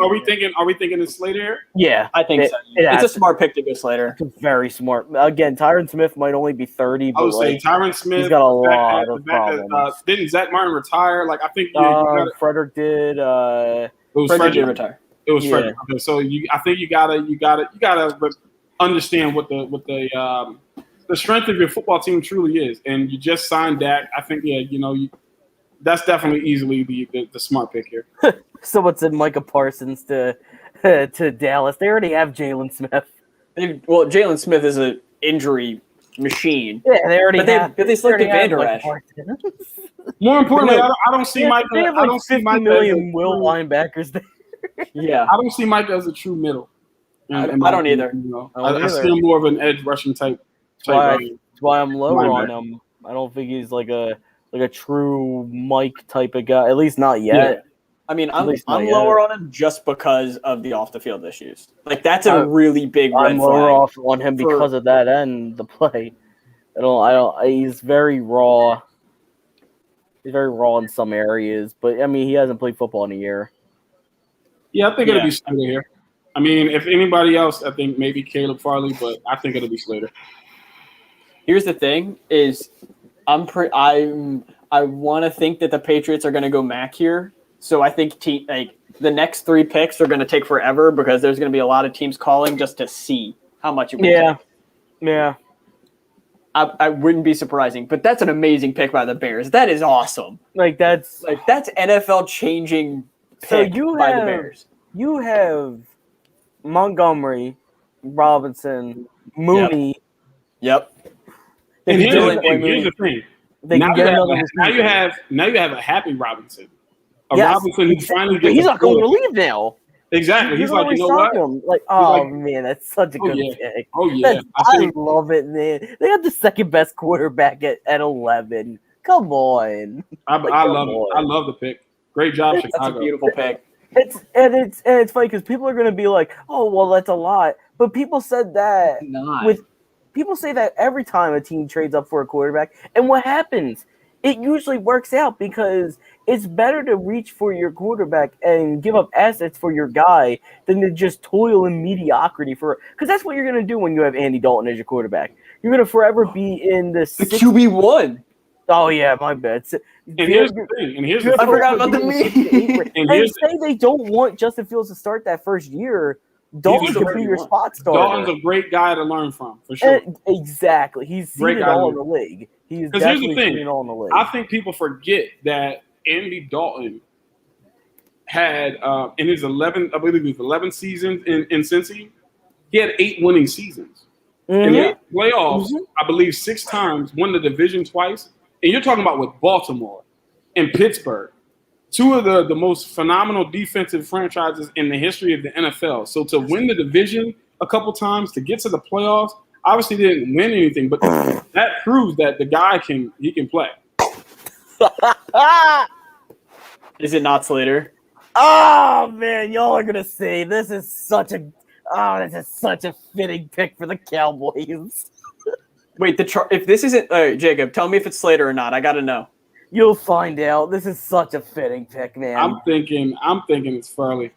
we thinking? Are we thinking it's Slater here? Yeah, I think so. It's a smart pick to go Slater. It's very smart. Again, Tyron Smith might only be 30, but I would say Tyron Smith. He's got a lot of problems. Didn't Zach Martin retire? Like I think Frederick did. It was Frederick did retire. It was Frederick. Okay, so I think you gotta understand what the strength of your football team truly is, and you just signed Dak. I think that's definitely easily the smart pick here. Someone said Micah Parsons to Dallas. They already have Jalen Smith. Well, Jalen Smith is an injury machine. Yeah, they already have. But they selected Vander Esch. More importantly, I don't see Micah. They have I don't see 50 Micah million will linebackers there. Yeah, I don't see Micah as a true middle. I don't either. I see him more of an edge rushing type. That's why I'm lower on him. I don't think he's like a true Mike type of guy. At least not yet. Yeah. I mean, I'm lower on him just because of the off the field issues. Like that's a really big red I'm flag. lower off on him because of that end the play. I don't. He's very raw. He's very raw in some areas, but I mean, he hasn't played football in a year. Yeah, I think it'll be Slater here. I mean, if anybody else, I think maybe Caleb Farley, but I think it'll be Slater. Here's the thing: is I want to think that the Patriots are going to go Mac here. So I think the next 3 picks are going to take forever because there's going to be a lot of teams calling just to see how much it would take. Yeah. I wouldn't be surprising, but that's an amazing pick by the Bears. That is awesome. That's NFL changing pick by the Bears. You have Montgomery, Robinson, Mooney. Yep. And here's the thing. Now you have a happy Robinson. Robinson who's finally getting. He's not going to leave now. Exactly. He's like, you know what? Man, that's such a good pick. Oh yeah, I love it, man. They have the second best quarterback at 11. Come on. I love it. I love the pick. Great job, Chicago. That's a beautiful pick. It's funny because people are going to be like, oh well, that's a lot. But people said that people say that every time a team trades up for a quarterback, and what happens? It usually works out because it's better to reach for your quarterback and give up assets for your guy than to just toil in mediocrity because that's what you're going to do when you have Andy Dalton as your quarterback. You're going to forever be in the QB1. Oh yeah, my bad. And here's the thing. I forgot about the meme. And say they don't want Justin Fields to start that first year. Dalton could be your spot starter. Dalton's a great guy to learn from, for sure. Exactly. He's seen it all in the league. He's definitely seen it all in the league. I think people forget that Andy Dalton had in his 11 seasons in Cincy, he had 8 winning seasons. In the playoffs, I believe 6 times, won the division twice. And you're talking about with Baltimore and Pittsburgh. 2 of the most phenomenal defensive franchises in the history of the NFL. So to win the division a couple times, to get to the playoffs, obviously didn't win anything, but that proves that the guy can play. Is it not Slater? Oh man, y'all are gonna say this is such a fitting pick for the Cowboys. Wait, if this isn't Jacob, tell me if it's Slater or not. I gotta know. You'll find out. This is such a fitting pick, man. I'm thinking it's Farley.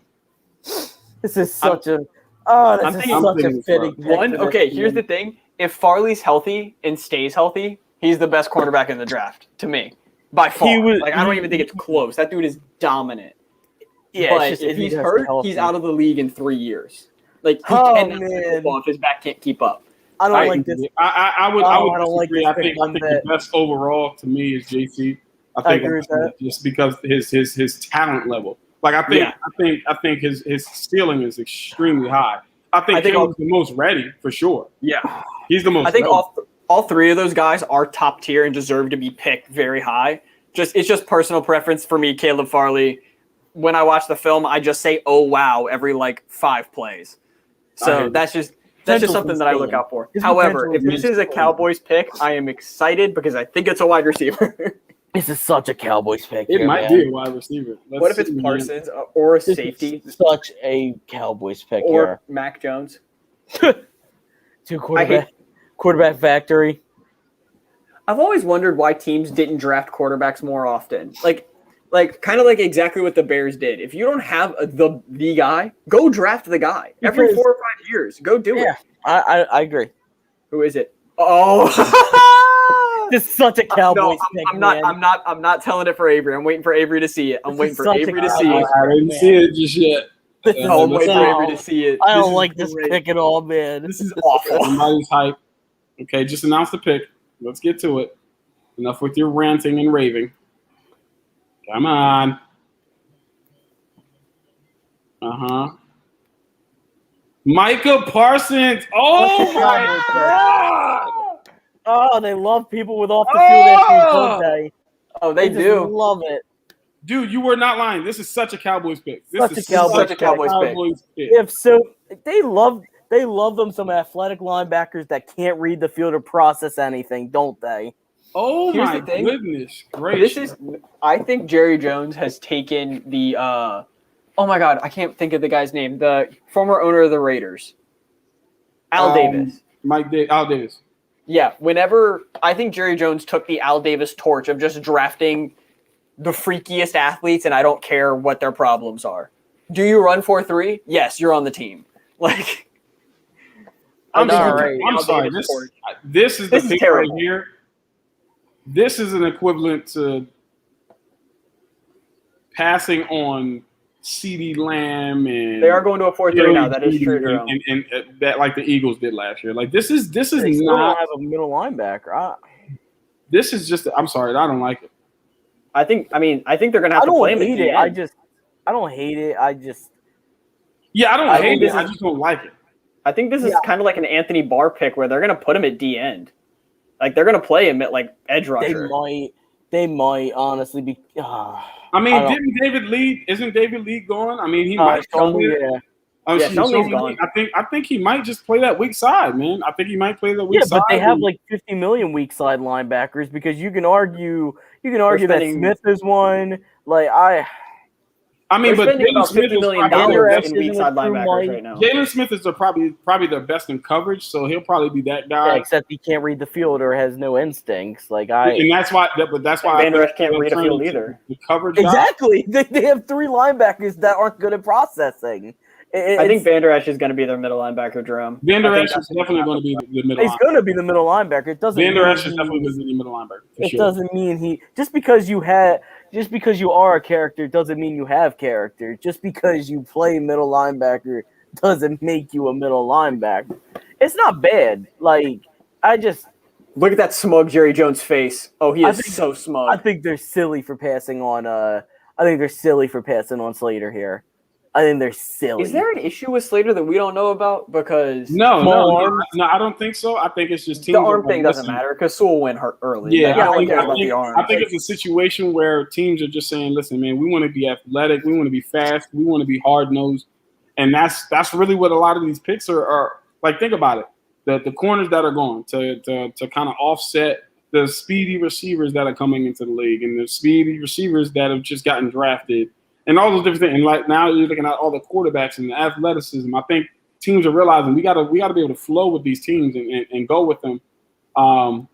This is such a Oh, I'm this is thinking- such thinking a it's fitting pick. One, for this okay, here's the team. thing. If Farley's healthy and stays healthy, he's the best cornerback in the draft, to me. By far. I don't even think it's close. That dude is dominant. Yeah, But it's just if he's he has to hurt, be healthy. he's out of the league in 3 years. Like, he Oh, cannot play man. football if his back can't keep up. I don't like this. I would I don't like disagree. this I think pick one the bit. best overall to me is JC. I think agree with that. just because his talent level. Like I think his ceiling is extremely high. I think Caleb's the most ready for sure. Yeah. He's the most. I think ready. all three of those guys are top tier and deserve to be picked very high. It's just personal preference for me, Caleb Farley. When I watch the film, I just say, "Oh wow," every like 5 plays. So that's just something that I look out for. However, if this is a Cowboys pick, I am excited because I think it's a wide receiver. This is such a Cowboys pick. It might be a wide receiver. What if it's Parsons or a This safety is such a Cowboys pick or here. Mac Jones? 2 quarterback factory. I've always wondered why teams didn't draft quarterbacks more often. Like kind of like exactly what the Bears did. If you don't have the guy, go draft the guy. Every 4 or 5 years, go do it. Yeah, I agree. Who is it? Oh, This is such a Cowboys pick. I'm not telling it for Avery. I'm waiting for Avery to see it. I'm waiting for Avery to see it. I didn't see it just yet. No, I'm waiting for Avery to see it. I don't like this pick at all, man. This is awful. Somebody's hype. Okay, just announce the pick. Let's get to it. Enough with your ranting and raving. Come on. Micah Parsons. Oh my God. Oh, they love people with off the field issues, don't they? Oh, they just do. love it. Dude, you were not lying. This is such a Cowboys pick. Such a Cowboys pick. If so, they love them some athletic linebackers that can't read the field or process anything, don't they? Oh Here's my the thing. goodness gracious. I think Jerry Jones has taken the oh my God, I can't think of the guy's name. The former owner of the Raiders. Al Davis. Al Davis. Yeah, I think Jerry Jones took the Al Davis torch of just drafting the freakiest athletes, and I don't care what their problems are. Do you run 4.3? Yes, you're on the team. Like, I'm sorry. This is the pick right here. This is an equivalent to passing on CeeDee Lamb, and they are going to a 4.3 now. That is true, and that like the Eagles did last year. Like this is they not have a middle linebacker. This is just. I'm sorry, I don't like it. I think they're going to have to play him at the end. I don't hate it. I don't hate it. I just don't like it. I think this is kind of like an Anthony Barr pick where they're going to put him at D end. Like they're going to play him at like edge rusher. They might honestly be. Isn't David Lee gone? I mean, he might. Shelby's gone. I think he might just play that weak side, man. I think he might play the weak side. Yeah, but they have like 50 million weak side linebackers because you can argue that Smith is one. Like but Jalen Smith $50 million in weak side linebackers right now. Jalen Smith is probably the best in coverage, so he'll probably be that guy. Yeah, except he can't read the field or has no instincts. And that's why. Van Der Esch can't read a field either. The coverage exactly. They have 3 linebackers that aren't good at processing. I think Van Der Esch is going to be their middle linebacker, Jerome. Van Der Esch is definitely going to be the middle. He's going to be the middle linebacker. It doesn't. Van Der Esch is definitely going to be the middle linebacker. It doesn't mean just because you are a character doesn't mean you have character. Just because you play middle linebacker doesn't make you a middle linebacker. It's not bad. Like look at that smug Jerry Jones face. Oh, he is so smug. I think they're silly for passing on. Slater here. I think they're silly. Is there an issue with Slater that we don't know about? Because no, I don't think so. I think it's just teams. The arm thing doesn't matter because Sewell went hurt early. Yeah, I think it's a situation where teams are just saying, "Listen, man, we want to be athletic, we want to be fast, we want to be hard nosed," and that's really what a lot of these picks are like. Think about it: the corners that are going to kind of offset the speedy receivers that are coming into the league and the speedy receivers that have just gotten drafted. And all those different things. And like now you're looking at all the quarterbacks and the athleticism. I think teams are realizing we gotta be able to flow with these teams and go with them. I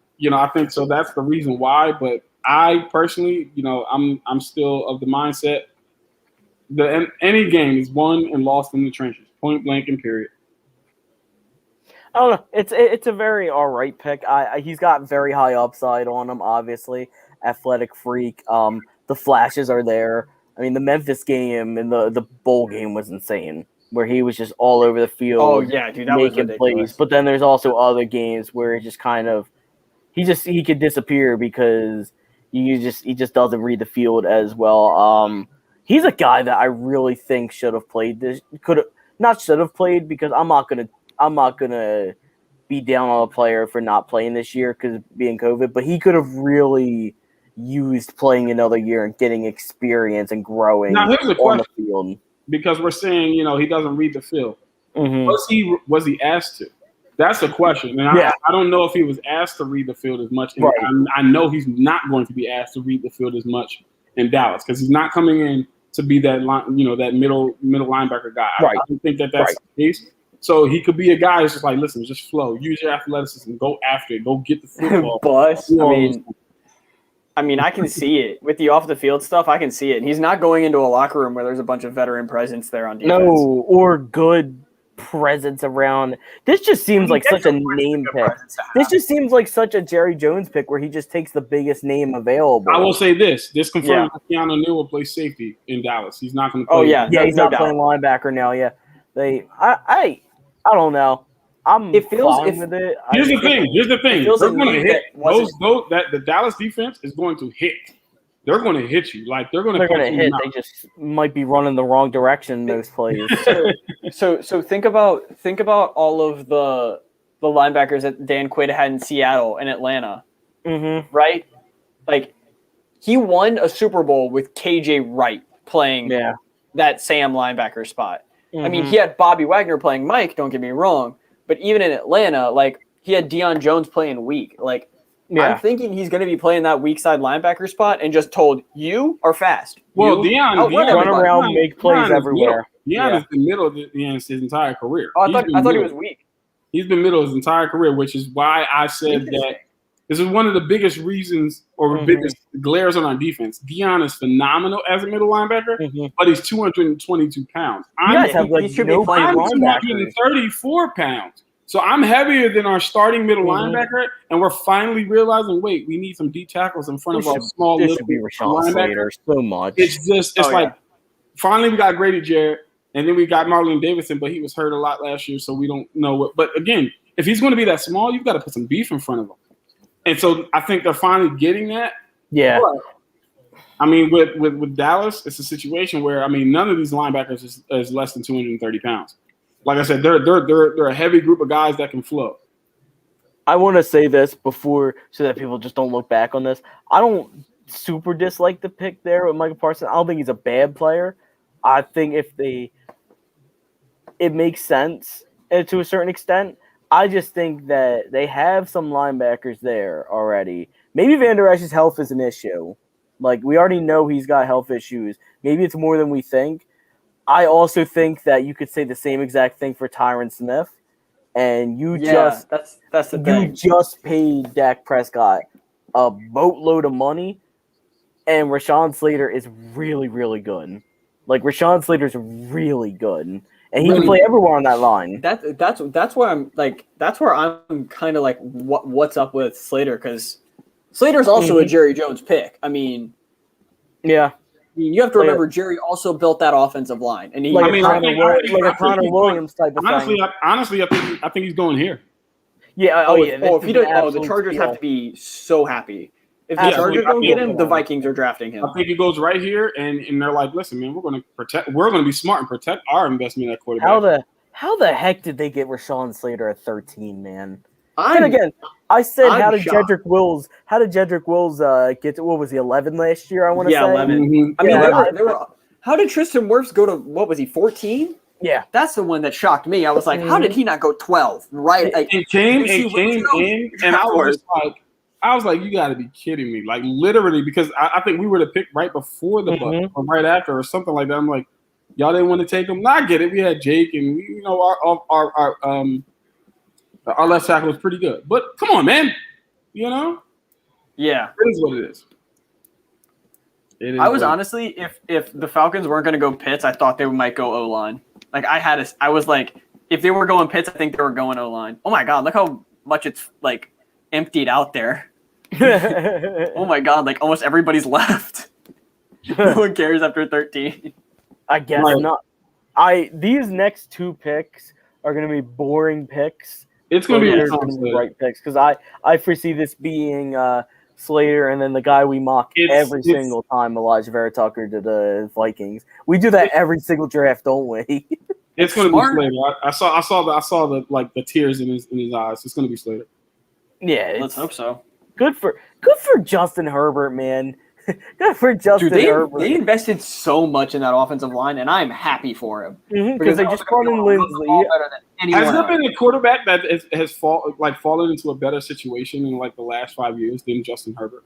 think so that's the reason why. But I personally, I'm still of the mindset that any game is won and lost in the trenches, point blank and period. I don't know. It's a very all right pick. He's got very high upside on him. Obviously, athletic freak. The flashes are there. I mean, the Memphis game and the bowl game was insane, where he was just all over the field. Oh yeah, dude, that was making ridiculous. plays. But then there's also other games where it just kind of he could disappear because he just doesn't read the field as well. He's a guy that I really think should have played this. Not should have played because I'm not gonna be down on a player for not playing this year because being COVID. But he could have really used playing another year and getting experience and growing Now here's the on the question, field. because we're saying he doesn't read the field. Mhm. Was he asked to? That's the question, and Yeah. I don't know if he was asked to read the field as much. And Right. I know he's not going to be asked to read the field as much in Dallas because he's not coming in to be that that middle linebacker guy. Right. I don't think that's Right. the case. So he could be a guy who's just like, listen, just flow, use your athleticism, go after it, go get the football. But You know, I mean, I can see it with the off the field stuff. I can see it. He's not going into a locker room where there's a bunch of veteran presence there on defense. No, or good presence around. This just seems like such a name pick. This just seems like such a Jerry Jones pick where he just takes the biggest name available. I will say this confirms that Keanu Neal will play safety in Dallas. He's not going to play. Oh yeah, Yeah, he's no not doubt. playing linebacker now. Yeah, I don't know. It feels- fine with it. Here's the thing. feels They're like going to that hit wasn't- the Dallas defense is going to hit. They're going to hit you. Like they're going to hit. They just might be running the wrong direction in those plays. So think about all of the linebackers that Dan Quinn had in Seattle and Atlanta, Mm-hmm. right? Like he won a Super Bowl with KJ Wright playing that Sam linebacker spot. I mean, he had Bobby Wagner playing Mike. Don't get me wrong, but even in Atlanta, like he had Deion Jones playing weak. Like I'm thinking he's going to be playing that weak side linebacker spot and just told you are fast. Well, Deion run around, make plays everywhere. Deion has been middle his entire career. Oh, I thought he was weak. He's been middle his entire career, which is why I said that this is one of the biggest reasons or biggest glares on our defense. Deion is phenomenal as a middle linebacker, but he's 222 pounds. You guys have like he should be no playing I'm linebackers. 234 pounds. So I'm heavier than our starting middle linebacker, and we're finally realizing, wait, we need some deep tackles in front of our small This little should be Rashawn Slater linebacker. so much. It's like finally we got Grady Jarrett, and then we got Marlon Davidson, but he was hurt a lot last year, so we don't know what. But again, if he's going to be that small, you've got to put some beef in front of him. And so I think they're finally getting that. Yeah. But, I mean, with Dallas, it's a situation where none of these linebackers is less than 230 pounds. Like I said, they're a heavy group of guys that can flow. I want to say this before so that people just don't look back on this. I don't super dislike the pick there with Michael Parsons. I don't think he's a bad player. I think it makes sense to a certain extent. I just think that they have some linebackers there already. Maybe Van Der Esch's health is an issue. Like, we already know he's got health issues. Maybe it's more than we think. I also think that you could say the same exact thing for Tyron Smith. And that's the thing. You just paid Dak Prescott a boatload of money, and Rashawn Slater is really, really good. Like, Rashawn Slater's really good, and he can play everywhere on that line. That's where I'm kind of like what's up with Slater, because Slater's also a Jerry Jones pick. I mean, you have to remember Jerry also built that offensive line, and he a Connor Williams type of thing. Honestly, I think he's going here. Yeah. If he doesn't, the Chargers have to be so happy. If the Chargers don't get him, the Vikings are drafting him. I think he goes right here, and they're like, listen, man, we're going to be smart and protect our investment at quarterback. How the heck did they get Rashawn Slater at 13, man? And again, I said, how did Jedrick Wills get to, what was he, 11 last year, I want to say? 11. Mm-hmm. I mean, they were how did Tristan Wirfs go to, what was he, 14? Yeah. That's the one that shocked me. I was like, how did he not go 12? Right? Like, it came in, and I was like, you got to be kidding me. Like, literally, because I think we were to pick right before the Bucs or right after or something like that. I'm like, y'all didn't want to take him. No, I get it. We had Jake, and, our left tackle was pretty good. But come on, man. Yeah. It is what it is. I was honestly, if the Falcons weren't going to go Pitts, I thought they might go O-line. Like, I was like, if they were going Pitts, I think they were going O-line. Oh my God, look how much it's like emptied out there. Oh my God, like almost everybody's left. No one cares after 13. I guess not. These next 2 picks are going to be boring picks. It's going to be right picks because I foresee this being Slater and then the guy we mock every single time, Elijah Vera Tucker to the Vikings. We do that every single draft, don't we? It's going to be Slater. I saw the tears in his eyes. It's going to be Slater. Yeah, let's hope so. Good for Justin Herbert, man. Good for Justin Herbert. They invested so much in that offensive line, and I'm happy for him because they just brought in Lindsey. Has there been a quarterback that has fallen into a better situation in like the last 5 years than Justin Herbert?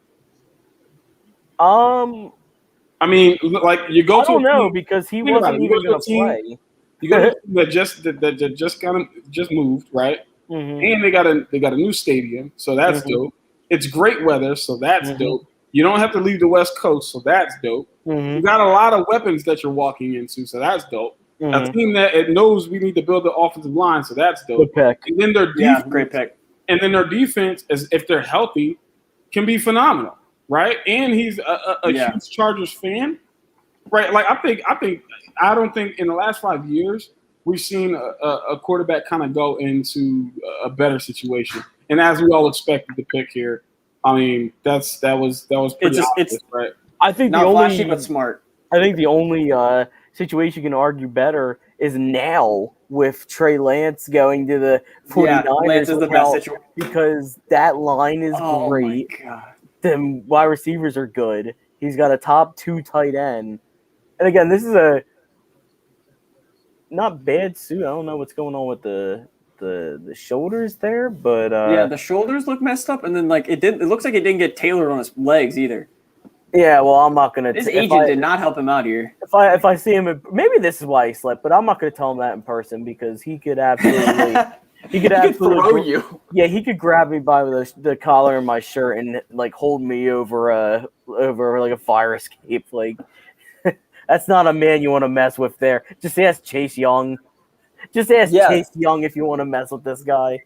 I mean, like you go I don't know because he wasn't even going to play. You got a team that just moved, right? Mm-hmm. And they got a new stadium, so that's dope. It's great weather, so that's dope. You don't have to leave the West Coast, so that's dope. You got a lot of weapons that you're walking into, so that's dope. A team that it knows we need to build the offensive line, so that's dope. Good pick. And then their defense, great pick. And then their defense, if they're healthy, can be phenomenal, right? And he's a huge Chargers fan, right? Like I don't think in the last 5 years we've seen a quarterback kind of go into a better situation. And as we all expected the pick here, I mean that was pretty obvious, right? I think not flashy but smart. I think the only situation you can argue better is now with Trey Lance going to the 49ers. Yeah, Lance is the best situation because that line is great. My God. The wide receivers are good. He's got a top 2 tight end. And again, this is a not bad suit. I don't know what's going on with the shoulders there, but the shoulders look messed up, and then it looks like it didn't get tailored on his legs either. Yeah, well, I'm not gonna. His agent did not help him out here. If I see him, maybe this is why he slept, but I'm not gonna tell him that in person because he could absolutely. He could throw you. Yeah, he could grab me by the collar of my shirt and like hold me over like a fire escape. Like that's not a man you want to mess with there. Just ask Chase Young. Chase Young if you want to mess with this guy.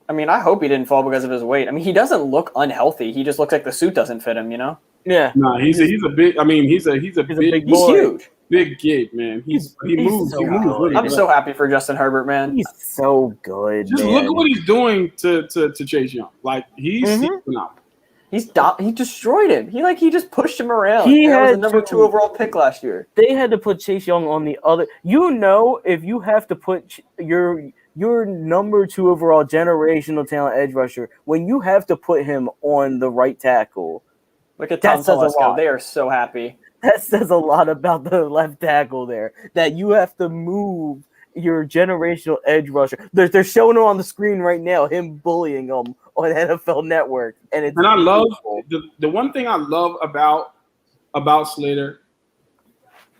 I mean, I hope he didn't fall because of his weight. I mean, he doesn't look unhealthy. He just looks like the suit doesn't fit him, you know? Yeah. No, he's a big. I mean, he's a big. He's huge. Big kid, man. He moves. So he moves. Really I'm good. so happy for Justin Herbert, man. He's so good. Just man. look at what he's doing to Chase Young. Like he's phenomenal. He destroyed him. He just pushed him around. He was had the number 2 overall pick last year. They had to put Chase Young on the other. You know, if you have to put your number 2 overall generational talent edge rusher, when you have to put him on the right tackle, look at Tom Telesco. They are so happy. That says a lot about the left tackle there. That you have to move your generational edge rusher. They're showing him on the screen right now, him bullying him on NFL Network, and I love the one thing I love about Slater.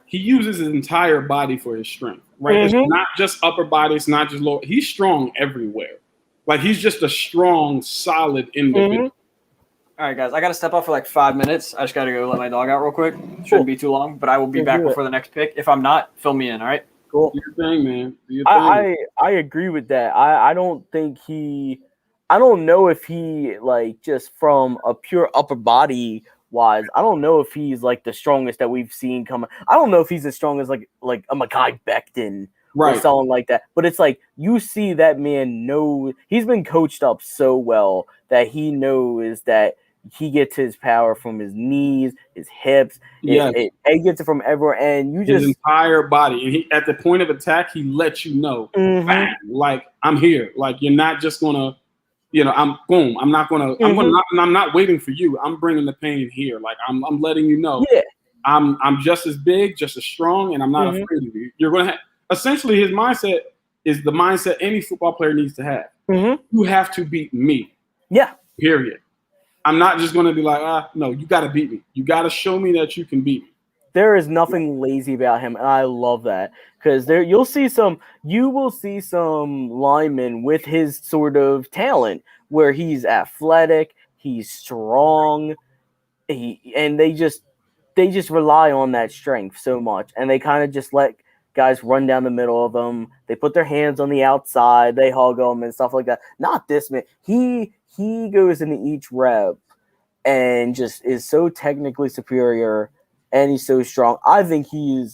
He uses his entire body for his strength, right? It's not just upper body. It's not just lower. He's strong everywhere. Like he's just a strong, solid individual. All right, guys, I got to step off for like 5 minutes. I just got to go let my dog out real quick. Shouldn't be too long, but I will be back before the next pick. If I'm not, fill me in, all right? Cool. Do your thing, man. Do your thing. I agree with that. I don't think I don't know if he, like, just from a pure upper body wise, I don't know if he's, like, the strongest that we've seen come. I don't know if he's as strong as, like a Mekhi Becton or something like that. But it's like you see that man know he's been coached up so well that he knows that he gets his power from his knees, his hips. He gets it from everywhere, and his entire body. And he, at the point of attack, he lets you know, bang, like I'm here. Like you're not just gonna, I'm boom. I'm not gonna. I'm not waiting for you. I'm bringing the pain here. Like I'm letting you know. Yeah. I'm just as big, just as strong, and I'm not afraid of you. You're gonna have. Essentially, his mindset is the mindset any football player needs to have. You have to beat me. Yeah. Period. I'm not just going to be like, no, you got to beat me. You got to show me that you can beat me. There is nothing lazy about him, and I love that because you will see some linemen with his sort of talent where he's athletic, he's strong, and they just rely on that strength so much, and they kind of just let guys run down the middle of them. They put their hands on the outside. They hug them and stuff like that. Not this man. He goes into each rep and just is so technically superior, and he's so strong. I think to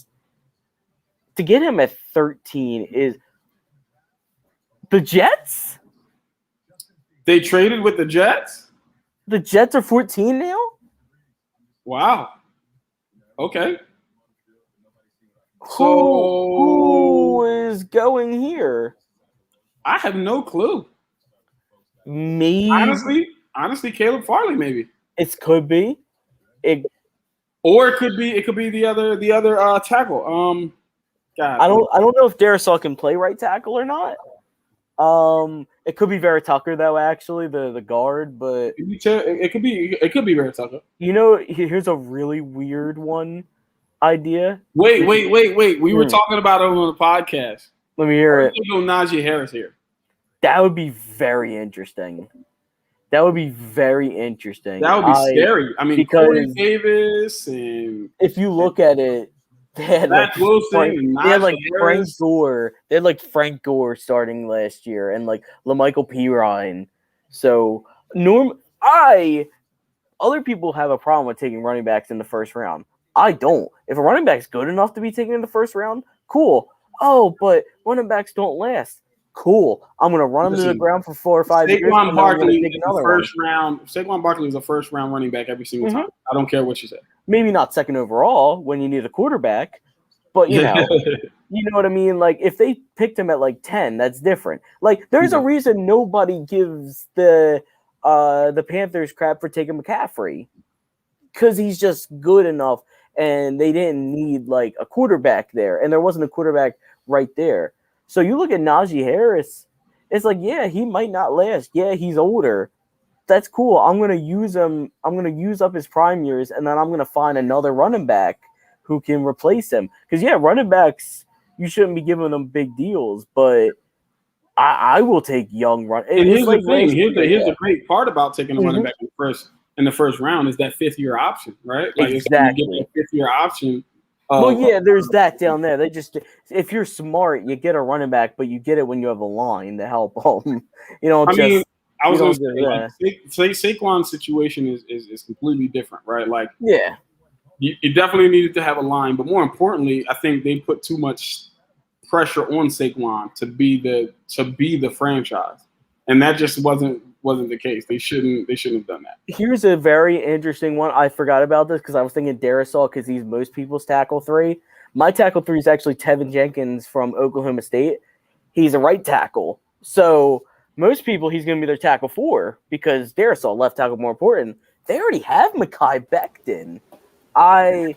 get him at 13 is the Jets. They traded with the Jets? The Jets are 14 now? Wow. Okay. Who is going here? I have no clue. Me? Honestly, Caleb Farley maybe. It could be. Or it could be the other tackle. God. I don't know if Darisaw can play right tackle or not. It could be Vera Tucker though, actually, the guard, but it could be Vera Tucker. You know, here's a really weird idea. Wait. We were talking about it on the podcast. Let me hear it. Go Najee Harris here. That would be very interesting. That would be scary. I mean, because Corey Davis and if you look at it, they had Frank Gore. They had like Frank Gore starting last year and like LaMichael Pirine. So other people have a problem with taking running backs in the first round. I don't. If a running back's good enough to be taken in the first round, cool. Oh, but running backs don't last. Cool. I'm going to run them to the ground for 4 or 5 years. Saquon Barkley is a first round running back every single time. I don't care what you say. Maybe not second overall when you need a quarterback, but you know what I mean? Like if they picked him at like 10, that's different. Like there's a reason nobody gives the Panthers crap for taking McCaffrey because he's just good enough and they didn't need like a quarterback there and there wasn't a quarterback right there. So you look at Najee Harris, it's like, yeah, he might not last. Yeah, he's older. That's cool. I'm going to use him. I'm going to use up his prime years, and then I'm going to find another running back who can replace him. Because, yeah, running backs, you shouldn't be giving them big deals, but I will take young run. And here's the thing. Here's the great part about taking a running back in the first round is that fifth-year option, right? Like exactly. You get a fifth-year option. Well, yeah, there's that down there. If you're smart, you get a running back, but you get it when you have a line to help them. I was going to say, Saquon's situation is completely different, right? Like, yeah, you definitely needed to have a line, but more importantly, I think they put too much pressure on Saquon to be the franchise, and that just wasn't the case. They shouldn't have done that. Here's a very interesting one. I forgot about this because I was thinking Darisaw because he's most people's tackle 3. My tackle 3 is actually Tevin Jenkins from Oklahoma State. He's a right tackle, so most people he's going to be their tackle 4 because Darisaw left tackle more important. They already have Mekhi Becton. I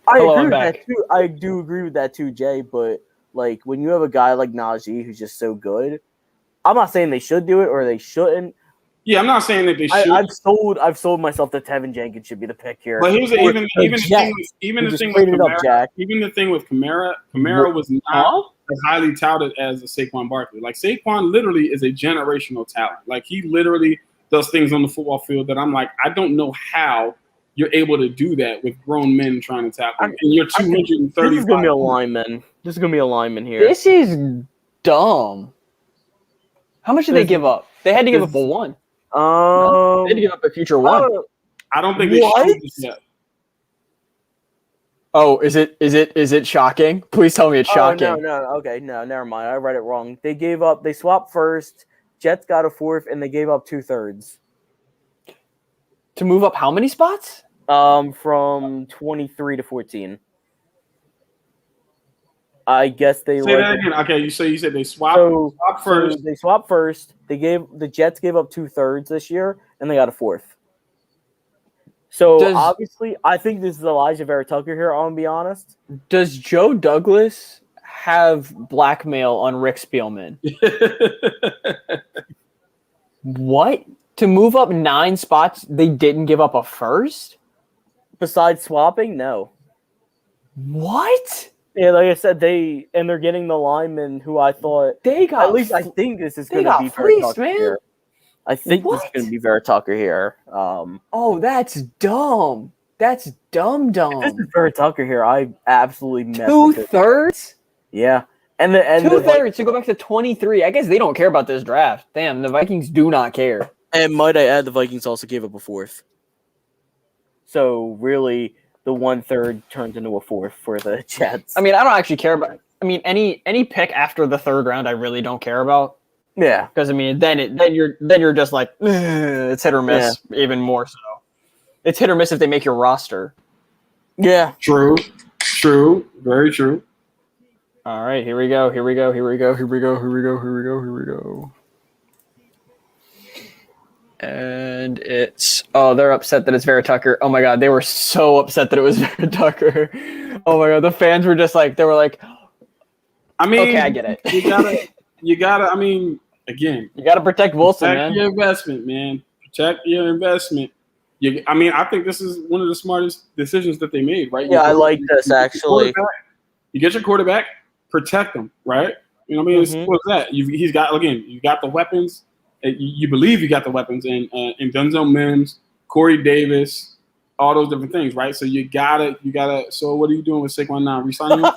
agree with that too. I do agree with that too, Jay. But like when you have a guy like Najee who's just so good, I'm not saying they should do it or they shouldn't. Yeah, I'm not saying that they should. I've sold myself that Tevin Jenkins should be the pick here. But here's the thing with Kamara. Kamara was not as highly touted as a Saquon Barkley. Like Saquon literally is a generational talent. Like he literally does things on the football field that I'm like, I don't know how you're able to do that with grown men trying to tackle. And you're 235. This is gonna be a lineman. This is gonna be a lineman here. This is dumb. How much did they give up? They had to give up a 1. They had to give up a future 1. I don't think they should this yet. Oh, is it shocking? Please tell me it's shocking. No. Okay, no, never mind. I read it wrong. They swapped first. Jets got a 4th, and they gave up 2/3. To move up how many spots? From 23 to 14. I guess they say that again. Okay, you said they swapped first. So they swapped first. The Jets gave up 2/3 this year, and they got a 4th. So obviously, I think this is Elijah Vera Tucker here. I'm gonna be honest. Does Joe Douglas have blackmail on Rick Spielman? What? To move up 9 spots, they didn't give up a first? Besides swapping, no. What? Yeah, like I said, they're getting the lineman who I thought they got. At least I think this is going to be Vera Tucker here. I think this is going to be Vera Tucker here. Oh, that's dumb. That's dumb. If this is Vera Tucker here, I absolutely messed 2/3. Yeah. And the 2/3 to go back to 23. I guess they don't care about this draft. Damn, the Vikings do not care. And might I add, the Vikings also gave up a 4th. So really, the 1/3 turns into a 4th for the Jets. I mean, I don't actually care about. I mean, any pick after the 3rd round, I really don't care about. Yeah, because I mean, then you're just like it's hit or miss, even more so. It's hit or miss if they make your roster. Yeah, True, very true. All right, here we go. And they're upset that it's Vera Tucker. Oh my god, they were so upset that it was Vera Tucker. Oh my god, the fans were just like, they were like, I mean, okay, I get it. you gotta. I mean, again, you gotta protect Wilson, man. Your investment, man. Protect your investment. I mean, I think this is one of the smartest decisions that they made, right? Yeah, I like this actually. You get your quarterback, protect him, right? You know what I mean? It's simple as that. You got the weapons. You believe you got the weapons in Denzel Mims, Corey Davis, all those different things, right? So you gotta. So what are you doing with Saquon now? Resigning him?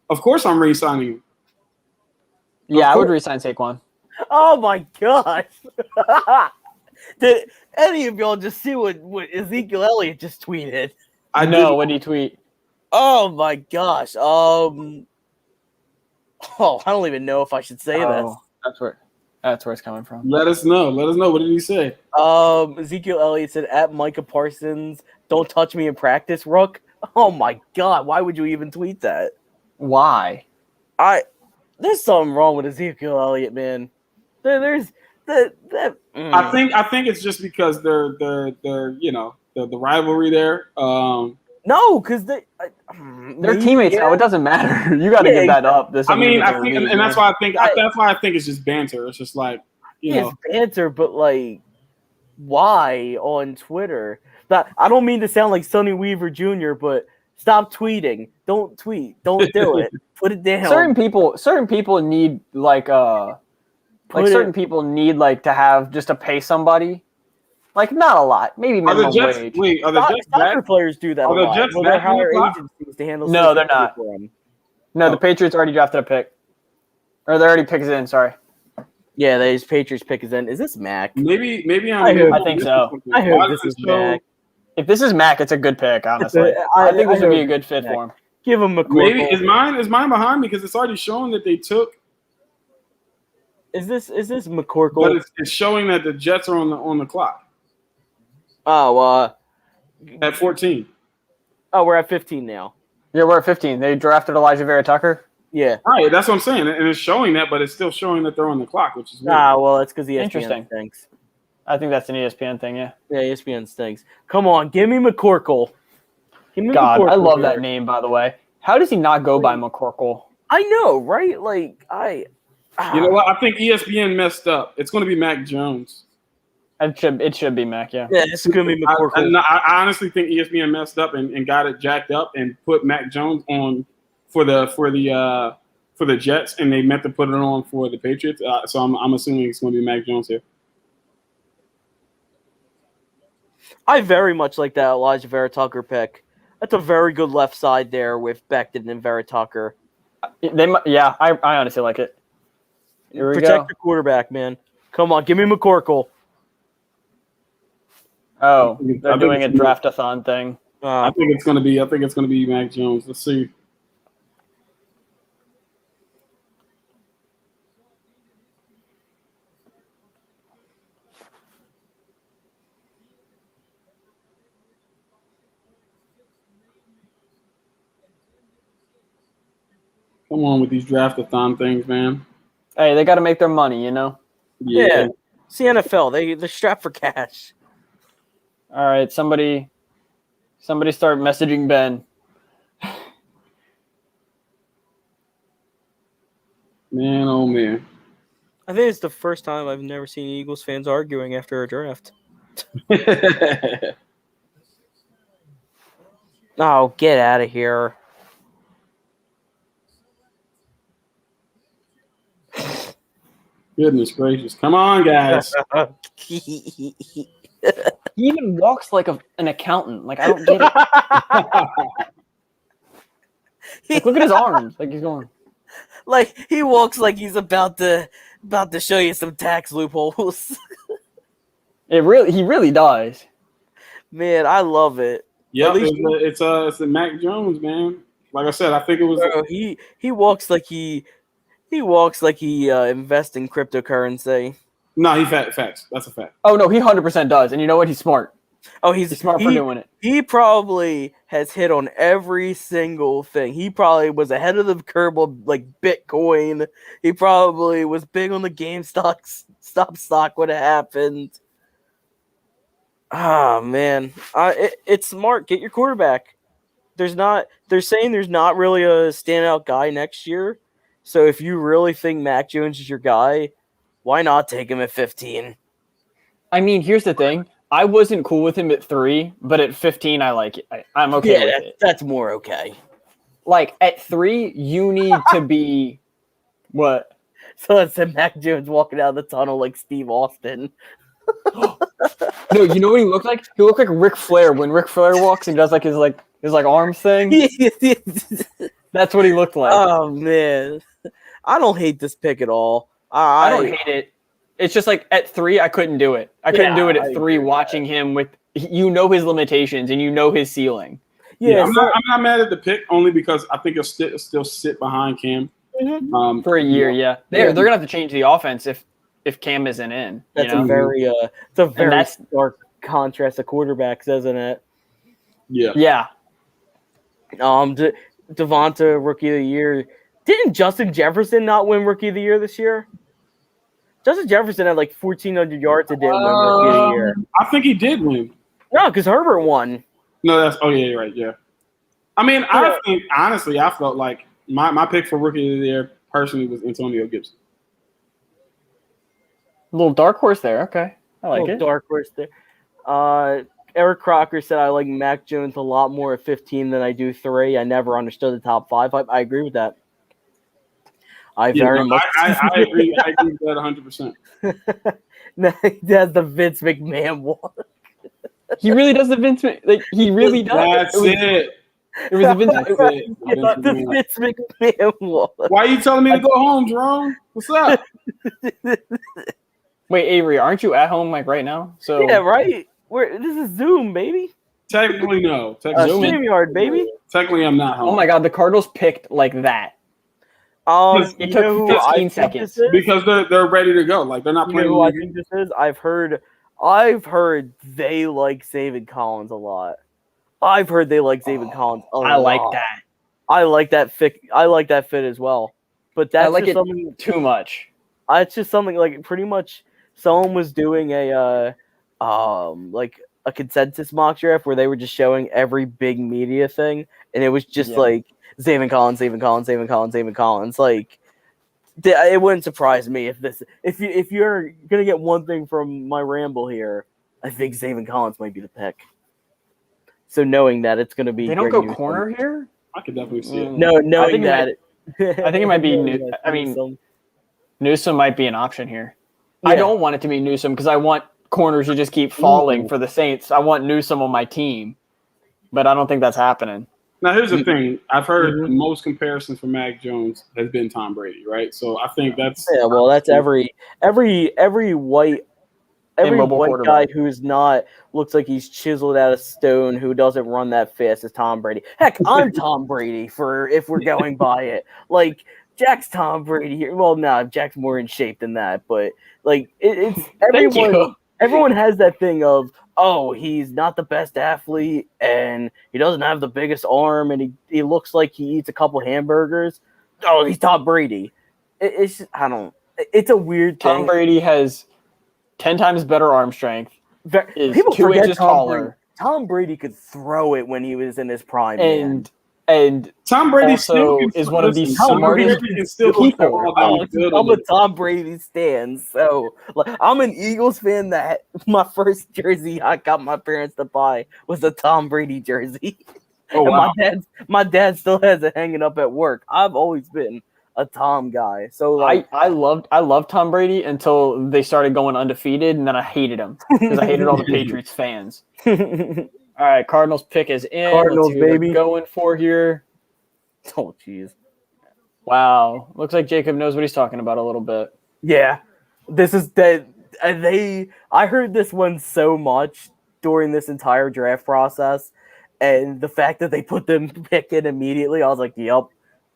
Of course, I'm re-signing him. Yeah, I would resign Saquon. Oh my gosh! Did any of y'all just see what Ezekiel Elliott just tweeted? I know. What did he tweet? Oh my gosh! I don't even know if I should say this. That's where it's coming from. Let us know. What did he say? Ezekiel Elliott said, "At Micah Parsons, don't touch me in practice, Rook." Oh my god! Why would you even tweet that? Why? There's something wrong with Ezekiel Elliott, man. There's that. I think it's just because they're the rivalry there. No, because they're teammates now. It doesn't matter. You got to give that up. I think, and that's why I think it's just banter. It's just like it's banter, but like, why on Twitter? I don't mean to sound like Sonny Weaver Jr., but stop tweeting. Don't tweet. Don't do it. Put it down. Certain people need to have just to pay somebody. Like, not a lot. Maybe minimum wage. Wait, are the Jets soccer players do that a lot. Jets they hire agencies to handle. No, they're not. No, the Patriots already drafted a pick. Or they already picked it in, sorry. Yeah, the Patriots pick is in. Is this Mac? Maybe I think so. I heard this is Mac. If this is Mac, it's a good pick, honestly. I think this would be a good fit for him. Give him a maybe is mine behind me because it's already showing that they took. Is this McCorkle? But it's showing that the Jets are on the clock. Oh, at 14. Oh, we're at 15 now. Yeah, we're at 15. They drafted Elijah Vera Tucker. Yeah. All right, that's what I'm saying, and it's showing that, but it's still showing that they're on the clock, which is weird. Well, it's because ESPN stinks. I think that's an ESPN thing, yeah. Yeah, ESPN stinks. Come on, give me McCorkle. God, I love that name, by the way. How does he not go by McCorkle? I know, right? Like, You know what? I think ESPN messed up. It's going to be Mac Jones. It should be Mac, yeah. Yeah, it's going to be McCorkle. I honestly think ESPN messed up and got it jacked up and put Mac Jones on for the Jets, and they meant to put it on for the Patriots. So I'm assuming it's going to be Mac Jones here. I very much like that Elijah Vera Tucker pick. That's a very good left side there with Becton and Vera Tucker. I honestly like it. Here we Protect go. the quarterback, man. Come on, give me McCorkle. Oh, they're doing a draft-a-thon thing. I think it's going to be Mac Jones. Let's see. Come on with these draft-a-thon things, man. Hey, they got to make their money, you know? Yeah. It's the NFL. They're strapped for cash. All right, somebody start messaging Ben. Man, oh man. I think it's the first time I've never seen Eagles fans arguing after a draft. Oh, get out of here. Goodness gracious. Come on, guys. He even walks like an accountant. Like, I don't get it. Like, look at his arms. Like he's going. Like he walks like he's about to show you some tax loopholes. He really does. Man, I love it. Yeah, it's a Mac Jones, man. Like I said, I think it was. Bro, he walks like he invests in cryptocurrency. No, he facts. That's a fact. Oh no, he 100% does, and you know what? He's smart. Oh, He's smart for doing it. He probably has hit on every single thing. He probably was ahead of the curve of like Bitcoin. He probably was big on the GameStop stock when it happened. Ah, man, it's smart. Get your quarterback. They're saying there's not really a standout guy next year. So if you really think Mac Jones is your guy, why not take him at 15? I mean, here's the thing. I wasn't cool with him at 3, but at 15, I like it. I'm okay with it. That's more okay. Like, at 3, you need to be... What? So it's Mac Jones walking out of the tunnel like Steve Austin. No, you know what he looked like? He looked like Ric Flair when Ric Flair walks and does like his arms thing. That's what he looked like. Oh, man. I don't hate this pick at all. I don't hate it. It's just like at 3, I couldn't do it. I couldn't do it at 3 watching him with, his limitations and his ceiling. Yeah, I'm not mad at the pick only because I think it'll still sit behind Cam. Mm-hmm. For a year, yeah. They're going to have to change the offense if Cam isn't in. That's a very stark contrast to quarterbacks, isn't it? Yeah. Yeah. Devonta, Rookie of the Year. Didn't Justin Jefferson not win Rookie of the Year this year? Justin Jefferson had like 1,400 yards and didn't win Rookie of the Year. I think he did win. No, because Herbert won. No, you're right, yeah. I mean, I think, honestly, I felt like my pick for Rookie of the Year personally was Antonio Gibson. A little dark horse there. Okay. I like it. Dark horse there. Eric Crocker said I like Mac Jones a lot more at 15 than I do 3. I never understood the top 5. I agree with that. I agree with that 100%. That's the Vince McMahon walk. He really does the Vince he really does. That's it. It was a Vince The Vince McMahon walk. Why are you telling me to go home, Jerome? What's up? Wait, Avery, aren't you at home like right now? So yeah, right. This is Zoom, baby. Technically, no. StreamYard, baby. Technically, I'm not home. Oh my God, the Cardinals picked like that. It took 15 seconds because they're ready to go. Like they're not playing. Who I think this is? I've heard they like Zaven Collins a lot. I've heard they like Zaven Collins a lot. I like that. I like that fit. I like that fit as well. But that's I like just it too much. It's just something like pretty much someone was doing a like a consensus mock draft where they were just showing every big media thing, and it was just like Zaven Collins. Like, it wouldn't surprise me if you're gonna get one thing from my ramble here, I think Zaven Collins might be the pick. So knowing that it's gonna be, they don't go corner here. I could definitely see it. No, knowing that, I think it might be. I mean, Newsome might be an option here. Yeah. I don't want it to be Newsome because I want corners to just keep falling for the Saints. I want Newsome on my team, but I don't think that's happening. Now, here's the thing. I've heard the most comparisons for Mac Jones has been Tom Brady, right? So I think that's that's every white guy who's not looks like he's chiseled out of stone who doesn't run that fast as Tom Brady. Heck, I'm Tom Brady if we're going by it. Like Jack's Tom Brady here. Well, no, Jack's more in shape than that, but like it's everyone has that thing of, oh, he's not the best athlete and he doesn't have the biggest arm and he looks like he eats a couple hamburgers. Oh, he's Tom Brady. It's a weird thing. Tom Brady has 10 times better arm strength. People 2 inches taller. Tom Brady could throw it when he was in his prime. And Tom Brady also is one of the smartest people. I'm a Tom Brady stan, so I'm an Eagles fan. That my first jersey I got my parents to buy was a Tom Brady jersey. Oh, wow. My dad still has it hanging up at work. I've always been a Tom guy. So I loved Tom Brady until they started going undefeated, and then I hated him because I hated all the Patriots fans. All right, Cardinals pick is in. Cardinals, baby. Going for here. Oh, jeez. Wow. Looks like Jacob knows what he's talking about a little bit. Yeah, this is that I heard this one so much during this entire draft process, and the fact that they put them pick in immediately, I was like, "Yep,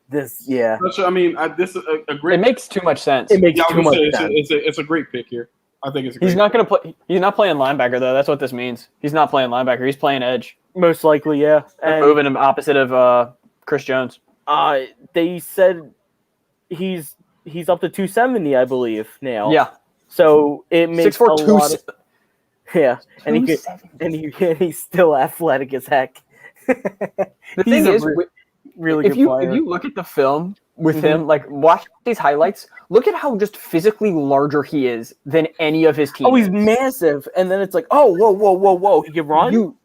this, yeah." I mean, this is a great. It makes too much sense. It makes Yeah, I was too much gonna say, sense. it's a great pick here. I think it's a great He's not going to play. He's not playing linebacker though. That's what this means. He's not playing linebacker. He's playing edge. Most likely, yeah. And moving him opposite of Chris Jones. They said he's up to 270, I believe now. Yeah. So it makes 6'4", a lot of, yeah, and he's still athletic as heck. The He's thing is, really good player. If you look at the film with him, like watch these highlights, look at how just physically larger he is than any of his teammates. Oh, he's massive, and then it's like, oh, whoa, he can run.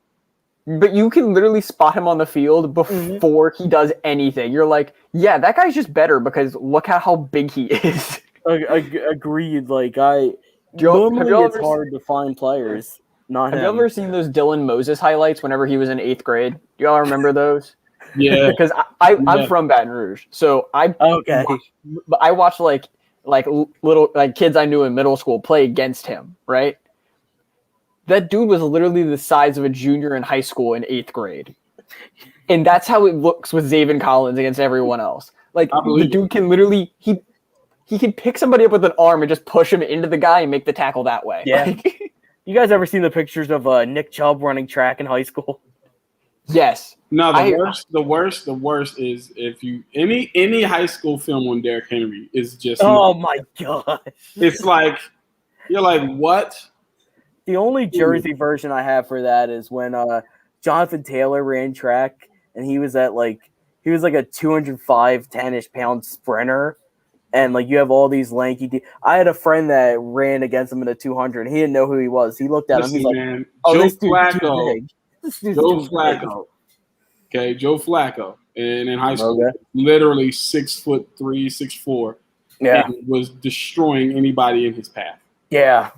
But you can literally spot him on the field before he does anything. You're like, yeah, that guy's just better because look at how big he is. Agreed. Like normally it's hard to find players. Have you ever seen those Dylan Moses highlights whenever he was in 8th grade? Do y'all remember those? Yeah, because I'm from Baton Rouge, so I watched like little kids I knew in middle school play against him. Right, that dude was literally the size of a junior in high school in 8th grade, and that's how it looks with Zaven Collins against everyone else. Like the dude can literally he can pick somebody up with an arm and just push him into the guy and make the tackle that way. Yeah. You guys ever seen the pictures of Nick Chubb running track in high school? Yes. No, the worst is if you any high school film on Derrick Henry is just my gosh. It's like you're like, what? The only jersey version I have for that is when Jonathan Taylor ran track and he was like a 205 10-ish pound sprinter. And like you have all these lanky. I had a friend that ran against him in a 200. He didn't know who he was. He looked at him. He's like, man, "Oh, Joe this dude's Flacco. too big." Joe Flacco. Okay, Joe Flacco, and in high school, literally 6'3", 6'4". Yeah, and was destroying anybody in his path. Yeah,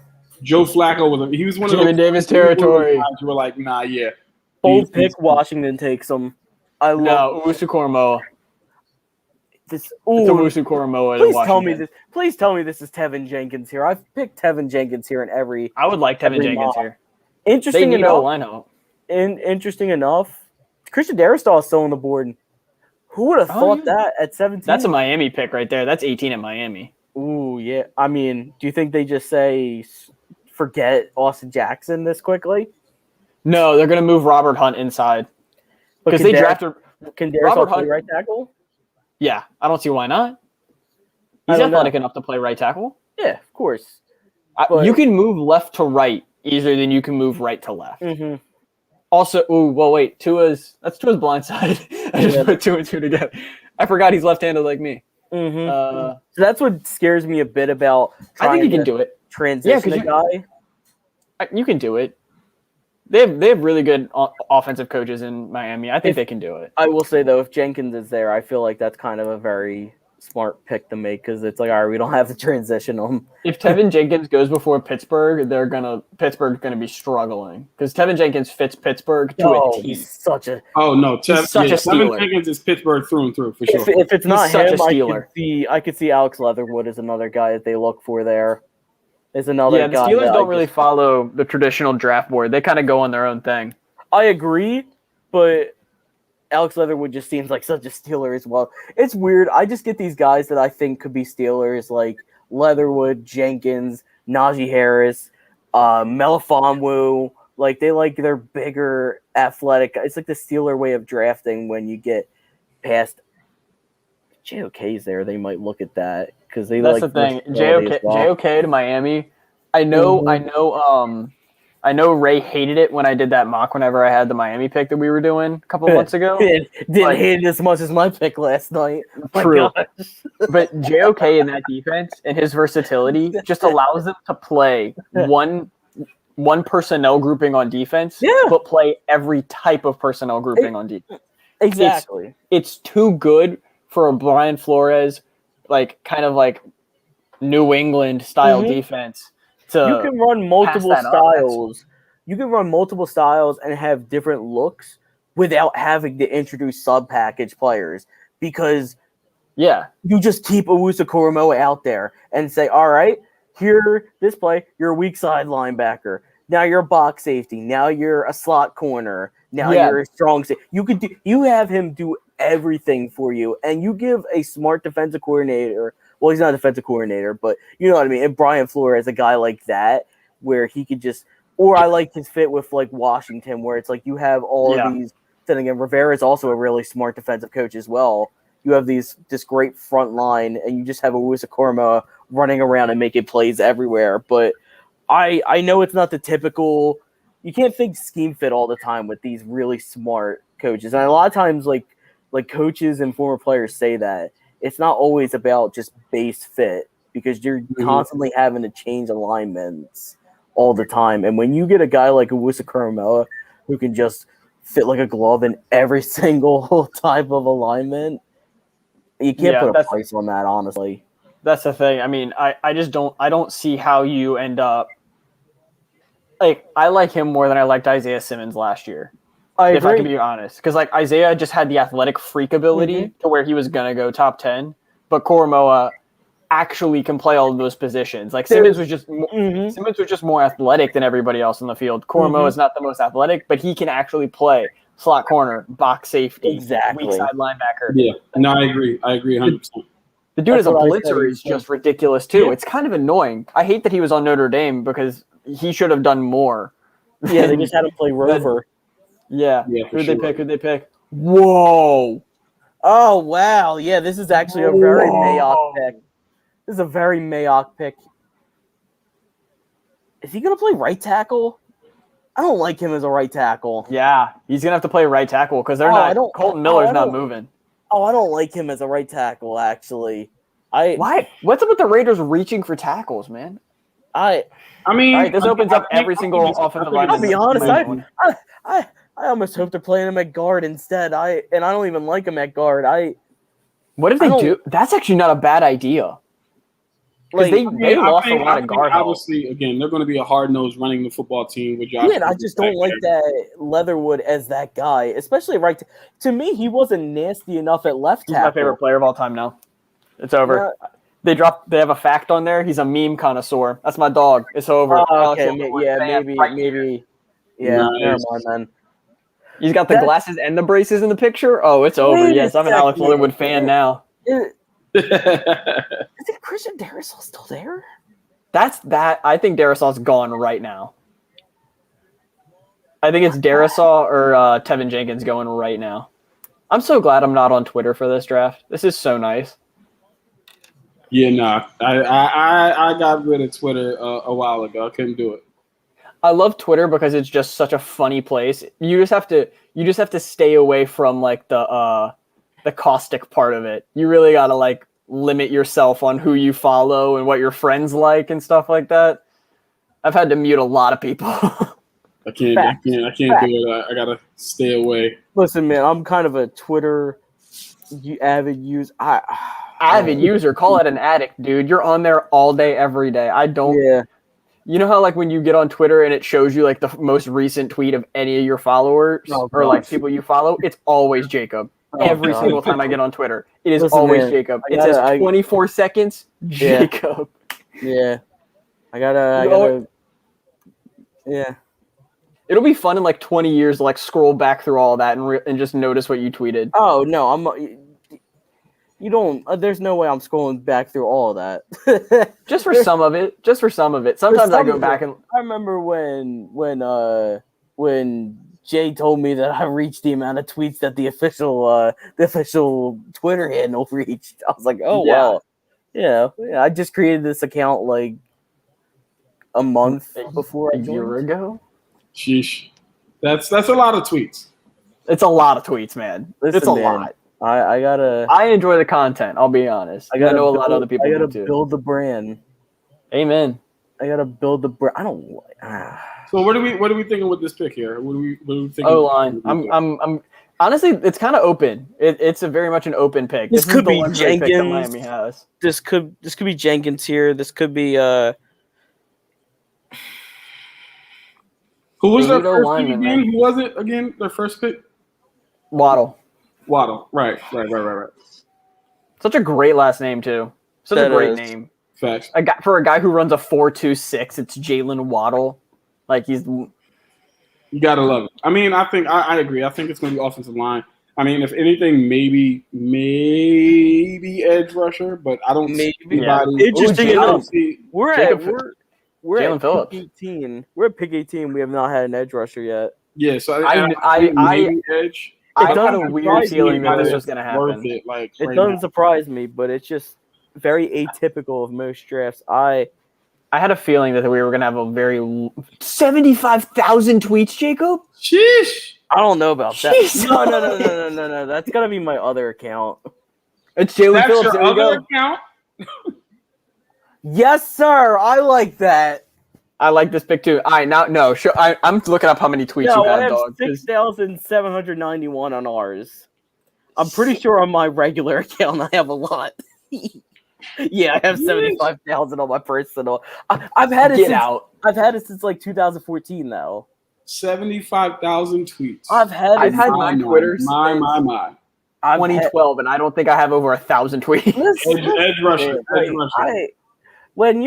Joe Flacco was one of Jimmy Davis territory. You were like, nah, yeah. Bold pick. Washington takes him. I love Owusu-Koramoah. This. Owusu-Koramoah. Please tell me this is Tevin Jenkins here. I've picked Tevin Jenkins here in every. I would like Tevin Jenkins here. Interesting enough. lineup. Interesting enough, Christian Darrisaw is still on the board. Who would have thought that at 17? That's a Miami pick right there. That's 18 at Miami. Ooh, yeah. I mean, do you think they just say forget Austin Jackson this quickly? No, they're going to move Robert Hunt inside because they drafted. Can Darrisaw play right tackle? Yeah, I don't see why not. He's athletic enough to play right tackle. Yeah, of course. You can move left to right easier than you can move right to left. Mm-hmm. Also, wait, that's Tua's blind side. I just put 2 and 2 together. I forgot he's left-handed like me. Mm-hmm. So that's what scares me a bit about. I think he can do it. Transition a guy. You can do it. They have really good offensive coaches in Miami. I think they can do it. I will say though, if Jenkins is there, I feel like that's kind of a very smart pick to make because it's like, all right, we don't have to transition them. If Tevin Jenkins goes before Pittsburgh, Pittsburgh's gonna be struggling because Tevin Jenkins fits Pittsburgh to a T. He's such a Tevin Jenkins is Pittsburgh through and through for sure. If it's not him, I could see Alex Leatherwood as another guy that they look for there. Is another guy. The Steelers don't really follow the traditional draft board. They kind of go on their own thing. I agree, but Alex Leatherwood just seems like such a Steeler as well. It's weird. I just get these guys that I think could be Steelers, like Leatherwood, Jenkins, Najee Harris, Melifonwu. Like they're bigger, athletic. It's like the Steeler way of drafting. When you get past JOK's there, they might look at that because they. That's the thing. JOK to Miami. I know. I know Ray hated it when I did that mock whenever I had the Miami pick that we were doing a couple months ago. Didn't hate it as much as my pick last night. True. But JOK in that defense and his versatility just allows them to play one personnel grouping on defense, but play every type of personnel grouping on defense. Exactly. It's too good for a Brian Flores, kind of New England style defense. You can run multiple styles. You can run multiple styles and have different looks without having to introduce sub-package players. because Yeah. you just keep Owusu-Koramoah out there and say, all right, here, this play, you're a weak side linebacker. Now you're a box safety. Now you're a slot corner. Now you're a strong safety. You have him do everything for you, and you give a smart defensive coordinator. Well, he's not a defensive coordinator, but you know what I mean. And Brian Flores, a guy like that, where he could just. Or I like his fit with like Washington, where it's like you have all of these. Then again, Rivera is also a really smart defensive coach as well. You have this great front line, and you just have Owusu-Koramoah running around and making plays everywhere. But I know it's not the typical. You can't think scheme fit all the time with these really smart coaches, and a lot of times, like coaches and former players say that it's not always about just base fit because you're constantly having to change alignments all the time. And when you get a guy like Owusu-Koramoah who can just fit like a glove in every single type of alignment, you can't put a price on that, honestly. That's the thing. I mean, I just don't see how you end up. Like, I like him more than I liked Isaiah Simmons last year. If I can be honest. Because, like, Isaiah just had the athletic freak ability to where he was going to go top 10. But Koramoah actually can play all of those positions. Like, Simmons was just more athletic than everybody else in the field. Koramoah is not the most athletic, but he can actually play slot corner, box safety, weak side linebacker. Yeah, no, I agree 100%. The dude as a blitzer is just ridiculous, too. Yeah. It's kind of annoying. I hate that he was on Notre Dame because he should have done more. Yeah, they just had him play Rover. Who'd they pick? Whoa. Oh, wow. Yeah, this is actually a very Mayock pick. This is a very Mayock pick. Is he going to play right tackle? I don't like him as a right tackle. Yeah, he's going to have to play right tackle because they're not. Colton Miller's not moving. Oh, I don't like him as a right tackle, actually. Why? What's up with the Raiders reaching for tackles, man? I mean, all right, this opens up every single offensive line. I'll be honest. I almost hope they're playing him at guard instead. I don't even like him at guard. What if they do? That's actually not a bad idea. Because they lost a lot of guard. Obviously, again, they're going to be a hard-nosed running the football team with Josh. Yeah, I just don't like that Leatherwood as that guy, especially right. To me, he wasn't nasty enough at left tackle. He's my favorite player of all time now. It's over. They have a fact on there. He's a meme connoisseur. That's my dog. It's over. Oh, okay, maybe. Yeah, never mind then. He's got the glasses and the braces in the picture. Oh, it's over. Yes, I'm an Alex Leatherwood fan now. Is it Christian Darrisaw still there? I think Darrisaw's gone right now. I think it's Darrisaw or Tevin Jenkins going right now. I'm so glad I'm not on Twitter for this draft. This is so nice. Yeah, nah. I got rid of Twitter a while ago. I couldn't do it. I love Twitter because it's just such a funny place. You just have to stay away from like the caustic part of it. You really gotta like limit yourself on who you follow and what your friends like and stuff like that. I've had to mute a lot of people. I can't do it. I gotta stay away. Listen, man, I'm kind of a Twitter avid user. Avid user, call it an addict, dude. You're on there all day, every day. I don't. Yeah. You know how like when you get on Twitter and it shows you like the most recent tweet of any of your followers or like people you follow? It's always Jacob. Every single time I get on Twitter, it is always Jacob. It says 24 seconds, Jacob. Yeah. I gotta. Yeah. It'll be fun in like 20 years to like scroll back through all that and just notice what you tweeted. Oh no, you don't. There's no way I'm scrolling back through all of that. Just for some of it. Sometimes I go back and. I remember when Jay told me that I reached the amount of tweets that the official Twitter handle reached. I was like, oh wow, yeah. I just created this account like a month before a year ago. Sheesh, that's a lot of tweets. It's a lot of tweets, man. It's a lot. I enjoy the content. I'll be honest. I know a lot of other people. I gotta do too. Build the brand. Amen. I gotta build the brand. I don't. So what are we thinking with this pick here? What are we thinking? O-line. I'm honestly, it's kind of open. It's a very much an open pick. This could be Jenkins. That Miami has. This could be Jenkins here. This could be Who was their first pick again? Who was it again? Their first pick? Waddle. Waddle. Right. Such a great last name too. Such That a great is. name. Facts. For a guy who runs a 4.26, it's Jalen Waddle. Like he's. You gotta love it. I mean, I agree. I think it's going to be offensive line. I mean, if anything, maybe edge rusher, but I don't see anybody. Interesting I don't enough, see. We're Jacob- we're Jalen at Phillips. pick 18. We're at pick 18. We have not had an edge rusher yet. Yeah, so I think maybe edge. I It had doesn't a weird surprise feeling me, that but this it's was going to worth happen. it. Like It right doesn't now. surprise me, but it's just very atypical of most drafts. I I had a feeling that we were going to have a very 75,000 tweets, Jacob. Sheesh. don't know about that. Jeez. No. That's gotta be my other account. It's Jalen That's Phillips. your There you other go. account. Yes, sir. I like that. I like this pick too. I'm looking up how many tweets No, you I had, have dog. 'cause 6,791 on ours. I'm pretty sure on my regular account I have a lot. Yeah, I have 75,000 on my personal. I've had it Get since out. I've had it since like 2014 though. 75,000 tweets. I've had I've it had since- my Twitter since I've had- 2012, and I don't think I have over 1,000 tweets. Listen, Edge rusher. man, Edge like, rusher. when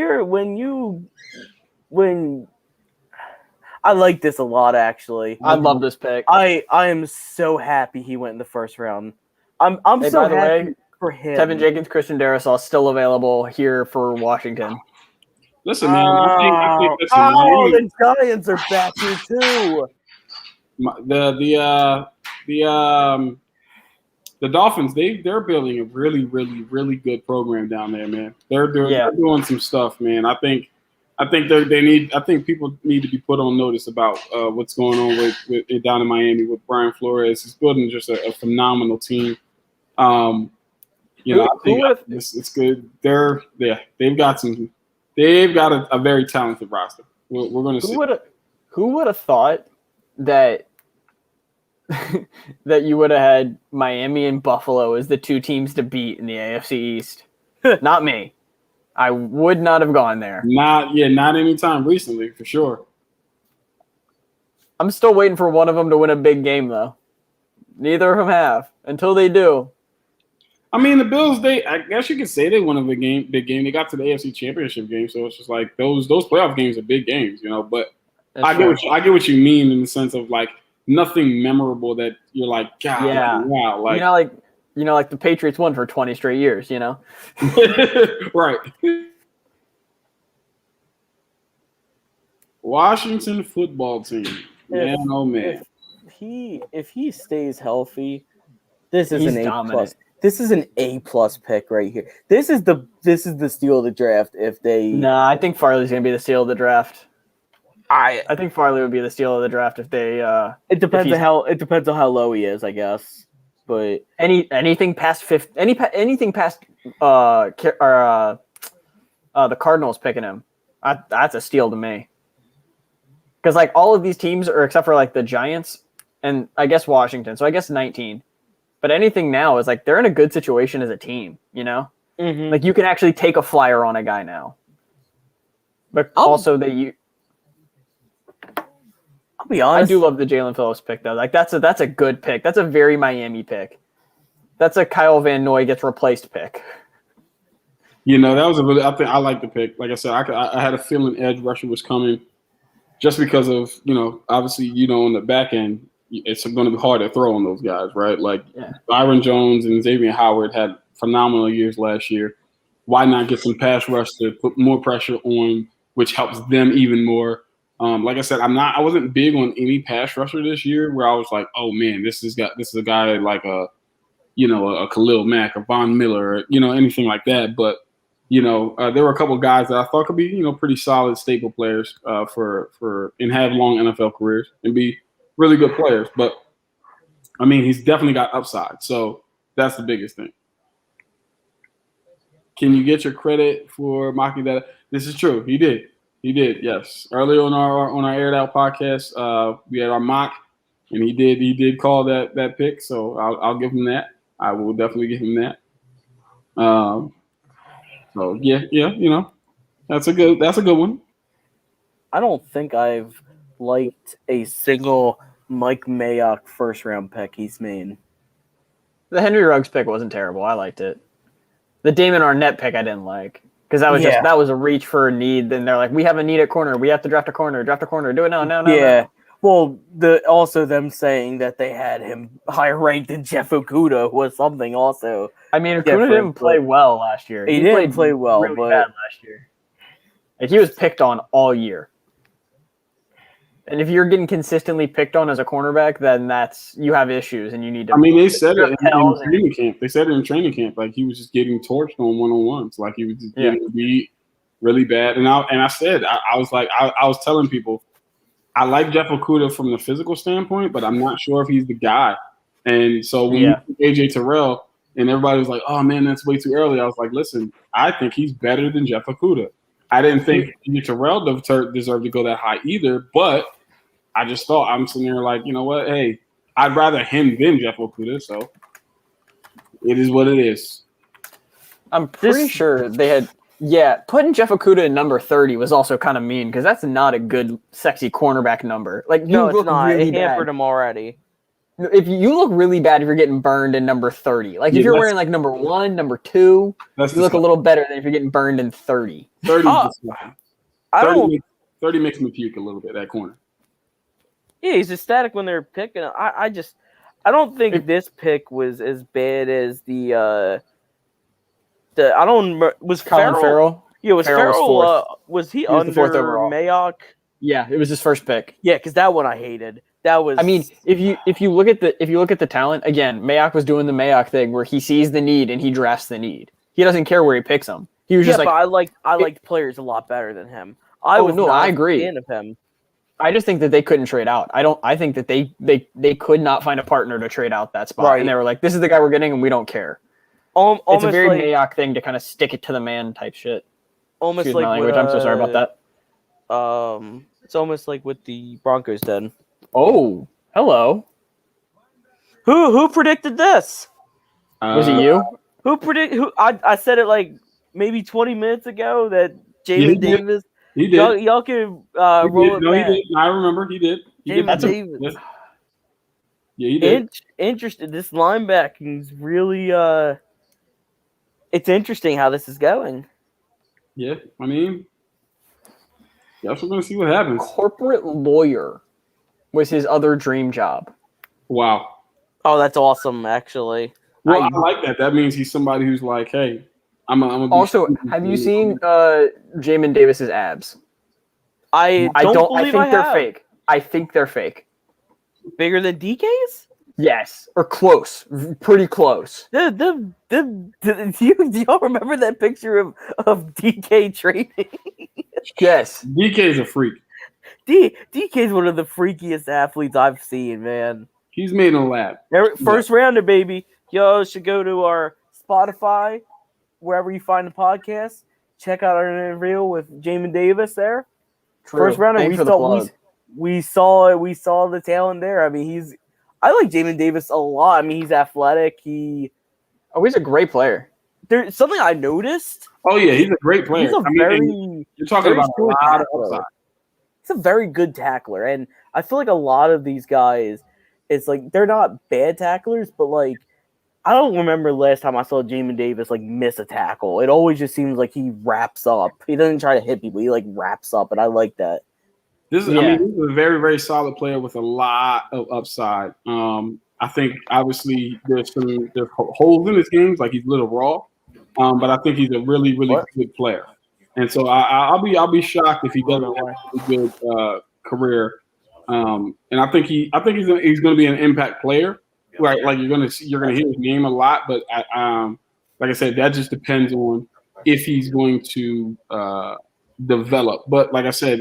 I like this a lot actually. I love this pick. I am so happy he went in the first round. I'm Hey, so by the happy way, for him. Tevin Jenkins, Christian Darrisaw still available here for Washington. Listen, man. I think listen, the Giants are back here too. the Dolphins, they're building a really, really, really good program down there, man. They're doing some stuff, man. I think people need to be put on notice about what's going on with down in Miami with Brian Flores. He's building just a phenomenal team. I think it's good. They've got a very talented roster. We're going to see. Who would have thought that that you would have had Miami and Buffalo as the two teams to beat in the AFC East? Not me. I would not have gone there. Not anytime recently, for sure. I'm still waiting for one of them to win a big game, though. Neither of them have. Until they do. I mean, the Bills, I guess you could say they won a big game. They got to the AFC Championship game, so it's just like those playoff games are big games, But I get what you mean in the sense of like nothing memorable that you're like, God, yeah, wow, like like the Patriots won for 20 straight years, right. Washington football team, man, oh man. If he stays healthy, this is He's an A dominant. plus. This is an A+ pick right here. This is the steal of the draft. If they, Nah, I think Farley's gonna be the steal of the draft. I think Farley would be the steal of the draft if they. it depends on how low he is, I guess. But anything past anything past the Cardinals picking him, that's a steal to me. Because like all of these teams are except for like the Giants and I guess Washington, so I guess 19. But anything now is like they're in a good situation as a team, Mm-hmm. Like you can actually take a flyer on a guy now. But I'll be honest. I do love the Jalen Phillips pick though. Like that's a good pick. That's a very Miami pick. That's a Kyle Van Noy gets replaced pick. That was I like the pick. Like I said, I had a feeling edge rusher was coming, just because of obviously on the back end it's going to be hard to throw on those guys, right? Like Byron Jones and Xavier Howard had phenomenal years last year. Why not get some pass rush to put more pressure on, which helps them even more? Like I said, I wasn't big on any pass rusher this year where I was like, oh man, this is a guy like a Khalil Mack or Von Miller or, anything like that. But, there were a couple of guys that I thought could be, pretty solid staple players and have long NFL careers and be really good players. But, I mean, he's definitely got upside. So that's the biggest thing. Can you get your credit for mocking that? This is true. He did. Yes. Earlier on our Aired Out podcast, we had our mock, and he did call that pick. So I'll give him that. I will definitely give him that. So yeah, that's a good one. I don't think I've liked a single Mike Mayock first round pick he's made. The Henry Ruggs pick wasn't terrible. I liked it. The Damon Arnett pick I didn't like because that was a reach for a need. Then they're like, we have a need at corner. We have to draft a corner. Do it now. Yeah. Well, also them saying that they had him higher ranked than Jeff Okuda was something also. I mean, Okuda didn't play well last year. He didn't play well, really but bad last year. Like, he was picked on all year. And if you're getting consistently picked on as a cornerback, then you have issues and you need to. I mean, they said it in training camp. They said it in training camp. Like, he was just getting torched on one-on-ones. Like, he was just getting beat really bad. And I said, I was like, I was telling people, I like Jeff Okuda from the physical standpoint, but I'm not sure if he's the guy. And so when you took AJ Terrell and everybody was like, oh, man, that's way too early. I was like, listen, I think he's better than Jeff Okuda. I didn't think AJ Terrell deserved to go that high either, but I just thought, I'm sitting there like, you know what? Hey, I'd rather him than Jeff Okuda, so it is what it is. I'm pretty sure they had putting Jeff Okuda in number 30 was also kind of mean because that's not a good, sexy cornerback number. Like, no, it's not. Really it hampered him already. If you look really bad if you're getting burned in number 30. Like, if you're wearing, like, number 1, number 2, you look a little better than if you're getting burned in 30. 30 makes me puke a little bit, that corner. Yeah, he's ecstatic when they're picking. I don't think this pick was as bad as was Farrell? Yeah, was Farrell? Was he under fourth overall. Mayock? Yeah, it was his first pick. Yeah, because that one I hated. That was. I mean, if you look at the talent again, Mayock was doing the Mayock thing where he sees the need and he drafts the need. He doesn't care where he picks them. He was just like, but I liked players a lot better than him. I agree. A fan of him. I just think that they couldn't trade out. I think that they could not find a partner to trade out that spot, and they were like, "This is the guy we're getting, and we don't care." It's a very Mayock thing to kind of stick it to the man type shit. Almost Excuse like my language. I'm so sorry about that. It's almost like with the Broncos then. Oh, hello. Who predicted this? Was it you? I said it like maybe 20 minutes ago that Jamin Davis. He did. Y'all can roll it back. He did. I remember he did. Jamin Davis. Yeah, he did. Interested. This linebacking is really it's interesting how this is going. Yeah, I mean, guess we're gonna see what happens. Corporate lawyer was his other dream job. Wow. Oh, that's awesome, actually. Well, I like that. That means he's somebody who's like, hey, I'm also, have you seen Jamin Davis's abs? I think they're fake. I think they're fake. Bigger than DK's? Yes, or close, pretty close. Do y'all remember that picture of DK training? Yes, DK's a freak. DK's one of the freakiest athletes I've seen, man. He's made in a lab. First rounder, baby. Y'all should go to our Spotify, wherever you find the podcast. Check out our interview with Jamin Davis there. True. First rounder. We saw the talent there. I mean, I like Jamin Davis a lot. I mean, he's athletic. He's a great player. There's something I noticed. Oh yeah, he's a great player. You're talking about a lot of upside. He's a very good tackler, and I feel like a lot of these guys, it's like they're not bad tacklers, but like I don't remember last time I saw Jamin Davis like miss a tackle. It always just seems like he wraps up. He doesn't try to hit people. He like wraps up, and I like that. This is a very, very solid player with a lot of upside. I think obviously there's holes in his games, like he's a little raw, but I think he's a really, really good player. And so I'll be shocked if he doesn't have a good career. And I think he's going to be an impact player. Right, like you're gonna hear his name a lot, but like I said, that just depends on if he's going to develop. But like I said,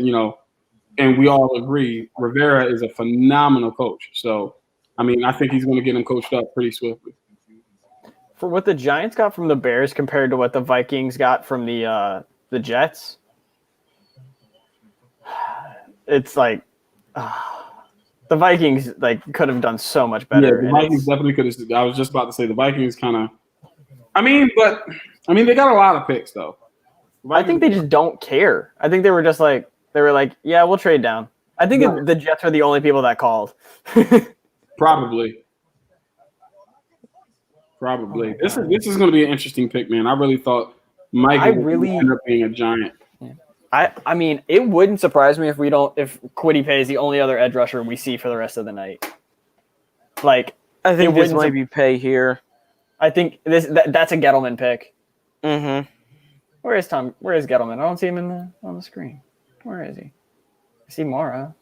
and we all agree, Rivera is a phenomenal coach. So, I mean, I think he's going to get him coached up pretty swiftly. For what the Giants got from the Bears compared to what the Vikings got from the Jets, it's like the Vikings could have done so much better. Yeah, the Vikings definitely could have. I was just about to say the Vikings kind of. They got a lot of picks though. I think they just don't care. I think they were just like. They were like, yeah, we'll trade down. I think the Jets are the only people that called. Probably. Probably. Oh This is going to be an interesting pick, man. I really thought Mike would end up being a Giant. I mean, it wouldn't surprise me if Kwity Paye is the only other edge rusher we see for the rest of the night. Like, I think this might be Paye here. I think that's a Gettleman pick. Mm-hmm. Where is Gettleman? I don't see him on the screen. Where is he? I see Mara.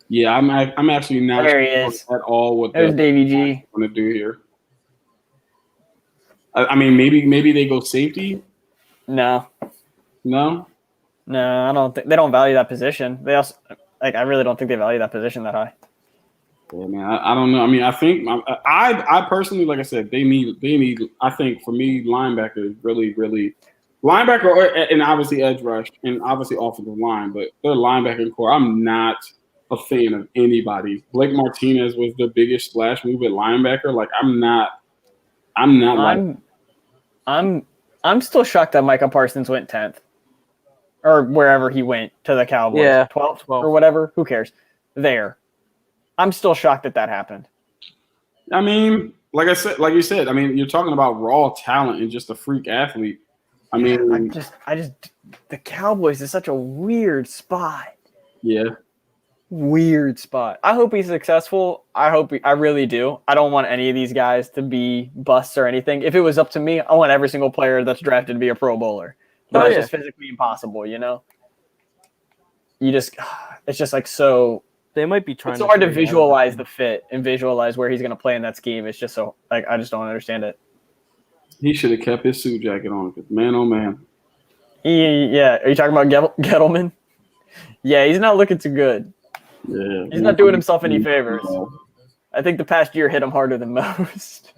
Yeah, I'm actually not there he sure is. at all what there's Davy G. Want to do here. I mean, maybe they go safety. No, I don't think they don't value that position. They also I really don't think they value that position that high. Yeah, man, I don't know. I mean, I think I personally, like I said, they need. I think for me, linebacker is really linebacker and obviously edge rush and obviously offensive line, but their linebacking core, I'm not a fan of anybody. Blake Martinez was the biggest splash move at linebacker. Like I'm still shocked that Micah Parsons went 10th or wherever he went to the Cowboys. Yeah, 12th or whatever. Who cares? There. I'm still shocked that happened. I mean, like you said, I mean, you're talking about raw talent and just a freak athlete. I mean, the Cowboys is such a weird spot. Yeah. Weird spot. I hope he's successful. I really do. I don't want any of these guys to be busts or anything. If it was up to me, I want every single player that's drafted to be a Pro Bowler. But it's just physically impossible, you know? It's just like so. They might be trying. It's so hard to visualize the fit and visualize where he's going to play in that scheme. It's just so I just don't understand it. He should have kept his suit jacket on because man, oh man. Yeah. Are you talking about Gettleman? Yeah, he's not looking too good. Yeah, he's not doing himself any favors. I think the past year hit him harder than most.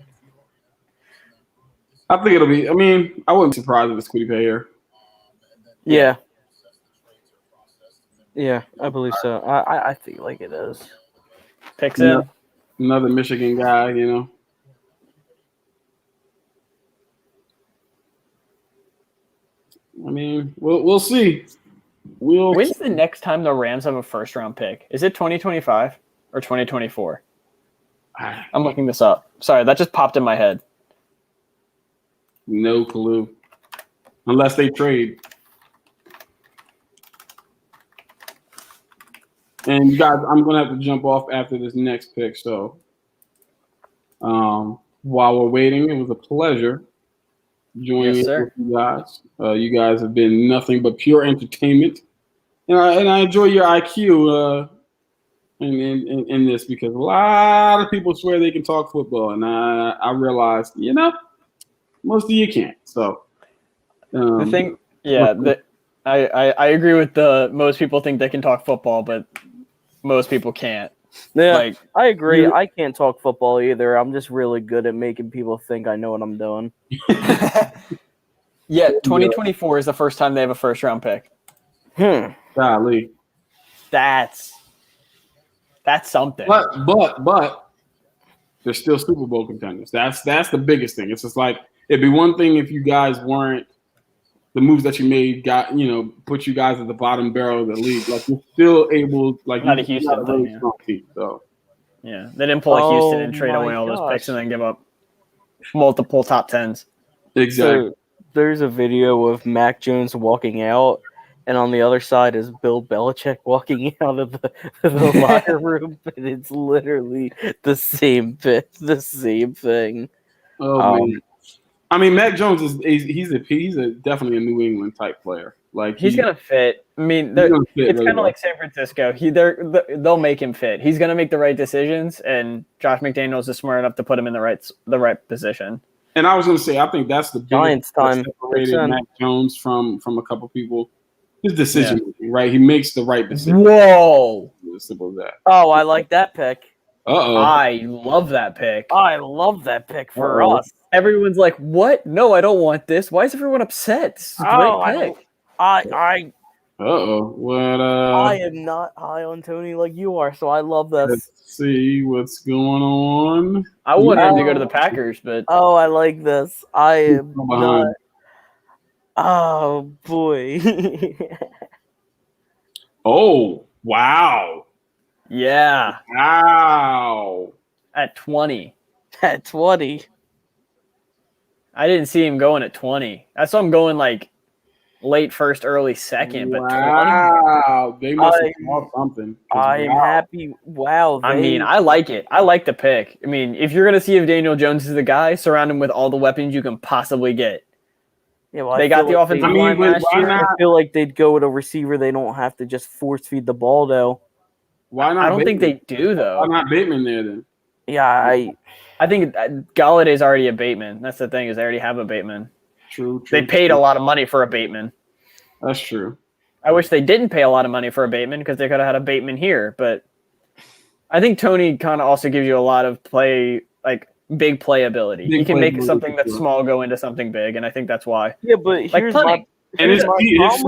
I think it'll be. I mean, I wouldn't be surprised if it's Kwity Paye here. Yeah. Yeah, I believe so. I feel like it is. Picks in. Another Michigan guy, you know. I mean, we'll see. When's the next time the Rams have a first-round pick? Is it 2025 or 2024? I'm looking this up. Sorry, that just popped in my head. No clue. Unless they trade. And you guys, I'm going to have to jump off after this next pick. So while we're waiting, it was a pleasure joining with you guys. You guys have been nothing but pure entertainment. And I enjoy your IQ in this because a lot of people swear they can talk football. And I realized, most of you can't. So the thing, I agree with most people think they can talk football, but most people can't. Yeah, I agree. I can't talk football either. I'm just really good at making people think I know what I'm doing. Yeah, 2024 is the first time they have a first-round pick. Golly. That's something. But they're still Super Bowl contenders. That's the biggest thing. It's just like it'd be one thing if you guys weren't the moves that you made put you guys at the bottom barrel of the league. Like you're still able not a Houston thing, team, so. Yeah. They didn't pull a Houston and trade away all those picks and then give up multiple top 10s. Exactly. So there's a video of Mac Jones walking out, and on the other side is Bill Belichick walking out of the locker room, and it's literally the same thing. Oh man. I mean, Mac Jones he's definitely a New England type player. Like he's gonna fit. I mean, it's kind of like San Francisco. They'll make him fit. He's gonna make the right decisions, and Josh McDaniels is smart enough to put him in the right position. And I was gonna say, I think that's the Giants time. Separated Mac Jones from a couple people. His decision making, right? He makes the right decision. Whoa! As simple as that. Oh, I like that pick. I love that pick. I love that pick for us. Everyone's like, "What? No, I don't want this. Why is everyone upset? This is a great pick." What? I am not high on Tony like you are, so I love this. Let's see what's going on. I wanted him to go to the Packers, but I like this. I am not. Oh boy. Oh wow. Yeah. Wow. At 20. At 20. I didn't see him going at 20. I saw him going like late first, early second, but 20? Wow, they must have bought something. I am happy. Wow. I mean, I like it. I like the pick. I mean, if you're going to see if Daniel Jones is the guy, surround him with all the weapons you can possibly get. Yeah, well, They got the offensive line last year. I feel like they'd go with a receiver. They don't have to just force feed the ball, though. Why not? I don't think they do, though. Why not Bateman there then? Yeah, I think Galladay's already a Bateman. That's the thing, is they already have a Bateman. True. They paid a lot of money for a Bateman. That's true. I wish they didn't pay a lot of money for a Bateman because they could have had a Bateman here. But I think Tony kind of also gives you a lot of play, like big playability. He can make something that's small go into something big, and I think that's why. Yeah, but here's my problem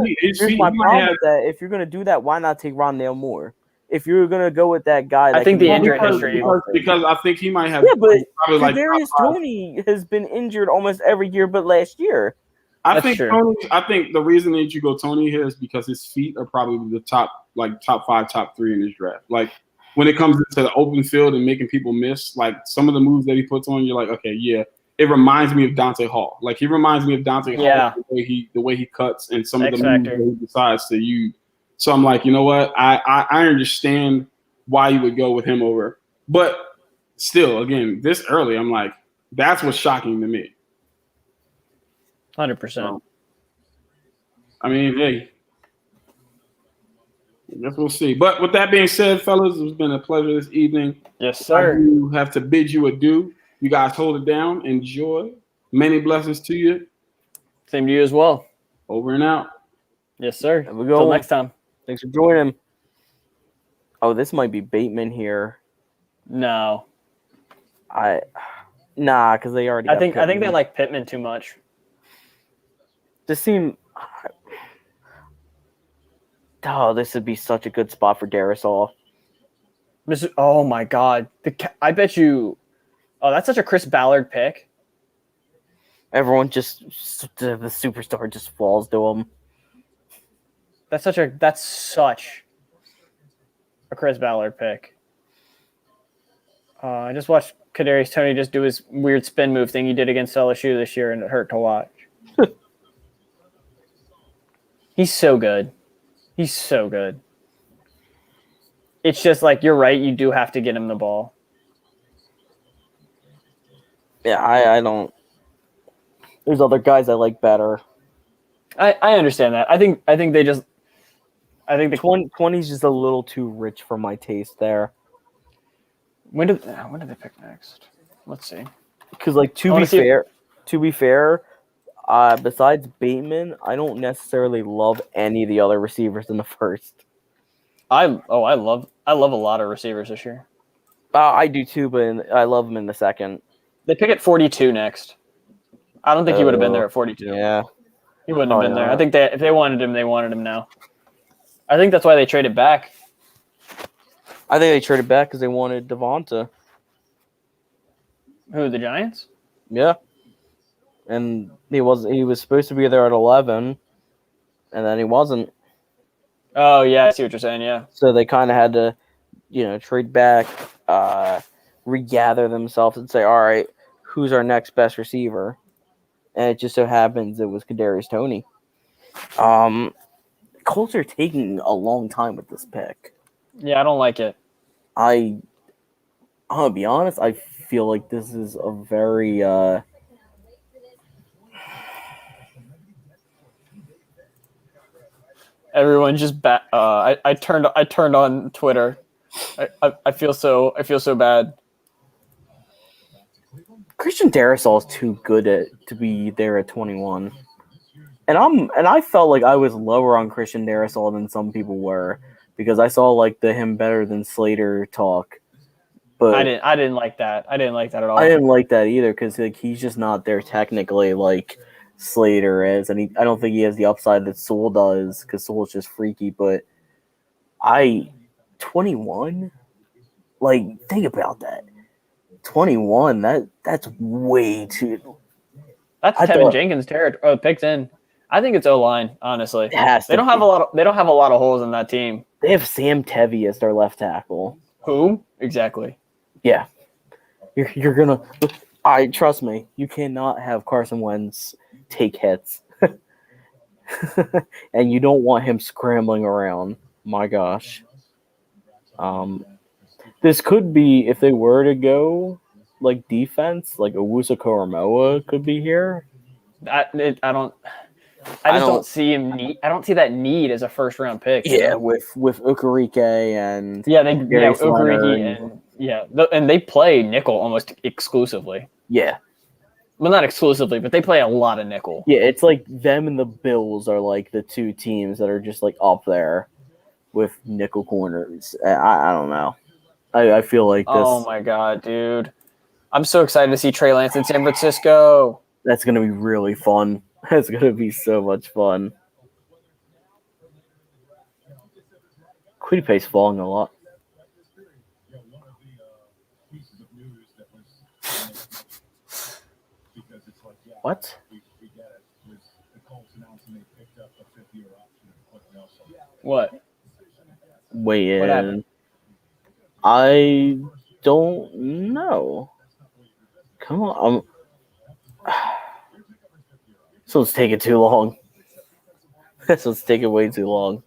with that. If you're gonna do that, why not take Rondale Moore? If you're gonna go with that guy, I think the injury history. Because I think he might have. Yeah, but Kadarius Toney has been injured almost every year, but last year. I think the reason that you go Tony here is because his feet are probably the top 5, top 3 in this draft. Like when it comes into the open field and making people miss, like some of the moves that he puts on, you're like, okay, yeah. It reminds me of Dante Hall. Like he reminds me of Dante Hall the way he cuts and some of the moves that he decides to use. So I'm like, you know what? I understand why you would go with him over. But still, again, this early, I'm like, that's what's shocking to me. 100%. I mean, hey, I guess we'll see. But with that being said, fellas, it's been a pleasure this evening. Yes, sir. I have to bid you adieu. You guys hold it down. Enjoy. Many blessings to you. Same to you as well. Over and out. Yes, sir. There we go. Until next time. Thanks for joining. Oh, this might be Bateman here. No. Because they already. I think they like Pittman too much. This seemed. Oh, this would be such a good spot for Darrisaw. Oh my God! I bet you. Oh, that's such a Chris Ballard pick. Everyone the superstar just falls to him. That's such a Chris Ballard pick. I just watched Kadarius Toney just do his weird spin move thing he did against LSU this year, and it hurt to watch. He's so good. He's so good. It's just like, you're right, you do have to get him the ball. Yeah, I don't. There's other guys I like better. I understand that. I think they just. I think the 20 is just a little too rich for my taste there. When did they pick next? Let's see. Because to be fair, besides Bateman, I don't necessarily love any of the other receivers in the first. I love a lot of receivers this year. I do too, but I love them in the second. They pick at 42 next. I don't think he would have been there at 42. Yeah, he wouldn't have been there. I think if they wanted him, they wanted him now. I think that's why they traded back. I think they traded back because they wanted Devonta. Who, the Giants? Yeah. And he was supposed to be there at 11, and then he wasn't. Oh, yeah, I see what you're saying, yeah. So they kind of had to, trade back, regather themselves and say, all right, who's our next best receiver? And it just so happens it was Kadarius Toney. Colts are taking a long time with this pick. Yeah, I don't like it. I'm going to be honest, I feel like this is a very... Everyone just I turned on Twitter. I feel so bad. Christian Darrisaw is too good to be there at 21. And I felt like I was lower on Christian Darrisaw than some people were because I saw the him better than Slater talk. But I didn't like that. I didn't like that at all. I didn't like that either because he's just not there technically like Slater is, and I don't think he has the upside that Sewell does because Sewell's just freaky. But 21, think about that. 21, that's way too. That's Tevin Jenkins' territory. Picks in. I think it's O-line, honestly. They don't have a lot of holes in that team. They have Sam Tevy as their left tackle. Who? Exactly. Yeah. You're gonna. I trust me. You cannot have Carson Wentz take hits, and you don't want him scrambling around. My gosh. This could be if they were to go like defense, like Owusu Koromoa could be here. I just don't see him need. I don't see that need as a first round pick. Yeah, with Okereke and Okereke Leonard. and they play nickel almost exclusively. Yeah. Well, not exclusively, but they play a lot of nickel. Yeah, it's like them and the Bills are like the two teams that are just like up there with nickel corners. I don't know. I feel like this. Oh my god, dude! I'm so excited to see Trey Lance in San Francisco. That's gonna be really fun. That's gonna be so much fun. Kwity Paye's falling a lot. What? What? Weigh What in. happened? I don't know. Come on. So it's taking too long. So it's taking way too long.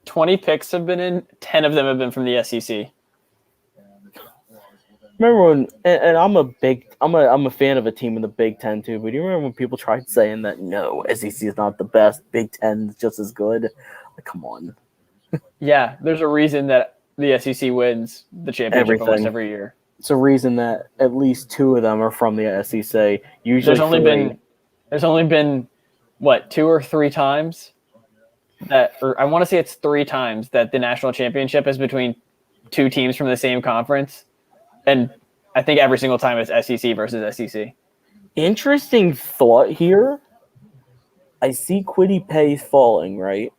20 picks have been in. 10 of them have been from the SEC. Remember when? And I'm a fan of a team in the Big Ten too. But do you remember when people tried saying that no, SEC is not the best, Big Ten is just as good? Like, come on. Yeah, there's a reason that the SEC wins the championship almost every year. It's a reason that at least two of them are from the SEC. Usually, there's only been what 2 or 3 times that, or I want to say it's 3 times that the national championship is between 2 teams from the same conference, and I think every single time it's SEC versus SEC. Interesting thought here. I see Kwity Paye falling, right?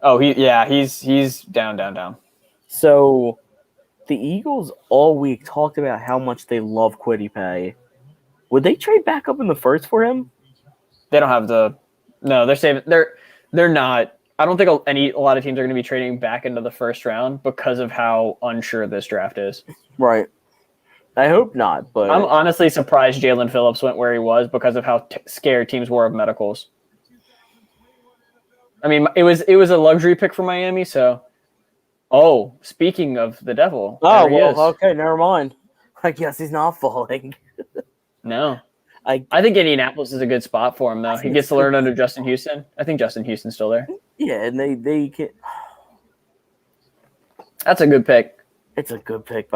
Oh, he's down. So the Eagles all week talked about how much they love Kwity Paye. Would they trade back up in the first for him? They don't have the. No, they're saving. They're not. I don't think a lot of teams are going to be trading back into the first round because of how unsure this draft is. Right. I hope not, but I'm honestly surprised Jalen Phillips went where he was because of how scared teams were of medicals. I mean, it was a luxury pick for Miami, so. Oh, speaking of the devil. Oh, well, okay, never mind. I guess he's not falling. No. I think Indianapolis is a good spot for him, though. He gets to learn under Justin Houston. I think Justin Houston's still there. Yeah, and they can. That's a good pick. It's a good pick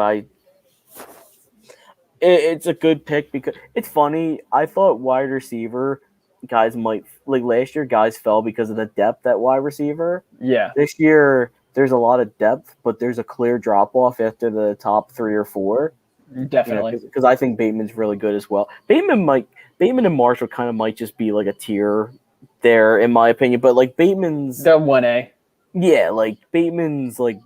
it's a good pick because it's funny. I thought wide receiver guys might like last year. Guys fell because of the depth at wide receiver. Yeah. This year there's a lot of depth, but there's a clear drop off after the top 3 or 4. Definitely, because I think Bateman's really good as well. Bateman and Marshall kind of might just be like a tier there in my opinion, but like Bateman's the 1A. Yeah, like Bateman's like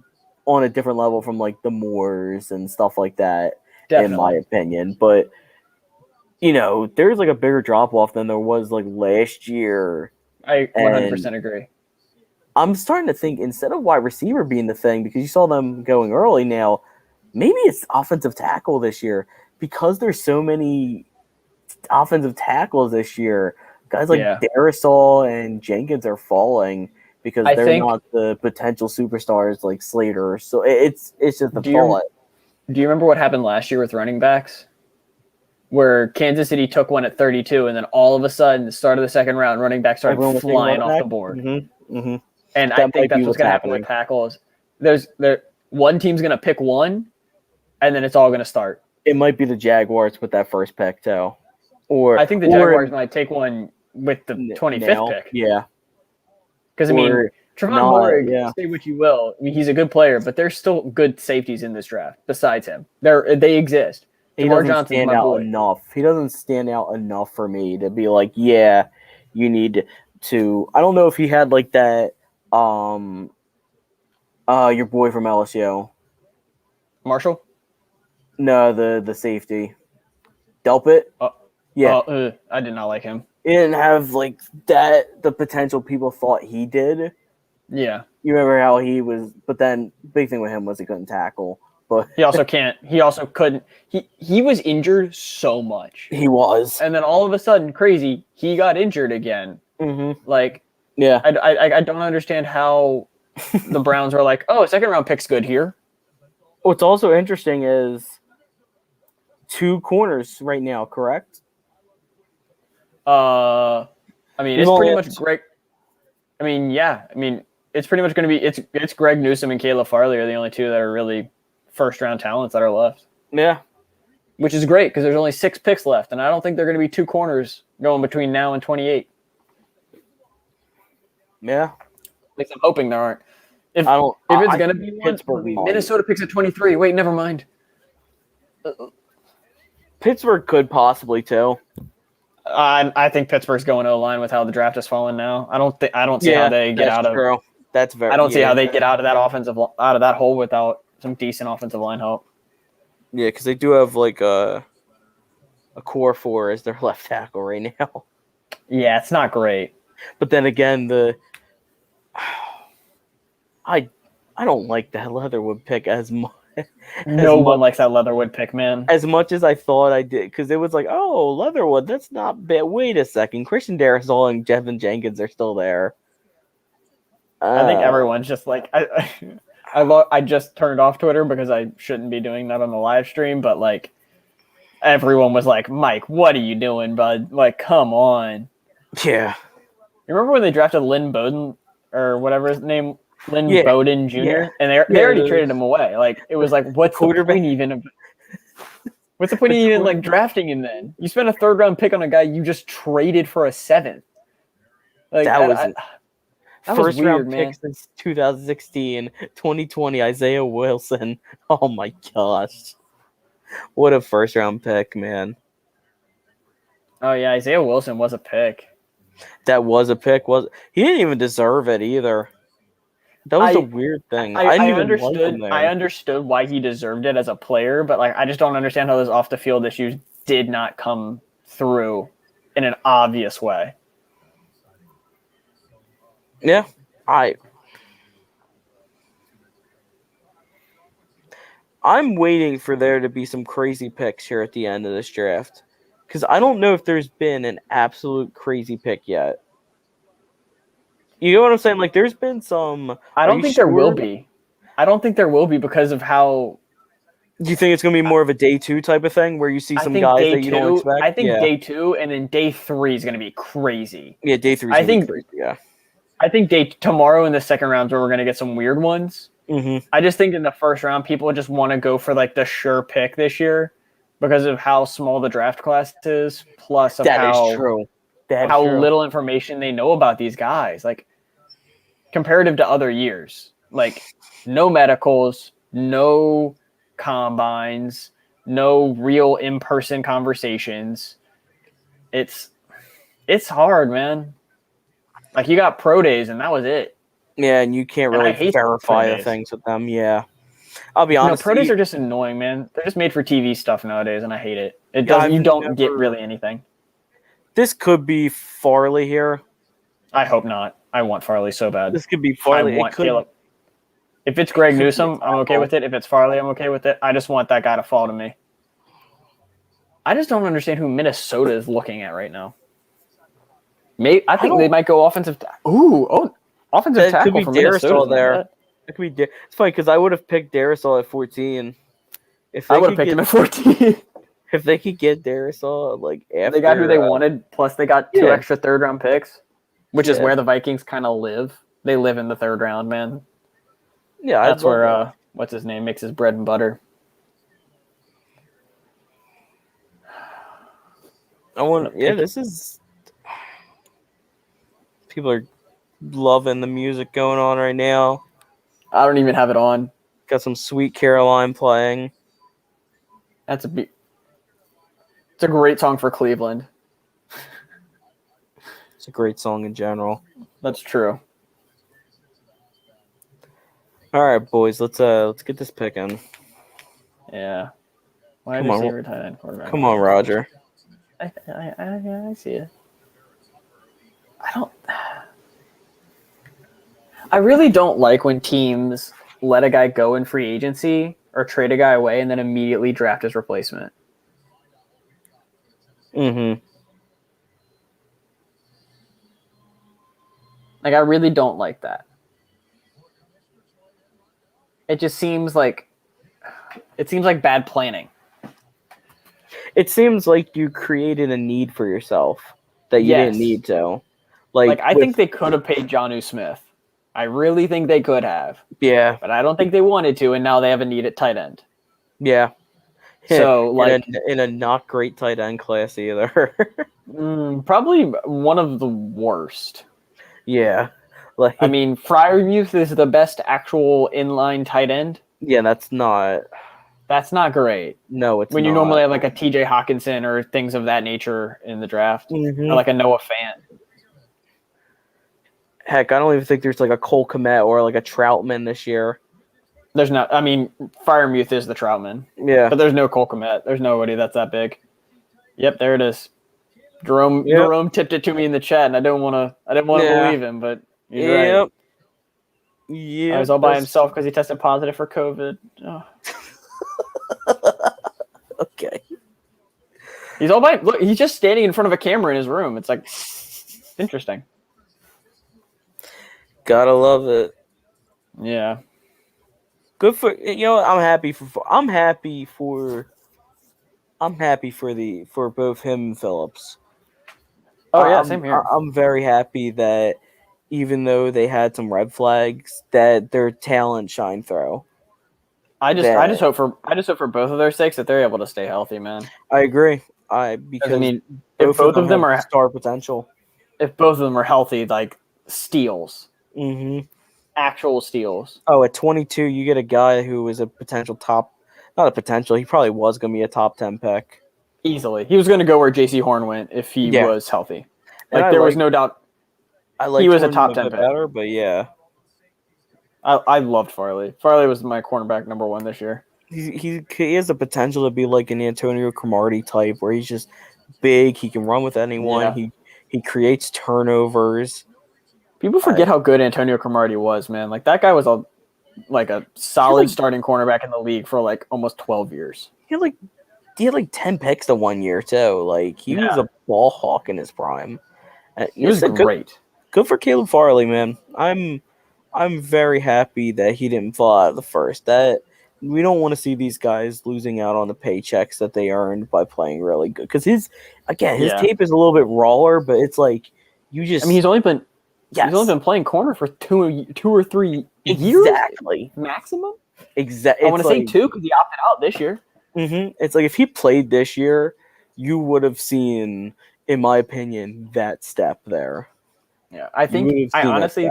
on a different level from like the Moores and stuff like that. Definitely. In my opinion, but there's like a bigger drop off than there was like last year. I 100% agree. I'm starting to think instead of wide receiver being the thing, because you saw them going early now, maybe it's offensive tackle this year because there's so many offensive tackles this year. Guys like Darisaw and Jenkins are falling because they're not the potential superstars like Slater. So it's just the thought. Do you remember what happened last year with running backs? Where Kansas City took one at 32, and then all of a sudden, the start of the second round, running backs started flying off the board. Mm-hmm. Mm-hmm. And I think that's what's going to happen with tackles. One team's going to pick one, and then it's all going to start. It might be the Jaguars with that first pick, too. I think the Jaguars might take one with the 25th pick. Yeah. Because, I mean, Trevon Moore, say what you will. I mean, he's a good player, but there's still good safeties in this draft besides him. They exist. He doesn't stand out enough. He doesn't stand out enough for me to be like, yeah, you need to. I don't know if he had like that. Your boy from LSU, Marshall. No, the safety, Delpit. Yeah, I did not like him. He didn't have like that. The potential people thought he did. Yeah, you remember how he was, but then big thing with him was he couldn't tackle. but He also can't. He also couldn't. He was injured so much, he was. and then all of a sudden, crazy, he got injured again. Mm-hmm. Like, Yeah. I don't understand how the Browns are like, oh, second round pick's good here. What's also interesting is 2 corners right now, correct? I mean, We've it's pretty only much had- Greg. I mean, yeah. I mean, it's pretty much going to be it's Greg Newsome and Caleb Farley are the only 2 that are really first round talents that are left. Yeah. Which is great because there's only 6 picks left, and I don't think they're going to be 2 corners going between now and 28. Yeah. At least I'm hoping there aren't. If I don't. if it's I going to think be Pittsburgh one, might. Minnesota picks at 23. Wait, never mind. Pittsburgh could possibly too. I think Pittsburgh's going O-line with how the draft has fallen now. I don't see how they get out of. True. That's very. I don't see how they get out of that out of that hole without some decent offensive line help. Yeah, because they do have like a core 4 as their left tackle right now. Yeah, it's not great. But then again, I don't like that Leatherwood pick as much. No one likes that Leatherwood pick, man. As much as I thought I did, because it was like, oh, Leatherwood, that's not bad. Wait a second, Christian Darrisaw and Jevin Jenkins are still there. I think everyone's just like I just turned off Twitter because I shouldn't be doing that on the live stream, but like everyone was like, Mike, what are you doing, bud? Like, come on. Yeah. You remember when they drafted Lynn Bowden or whatever his name, Lynn Yeah. Bowden Jr. Yeah. And they already traded him away. Like it was like, what's the point even of what's the point of even like drafting him then? You spent a 3rd round pick on a guy you just traded for a 7th. Like That was that first was weird, round man. pick since 2016, 2020, Isaiah Wilson. Oh my gosh. What a first round pick, man. Oh yeah, Isaiah Wilson was a pick. That was a pick. He didn't even deserve it either. That was a weird thing. I didn't even like him there. I understood why he deserved it as a player, but like I just don't understand how those off the field issues did not come through in an obvious way. Yeah, I'm waiting for there to be some crazy picks here at the end of this draft, because I don't know if there's been an absolute crazy pick yet. You know what I'm saying? Like, there's been some. I don't think there will be. I don't think there will be because of how. Do you think it's going to be more of a day 2 type of thing where you see some guys that you don't expect? I think day 2 and then day 3 is going to be crazy. Yeah, day 3 is going to be crazy, yeah. I think tomorrow in the second round is where we're going to get some weird ones. Mm-hmm. I just think in the first round, people just want to go for like the sure pick this year because of how small the draft class is, plus of how little information they know about these guys. Like, comparative to other years, like no medicals, no combines, no real in-person conversations. It's hard, man. Like you got pro days and that was it. Yeah, and you can't really verify things with them. Yeah, I'll be honest. Pro days are just annoying, man. They're just made for TV stuff nowadays, and I hate it. You don't get really anything. This could be Farley here. I hope not. I want Farley so bad. This could be Farley. I want Caleb. If it's Greg Newsome, I'm okay with it. If it's Farley, I'm okay with it. I just want that guy to fall to me. I just don't understand who Minnesota is looking at right now. I think they might go offensive. Offensive tackle could be for Darrisaw Minnesota. there. It could be. It's funny because I would have picked Darrisaw at 14. I would have picked him at 14. If they could get Darrisaw, like after they got who they wanted, plus they got 2 extra 3rd round picks, which is where the Vikings kind of live. They live in the 3rd round, man. Yeah, that's where what's his name makes his bread and butter. This is. People are loving the music going on right now. I don't even have it on. Got some Sweet Caroline playing. It's a great song for Cleveland. It's a great song in general. That's true. All right, boys, let's get this pick in. Yeah. Come on, Roger. I see it. I really don't like when teams let a guy go in free agency or trade a guy away and then immediately draft his replacement. Mm-hmm. Like, I really don't like that. It just seems like bad planning. It seems like you created a need for yourself that you didn't need to. Like I think they could have paid Jonnu Smith. I really think they could have. Yeah. But I don't think they wanted to, and now they have a need at tight end. Yeah. So, like, in a not great tight end class either. Probably one of the worst. Yeah. Like, I mean, Freiermuth is the best actual inline tight end. Yeah, that's not great. No, it's when not. You normally have like a TJ Hawkinson or things of that nature in the draft, or like a Noah Fant. Heck, I don't even think there's like a Cole Kmet or like a Troutman this year. There's not. I mean, Freiermuth is the Troutman. Yeah, but there's no Cole Kmet. There's nobody that's that big. Yep, there it is. Jerome tipped it to me in the chat, and I didn't want to believe him, but he's right. Yeah, he was all by himself because he tested positive for COVID. Oh. Okay. He's all by. Look, he's just standing in front of a camera in his room. It's like interesting. Gotta love it. Yeah. Good for I'm happy for both him and Phillips. Oh yeah, same here. I'm very happy that even though they had some red flags, that their talent shined through. I just hope for both of their sakes that they're able to stay healthy, man. I agree. Because I mean, if both of them are star potential, if both of them are healthy, like steals, actual steals. Oh, at 22, you get a guy who is a potential not a potential. He probably was going to be a top 10 pick. Easily, he was going to go where J.C. Horn went if he was healthy. Like there was no doubt. He was a top 10 pick. Better, but yeah. I loved Farley. Farley was my cornerback number 1 this year. He has the potential to be like an Antonio Cromartie type, where he's just big. He can run with anyone. Yeah. He creates turnovers. People forget how good Antonio Cromartie was, man. Like that guy was a solid starting cornerback in the league for like almost 12 years. He had like 10 picks the 1 year too. Like he was a ball hawk in his prime. He was great. Good for Caleb Farley, man. I'm very happy that he didn't fall out of the first. That we don't want to see these guys losing out on the paychecks that they earned by playing really good. Because his tape is a little bit rawer, but it's like he's only been playing corner for two or 3 years maximum. Exactly. I want to say 2 because he opted out this year. It's like if he played this year, you would have seen, in my opinion, that step there. Yeah, I honestly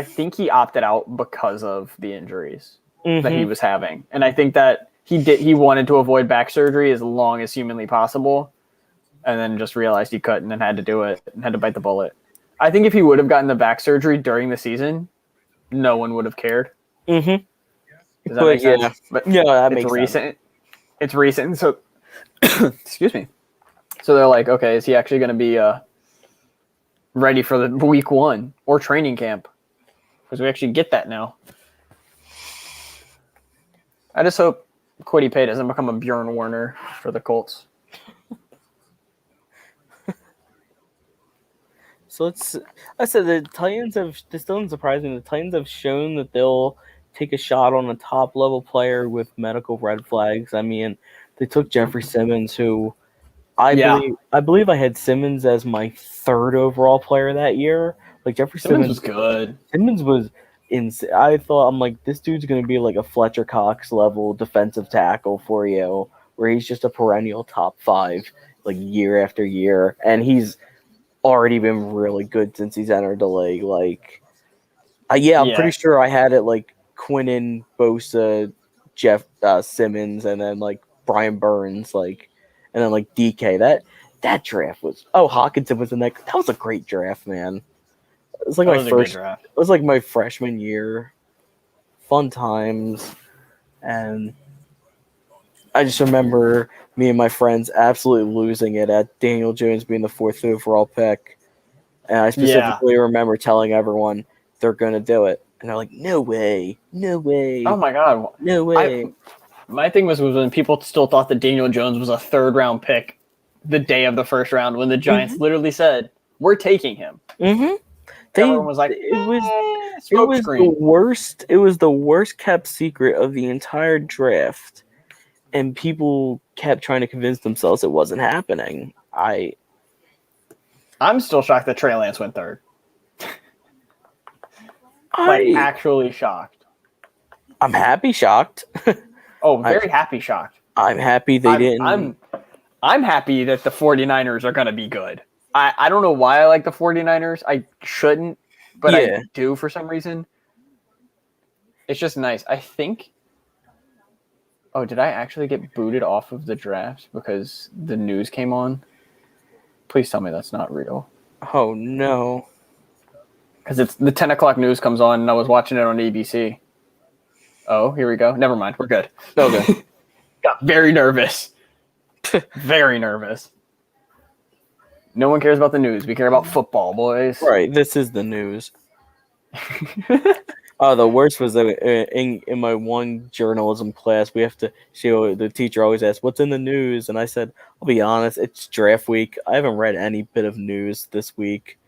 think he opted out because of the injuries that he was having, and I think that he wanted to avoid back surgery as long as humanly possible, and then just realized he couldn't and had to do it and had to bite the bullet. I think if he would have gotten the back surgery during the season, no one would have cared. Does that make sense? But that makes recent. Sense. It's recent, so excuse me. So they're like, okay, is he actually going to be ready for the week 1 or training camp? Because we actually get that now. I just hope Kwity Paye doesn't become a Bjorn Warner for the Colts. So I said the Titans have. This doesn't surprise me. The Titans have shown that they'll take a shot on a top level player with medical red flags. I mean, they took Jeffrey Simmons, who I believe I had Simmons as my 3rd overall player that year. Like Jeffrey Simmons was good. Simmons was insane. I thought, I'm like, this dude's gonna be like a Fletcher Cox level defensive tackle for you, where he's just a perennial top 5, like year after year, and he's already been really good since he's entered the league. Like, I'm pretty sure I had it like Quinnen, Bosa, Jeff Simmons, and then like Brian Burns, like, and then like DK. That draft was Hawkinson was in that. That was a great draft, man. It was like my first draft. It was like my freshman year. Fun times, and I just remember me and my friends absolutely losing it at Daniel Jones being the 4th overall pick. And I specifically remember telling everyone they're going to do it. And they're like, no way, no way, Oh my god. no way. My thing was when people still thought that Daniel Jones was a 3rd-round pick the day of the first round when the Giants literally said, "We're taking him." Mm-hmm. Everyone was like, it was smokescreen. the worst. It was the worst kept secret of the entire draft, and people kept trying to convince themselves it wasn't happening. I'm still shocked that Trey Lance went 3rd. Actually shocked. I'm happy shocked. Oh, very happy shocked. I'm happy they didn't. I'm happy that the 49ers are going to be good. I don't know why I like the 49ers. I shouldn't, but I do for some reason. It's just nice. I think. Oh, did I actually get booted off of the draft because the news came on? Please tell me that's not real. Oh, no. Because it's the 10 o'clock news comes on, and I was watching it on ABC. Oh, here we go. Never mind. We're good. Okay. Got very nervous. Very nervous. No one cares about the news. We care about football, boys. Right. This is the news. Oh, the worst was that in my one journalism class, we have to. The teacher always asked, "What's in the news?" And I said, "I'll be honest, it's draft week. I haven't read any bit of news this week."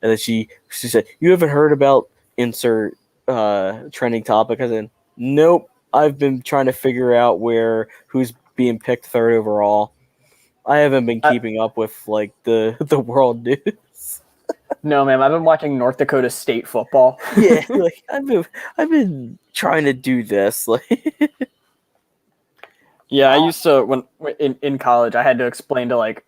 And then she said, "You haven't heard about insert trending topic?" I said, "Nope. I've been trying to figure out who's being picked 3rd overall. I haven't been keeping up with like the world news." No, ma'am. I've been watching North Dakota State football. Yeah, like I've been trying to do this. Like, yeah, I used to when in college, I had to explain to like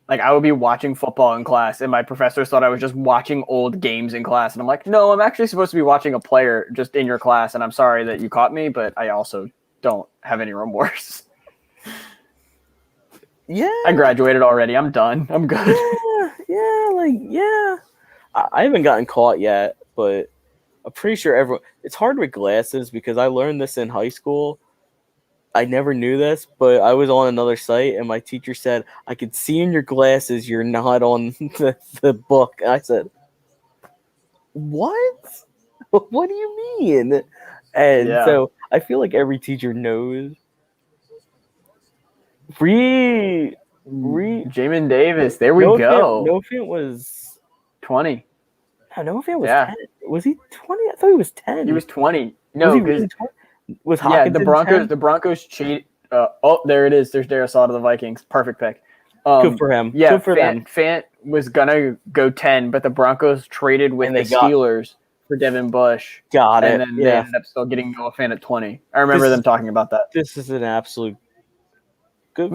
I would be watching football in class, and my professors thought I was just watching old games in class, and I'm like, no, I'm actually supposed to be watching a player just in your class, and I'm sorry that you caught me, but I also don't have any remorse. yeah, I graduated already. I'm done. I'm good. Yeah. I haven't gotten caught yet, but I'm pretty sure everyone. It's hard with glasses because I learned this in high school. I never knew this, but I was on another site, and my teacher said, "I could see in your glasses you're not on the book." And I said, "What? What do you mean?" And so I feel like every teacher knows. Jamin Davis. There we go. Noah Fant was 20. No, Noah Fant was 10. Was he 20? I thought he was 10. He was 20. No, was he really 20? Was Hockenson the Broncos. 10? The Broncos cheat. There it is. There's Darrisaw to the Vikings. Perfect pick. Good for him. Yeah, good for them. Fant was gonna go 10, but the Broncos traded with the Steelers for Devin Bush. Got it. And then they ended up still getting Noah Fant at 20. I remember them talking about that. This is an absolute good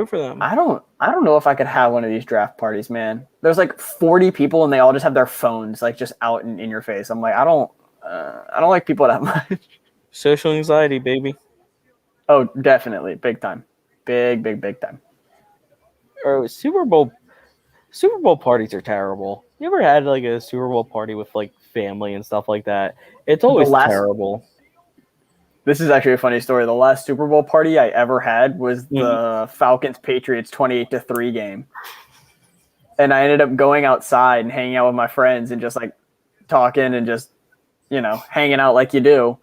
for them. I don't know if I could have one of these draft parties, man. There's like 40 people, and they all just have their phones like just out in your face. I'm like, I don't like people that much. Social anxiety, baby. Oh, definitely. Big time. Big time. Or Super Bowl parties are terrible. You ever had like a Super Bowl party with like family and stuff like that? It's always terrible. This is actually a funny story. The last Super Bowl party I ever had was the Falcons-Patriots 28-3 game. And I ended up going outside and hanging out with my friends and just like talking and just, hanging out like you do.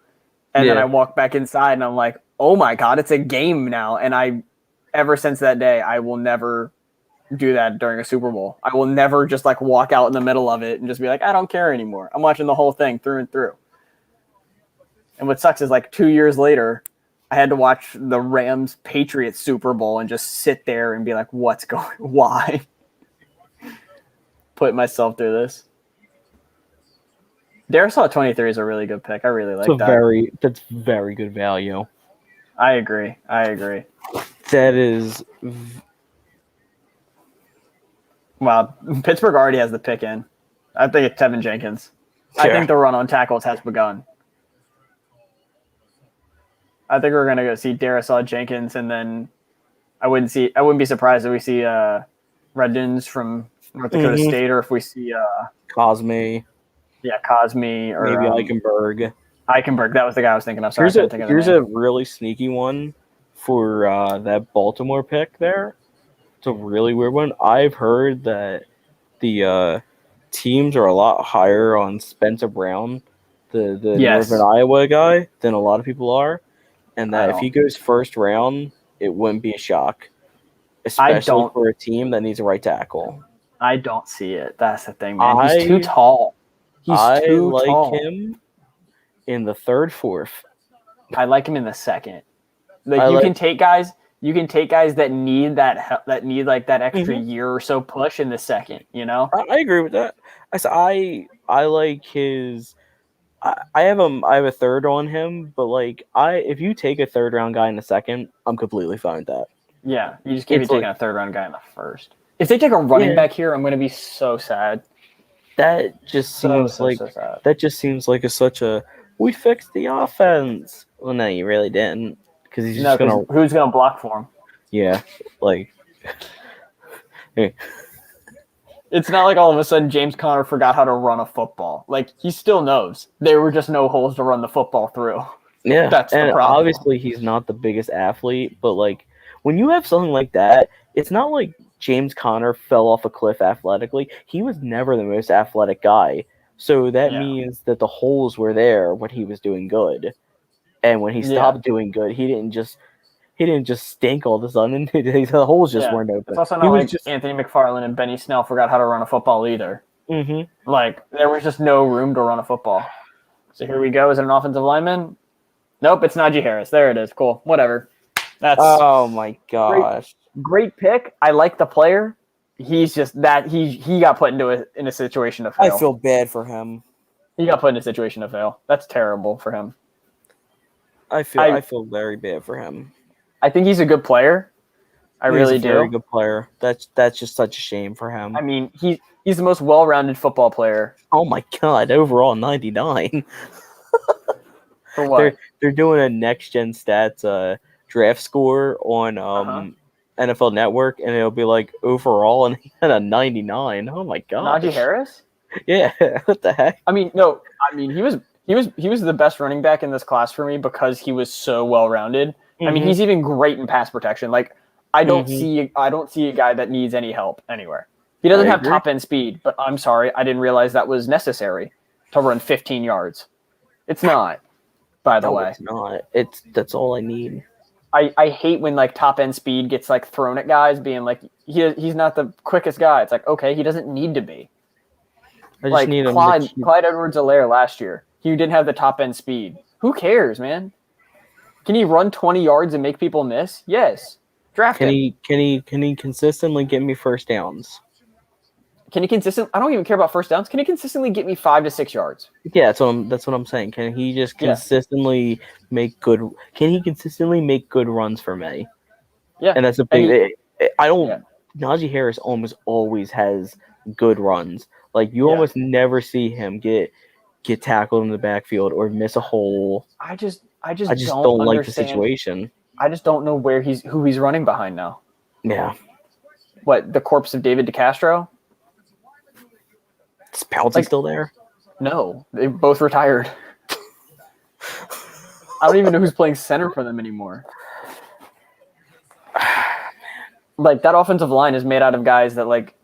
And then I walked back inside and I'm like, oh my God, it's a game now. And ever since that day, I will never do that during a Super Bowl. I will never just like walk out in the middle of it and just be like, I don't care anymore. I'm watching the whole thing through and through. And what sucks is like 2 years later, I had to watch the Rams Patriots Super Bowl and just sit there and be like, why? Put myself through this. Darrisaw 23 is a really good pick. I really like that. That's very good value. I agree. That is. Wow. Pittsburgh already has the pick in. I think it's Tevin Jenkins. Sure. I think the run on tackles has begun. I think we're gonna go see Darrisaw Jenkins, and then I wouldn't be surprised if we see Red Dunes from North Dakota State, or if we see Cosme. Yeah, Cosme, or maybe Eichenberg. That was the guy I was thinking of. Sorry, here's a really sneaky one for that Baltimore pick there. It's a really weird one. I've heard that the teams are a lot higher on Spencer Brown the Yes. Northern Iowa guy than a lot of people are, and that if he don't. goes first round, it wouldn't be a shock, especially don't- for a team that needs a right tackle. I don't see it. That's the thing, man. He's too tall. He's I too like tall. him in the third, fourth. I like him in the second. Like I you like- can take guys. You can take guys that need that need like that extra year or so push in the second. You know. I agree with that. I like his. I have a third on him, but like if you take a third round guy in the second, I'm completely fine with that. Yeah, you just can't be It's taking like- a third round guy in the first. If they take a running back here, I'm going to be so sad. That just seems So sad. that just seems like such a we fixed the offense. Well, no, you really didn't, because he's just gonna who's going to block for him? yeah, like It's not like all of a sudden James Conner forgot how to run a football. Like he still knows. There were just no holes to run the football through. yeah. That's the and problem. obviously he's not the biggest athlete, but like when you have something like that, it's not like James Conner fell off a cliff athletically. He was never the most athletic guy. So that means that the holes were there when he was doing good. And when he stopped doing good, he didn't just stink all of a sudden. The holes just weren't open. It's also He not was like just- Anthony McFarland and Benny Snell forgot how to run a football either. Mm-hmm. Like there was just no room to run a football. So here we go. Is it an offensive lineman? Nope, it's Najee Harris. There it is. Cool. Whatever. That's Oh my gosh. great pick. I like the player. He's just that he got put in a situation to fail. I feel bad for him. He got put in a situation to fail. That's terrible for him. I feel very bad for him. I think he's a good player. I really He's a very do. good player. That's just such a shame for him. I mean, he's the most well-rounded football player. Oh my god! Overall, 99. For what? They're doing a next gen stats draft score on NFL Network, and it'll be like overall, and he had a 99. Oh my god! Najee Harris? Yeah. What the heck? I mean, no. I mean, he was the best running back in this class for me because he was so well-rounded. I mean, he's even great in pass protection. Like, I don't see a guy that needs any help anywhere. He doesn't have top end speed, but I'm sorry, I didn't realize that was necessary to run 15 yards. It's not, by the way. It's not. That's all I need. I hate when like top end speed gets like thrown at guys, being like he's not the quickest guy. It's like, okay, he doesn't need to be. I just Like need him. Clyde Edwards-Helaire last year, he didn't have the top end speed. Who cares, man? Can he run 20 yards and make people miss? Yes. Draft him. Can he consistently get me first downs? Can he consistently? I don't even care about first downs. Can he consistently get me 5 to 6 yards? Yeah, that's what I'm saying. Can he just consistently make good? Can he consistently make good runs for me? Yeah, and that's a big. I don't. Yeah. Najee Harris almost always has good runs. Like you almost never see him get tackled in the backfield or miss a hole. I just don't like the situation. I just don't know who he's running behind now. Yeah. What, the corpse of David DeCastro? Is Pouncey still there? No, they both retired. I don't even know who's playing center for them anymore. Like that offensive line is made out of guys that like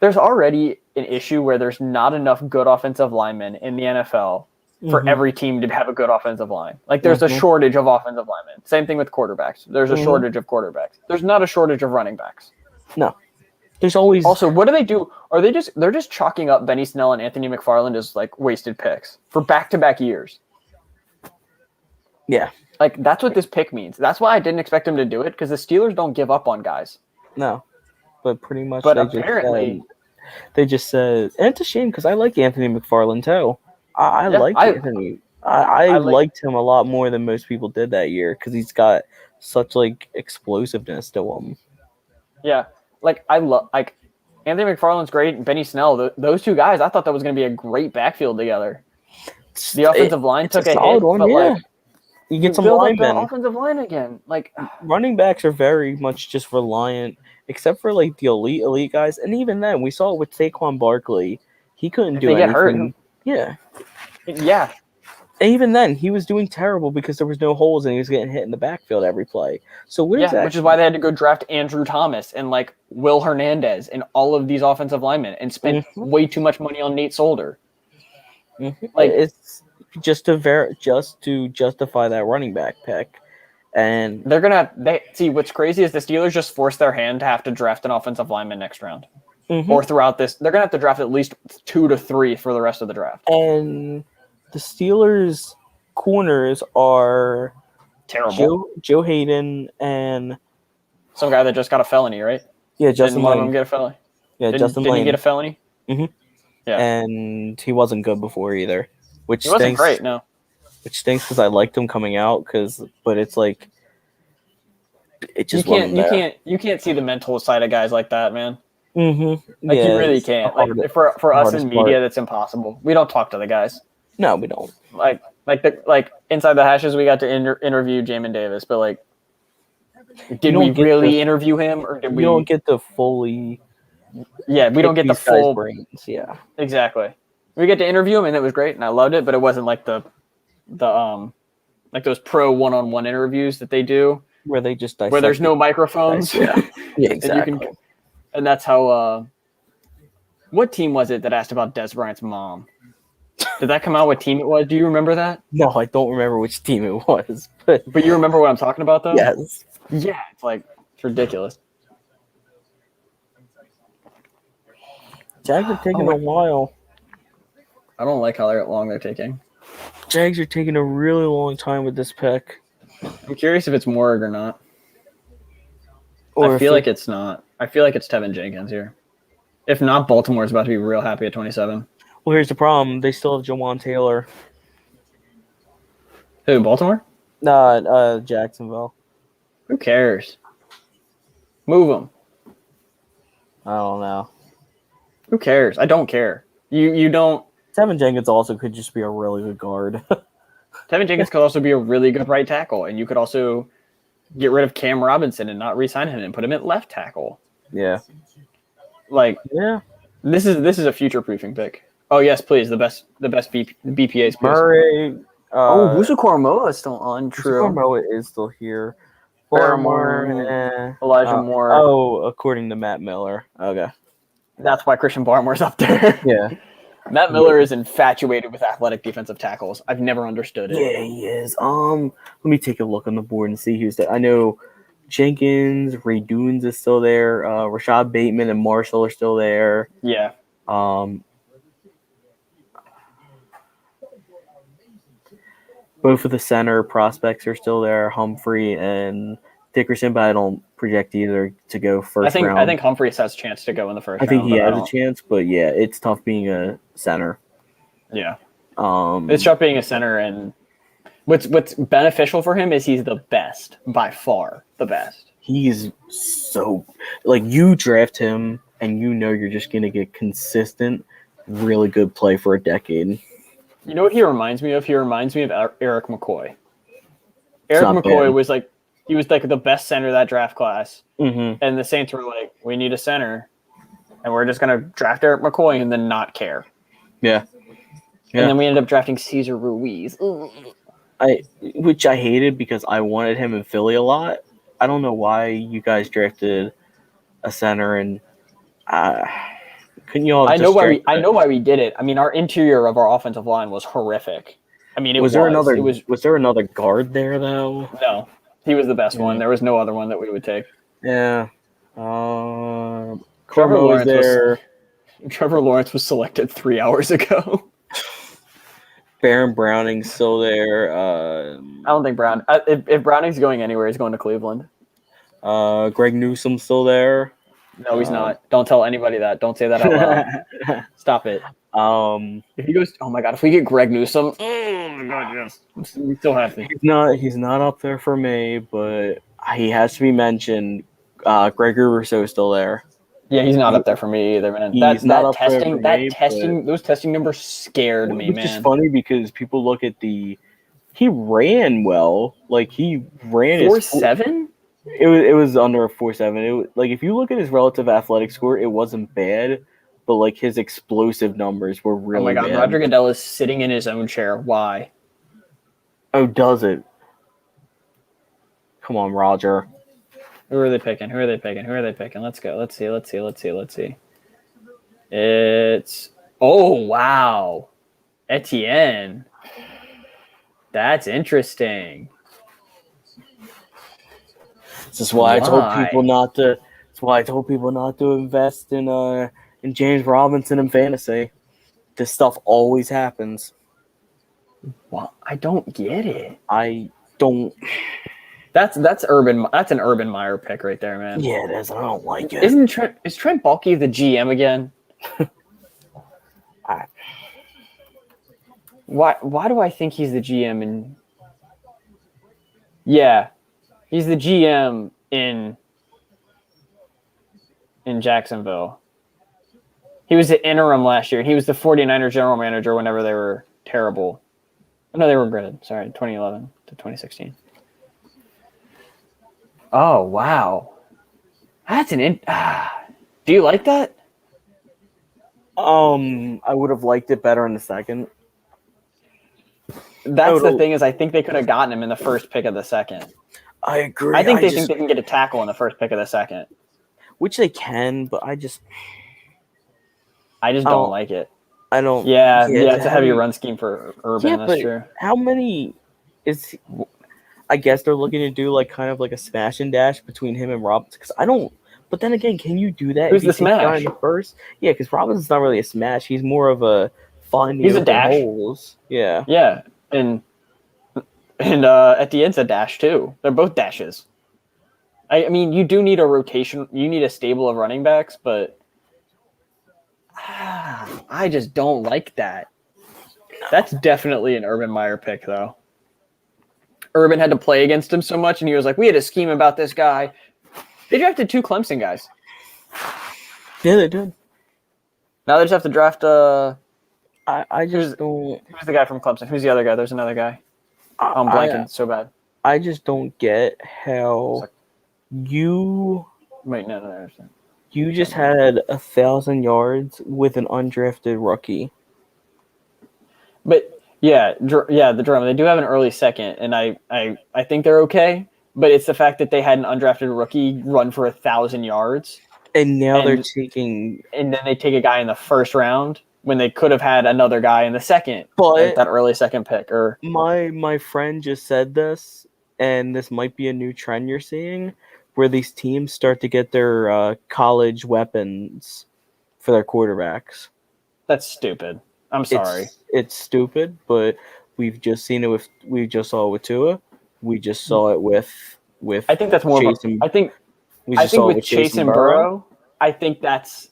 there's already an issue where there's not enough good offensive linemen in the NFL for every team to have a good offensive line. Like there's a shortage of offensive linemen. Same thing with quarterbacks. There's a shortage of quarterbacks. There's not a shortage of running backs. No. There's always Also, what do they do? They're just chalking up Benny Snell and Anthony McFarland as like wasted picks for back-to-back years. Yeah. Like that's what this pick means. That's why I didn't expect him to do it, because the Steelers don't give up on guys. No. But pretty much they just said, and it's a shame because I like Anthony McFarland too. I like Anthony. I liked him a lot more than most people did that year because he's got such like explosiveness to him. Yeah, like I love Anthony McFarland's great, and Benny Snell. Those two guys, I thought that was going to be a great backfield together. The offensive line took a hit, one, but like you get some build linemen. up the offensive line again. Like running backs are very much just reliant, except for like the elite guys, and even then, we saw it with Saquon Barkley. He couldn't do anything. Hurt. Yeah. Yeah. And even then, he was doing terrible because there was no holes and he was getting hit in the backfield every play. So which is why they had to go draft Andrew Thomas and like Will Hernandez and all of these offensive linemen and spend way too much money on Nate Solder. Like it's just to justify that running back pick, and they're gonna see what's crazy is the Steelers just forced their hand to have to draft an offensive lineman next round, or throughout this. They're gonna have to draft at least 2 to 3 for the rest of the draft. And the Steelers corners are terrible. Joe Hayden and some guy that just got a felony, right? Yeah, Justin Didn't one of Lane. them get a felony? Yeah, Justin Didn't Lane. he get a felony? Mm-hmm. Yeah, and he wasn't good before either, which he wasn't stinks. great. No, which stinks because I liked him coming out. But it's like it just you can't see the mental side of guys like that, man. Mm-hmm. Like you really can't. Like for us in media, that's impossible. We don't talk to the guys. No, we don't. Like inside the hashes, we got to interview Jamin Davis, but like, did we really interview him, or did we? We don't get the fully. Yeah, we don't get the full brains. Yeah, exactly. We get to interview him, and it was great, and I loved it. But it wasn't like the like those pro one-on-one interviews that they do, where they just where there's no microphones. Yeah, yeah, exactly. And that's how. What team was it that asked about Des Bryant's mom? Did that come out? What team it was? Do you remember that? No, I don't remember which team it was. But you remember what I'm talking about, though? Yes. Yeah, it's ridiculous. Jags are taking a while. I don't like how long they're taking. Jags are taking a really long time with this pick. I'm curious if it's Morrig or not. I feel like it's not. I feel like it's Tevin Jenkins here. If not, Baltimore's about to be real happy at 27. Well, here's the problem. They still have Jawan Taylor. Who, Baltimore? Jacksonville. Who cares? Move them. I don't know. Who cares? I don't care. You don't. Tevin Jenkins also could just be a really good guard. Tevin Jenkins could also be a really good right tackle, and you could also get rid of Cam Robinson and not re-sign him and put him at left tackle. Yeah. This is a future-proofing pick. Oh yes, please. The best BPAs. Murray. Wusu Koromoa is still on. True. Koromoa is still here. Barmore, Elijah Moore. Oh, according to Matt Miller. Okay. That's why Christian Barmore's up there. Yeah. Matt Miller is infatuated with athletic defensive tackles. I've never understood it. Yeah, he is. Let me take a look on the board and see who's there. I know Jenkins, Ray Dunes is still there. Rashad Bateman and Marshall are still there. Yeah. Both of the center prospects are still there, Humphrey and Dickerson, but I don't project either to go first round. I think Humphreys has a chance to go in the first round. I think he has a chance, but yeah, it's tough being a center. Yeah. It's tough being a center, and what's beneficial for him is he's the best, by far the best. He's so you draft him and you know you're just gonna get consistent, really good play for a decade. You know what he reminds me of? He reminds me of Eric McCoy. Eric McCoy was he was the best center of that draft class. Mm-hmm. And the Saints were like, we need a center, and we're just going to draft Eric McCoy and then not care. Yeah. And then we ended up drafting Cesar Ruiz. Which I hated because I wanted him in Philly a lot. I don't know why you guys drafted a center, and couldn't you all? I know why we did it. I mean, our interior of our offensive line was horrific. I mean, was there another guard there though? No, he was the best one. There was no other one that we would take. Yeah. Trevor Lawrence there. Trevor Lawrence was selected 3 hours ago. Baron Browning's still there. I don't think if Browning's going anywhere, he's going to Cleveland. Greg Newsome's still there. No, he's not. Don't tell anybody that. Don't say that out loud. Stop it. If he goes, oh my god, if we get Greg Newsome, oh my god, yes, we still have to. He's not up there for me, but he has to be mentioned. Gregory Rousseau is still there. Yeah, he's not up there for me either, man. Those testing numbers scared me, man. Which is funny because people look at he ran well. He ran 4.7. It was under a 4.7. If you look at his relative athletic score, it wasn't bad, but his explosive numbers were really bad. Oh my god, Roger Goodell is sitting in his own chair. Why? Oh, does it? Come on, Roger. Who are they picking? Let's go. Let's see. It's wow. Etienne. That's interesting. This is why I told Why? people not to. That's why I told people not to invest in James Robinson in fantasy. This stuff always happens. Well, I don't get it. I don't. That's Urban. That's an Urban Meyer pick right there, man. Yeah, it is. I don't like it. Is Trent Baalke the GM again? Why do I think he's the GM in? Yeah, he's the GM in Jacksonville. He was the interim last year. He was the 49ers general manager whenever they were terrible. No, they were good. Sorry, 2011 to 2016. Oh, wow. That's do you like that? I would have liked it better in the second. That's the thing is I think they could have gotten him in the first pick of the second. I agree. I think they think they can get a tackle in the first pick of the second. Which they can, but I just don't like it. I don't. Yeah, it's a heavy run scheme for Urban. Yeah, that's true. How many is? I guess they're looking to do like kind of like a smash and dash between him and Robinson. Because I don't. But then again, can you do that? Who's the smash? First? Yeah, because Robinson's not really a smash. He's more of a finding. He's a dash. Holes. Yeah. Yeah, and at the end's a dash too. They're both dashes. I mean, you do need a rotation. You need a stable of running backs, but I just don't like that. That's definitely an Urban Meyer pick, though. Urban had to play against him so much, and he was like, we had a scheme about this guy. They drafted 2 Clemson guys. Yeah, they did. Now they just have to draft I just don't. Who's the guy from Clemson? Who's the other guy? There's another guy. I'm blanking so bad. I just don't get how you. Wait, no. You just had 1,000 yards with an undrafted rookie. But the drama. They do have an early second, and I think they're okay. But it's the fact that they had an undrafted rookie run for 1,000 yards, and now they're taking. And then they take a guy in the first round when they could have had another guy in the second, but that early second pick. Or my friend just said this, and this might be a new trend you're seeing, where these teams start to get their college weapons for their quarterbacks. That's stupid. I'm sorry. It's stupid, but we just saw it with Tua. We just saw it with. I think that's more. I think with Chase and Burrow, I think that's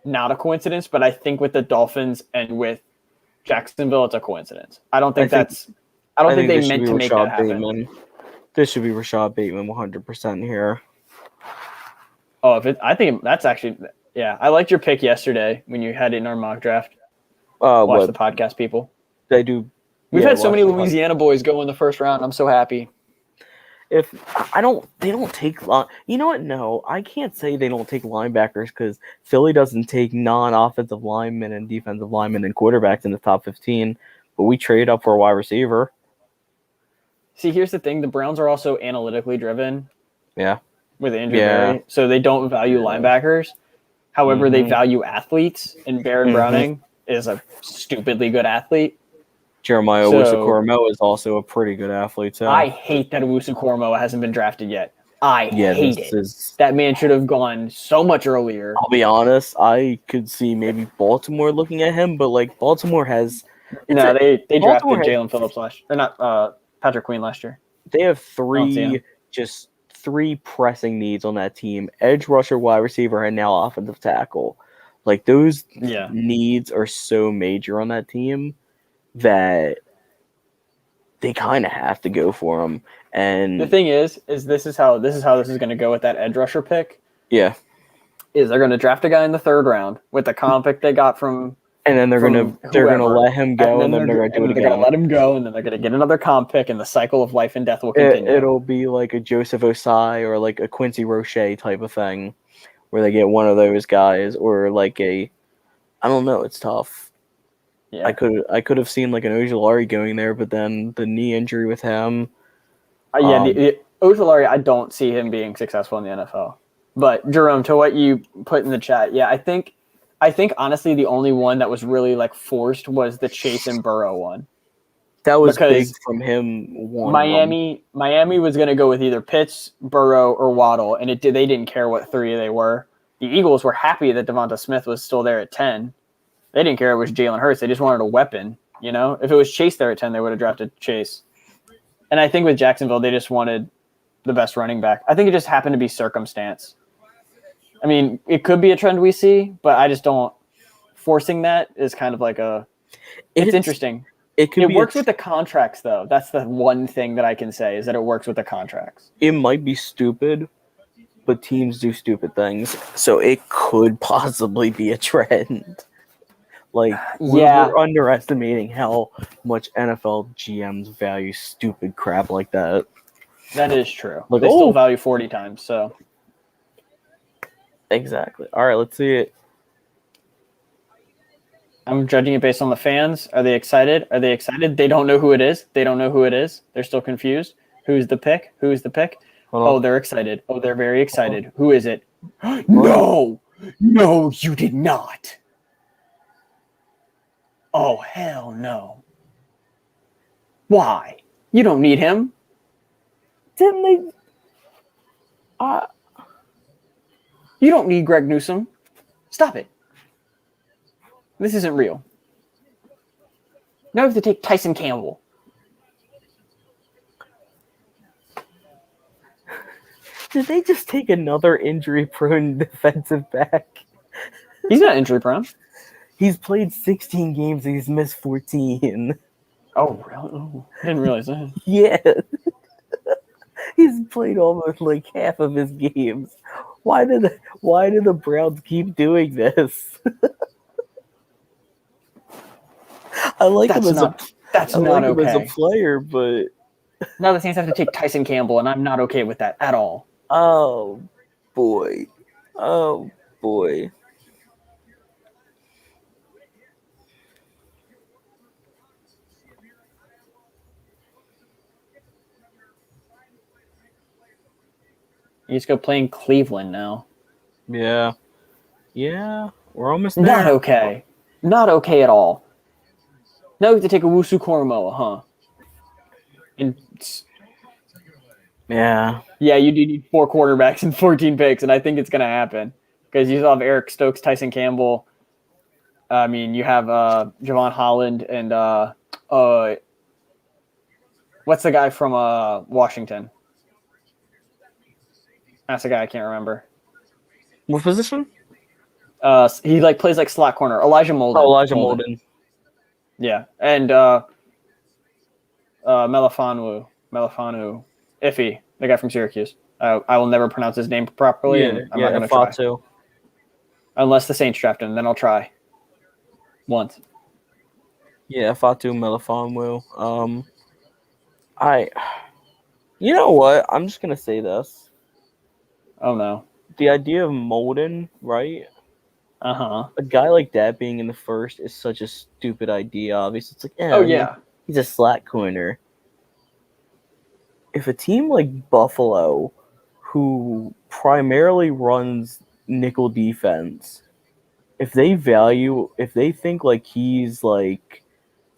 not a coincidence. But I think with the Dolphins and with Jacksonville, it's a coincidence. I don't think they meant to make that happen. Bateman. This should be Rashad Bateman 100% here. Oh, I think that's actually, yeah. I liked your pick yesterday when you had it in our mock draft. Watch the podcast, people. They do. We've had so many Louisiana boys go in the first round. I'm so happy. They don't take long. You know what? No, I can't say they don't take linebackers because Philly doesn't take non-offensive linemen and defensive linemen and quarterbacks in the top 15. But we trade up for a wide receiver. See, here's the thing: the Browns are also analytically driven. Yeah. With Andrew Berry, so they don't value linebackers. However, they value athletes, and Baron Browning is a stupidly good athlete. Jeremiah Owusu-Koramoah is also a pretty good athlete, too. I hate that Owusu-Koramoah hasn't been drafted yet. I hate it. That man should have gone so much earlier. I'll be honest, I could see maybe Baltimore looking at him, but like Baltimore has they drafted Jalen Phillips last year. They're not Patrick Queen last year. They have three pressing needs on that team: edge rusher, wide receiver, and now offensive tackle. Like those needs are so major on that team that they kind of have to go for them. And the thing is this is how this is going to go with that edge rusher pick. Yeah, is they're going to draft a guy in the 3rd round with the comp pick they got from. And then they're gonna let him go, and then they're gonna do it again. They're gonna let him go, and then they're gonna get another comp pick, and the cycle of life and death will continue. It'll be like a Joseph Osai or like a Quincy Roche type of thing, where they get one of those guys, or like I don't know. It's tough. Yeah. I could have seen like an Ojulari going there, but then the knee injury with him. Ojulari, I don't see him being successful in the NFL. But Jerome, to what you put in the chat, I think I think honestly the only one that was really like forced was the Chase and Burrow one. That was Because big from him. Warning Miami was going to go with either Pitts, Burrow, or Waddle, and they didn't care what three they were. The Eagles were happy that Devonta Smith was still there at 10. They didn't care it was Jalen Hurts. They just wanted a weapon. You know, if it was Chase there at 10, they would have drafted Chase. And I think with Jacksonville, they just wanted the best running back. I think it just happened to be circumstance. I mean, it could be a trend we see, but I just don't. Forcing that is kind of like it's interesting. It works with the contracts, though. That's the one thing that I can say is that it works with the contracts. It might be stupid, but teams do stupid things, so it could possibly be a trend. Like, we're underestimating how much NFL GMs value stupid crap like that. That is true. Like, they still value 40 times, so. Exactly. All right, let's see it. I'm judging it based on the fans. Are they excited? Are they excited? They don't know who it is. They don't know who it is. They're still confused. Who's the pick? Who's the pick? Oh, they're excited. Oh, they're very excited. Who is it? No, you did not. Oh, hell no. Why? You don't need him. Didn't they? You don't need Greg Newsome. Stop it. This isn't real. Now we have to take Tyson Campbell. Did they just take another injury-prone defensive back? He's not injury-prone. He's played 16 games and he's missed 14. Oh, really? Oh, I didn't realize that. Yeah. He's played almost like half of his games. Why do the Browns keep doing this? I like him as a player, but now the Saints have to take Tyson Campbell, and I'm not okay with that at all. Oh boy. You just go play in Cleveland now. Yeah, we're almost there. Not okay. Not okay at all. Now we have to take a Wusu Koromoa, huh? Yeah, you do need 4 quarterbacks and 14 picks, and I think it's going to happen. Because you still have Eric Stokes, Tyson Campbell. I mean, you have Javon Holland and what's the guy from Washington? That's the guy I can't remember. What position? He plays like slot corner. Elijah Molden. Oh, Elijah Molden. Yeah, and Melifanu, Iffy, the guy from Syracuse. I will never pronounce his name properly, and I'm not going to try. Unless the Saints draft him, then I'll try. Once. Yeah, Fatu Melifanu. You know what? I'm just going to say this. Oh, no. The idea of Molden, right? Uh-huh. A guy like that being in the first is such a stupid idea. Obviously, it's like, he's a slot corner. If a team like Buffalo, who primarily runs nickel defense, if they think like he's like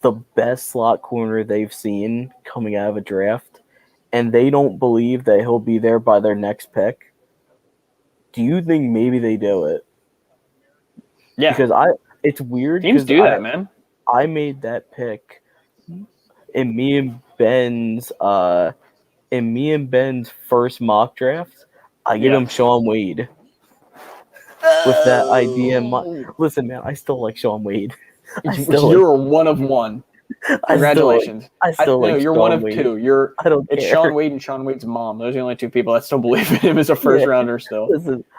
the best slot corner they've seen coming out of a draft, and they don't believe that he'll be there by their next pick, do you think maybe they do it? Yeah. Because it's weird. Teams do that, man. I made that pick in me and Ben's first mock draft. I give him Sean Wade. With that idea in mind. Listen, man, I still like Sean Wade. You're a one of one. Congratulations. You're one of two. It's Sean Wade and Sean Wade's mom. Those are the only two people that still believe in him as a first rounder still.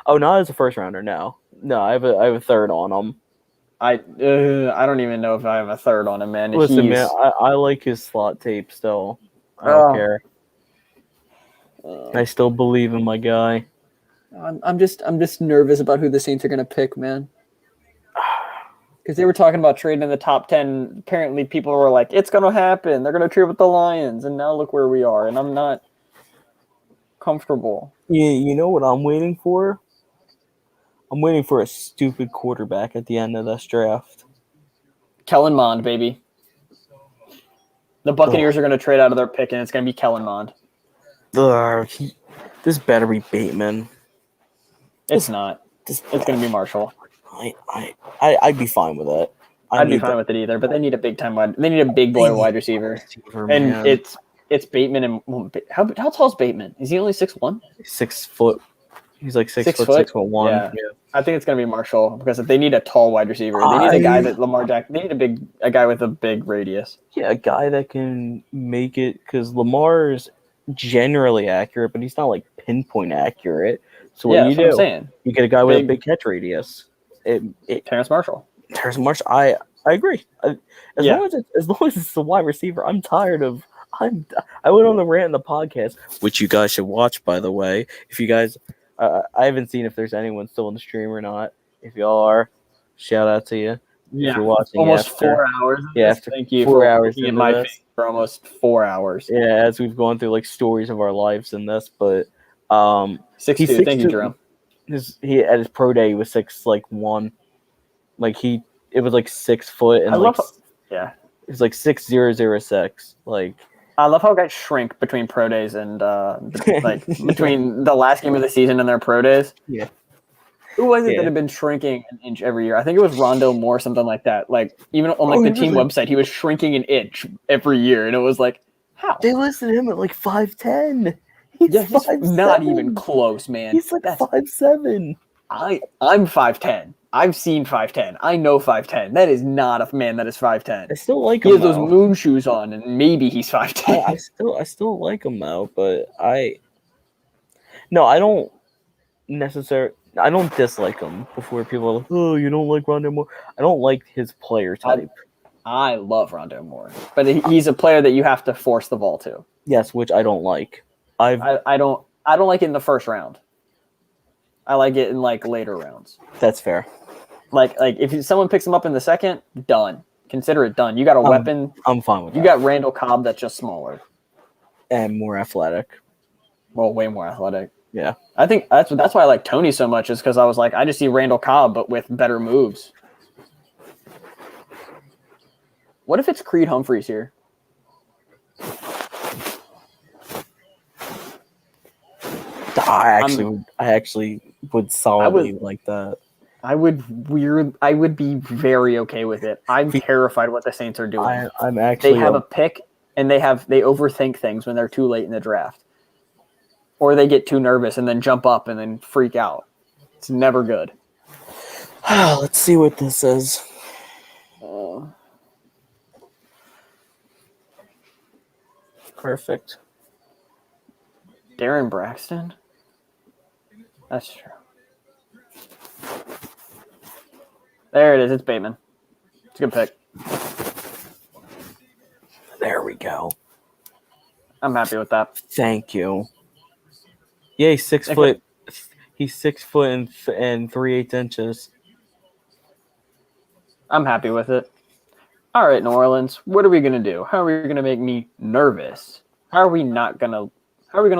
Not as a first rounder, no. No, I have a third on him. I don't even know if I have a third on him, man. Listen, man, I like his slot tape still. I don't care. I still believe in my guy. I'm just nervous about who the Saints are gonna pick, man. Because they were talking about trading in the top 10. Apparently, people were like, "It's gonna happen. They're gonna trade with the Lions," and now look where we are. And I'm not comfortable. Yeah, you know what I'm waiting for? I'm waiting for a stupid quarterback at the end of this draft. Kellen Mond, baby. The Buccaneers are going to trade out of their pick, and it's going to be Kellen Mond. This better be Bateman. It's not. It's going to be Marshall. I'd be fine with it. I'd be fine with it either, but they need a big time wide. They need a big boy wide receiver, and it's Bateman. And how tall is Bateman? Is he only 6'1"? 6 foot. He's like 6 foot, 6'1". Yeah. I think it's gonna be Marshall because they need a tall wide receiver. They need a guy that Lamar Jackson. They need a guy with a big radius. Yeah, a guy that can make it because Lamar is generally accurate, but he's not like pinpoint accurate. So what do you do? What I'm saying. You get a guy with a big catch radius. Terrace Marshall. Terrace Marshall. I agree. As long as it's the wide receiver, I'm tired of. I went on the rant in the podcast, which you guys should watch, by the way. If you guys, I haven't seen if there's anyone still in the stream or not. If y'all are, shout out to you. Yeah, if you're watching almost after, 4 hours. Yeah, after thank you 4 hours in my face for almost 4 hours. Yeah, as we've gone through like stories of our lives in this, but 6'2". Thank you, Jerome. He at his pro day he was 6'1". Like it was like 6 foot and it was like 6'006". Like I love how guys shrink between pro days and like between the last game of the season and their pro days. Yeah. Who was it that had been shrinking an inch every year? I think it was Rondo Moore, something like that. Like even on like the team website, he was shrinking an inch every year, and it was like, how? They listed him at like 5'10". He's not even close, man. He's like 5'7". I'm 5'10". I've seen 5'10". I know 5'10". That is not a man that is 5'10". I still like him. He has those moon shoes on, and maybe he's 5'10". I still like him though, but I don't dislike him before people are like, oh, you don't like Rondo Moore. I don't like his player type. I love Rondo Moore, but he's a player that you have to force the ball to. Yes, which I don't like. I don't like it in the first round. I like it in like later rounds. That's fair. Like if someone picks him up in the second, done. Consider it done. You got a weapon. I'm fine with that. You got Randall Cobb that's just smaller and more athletic. Well, way more athletic. Yeah, I think that's why I like Tony so much is because I was like, I just see Randall Cobb but with better moves. What if it's Creed Humphreys here? I actually would solidly like that. I would be very okay with it. I'm terrified what the Saints are doing. They have a pick and they overthink things when they're too late in the draft. Or they get too nervous and then jump up and then freak out. It's never good. Let's see what this is. Perfect. Darren Braxton? That's true. There it is. It's Bateman. It's a good pick. There we go. I'm happy with that. Thank you. Yeah, he's 6 foot. He's 6 foot and 3/8 inches. I'm happy with it. All right, New Orleans. What are we gonna do? How are we gonna make me nervous? How are we gonna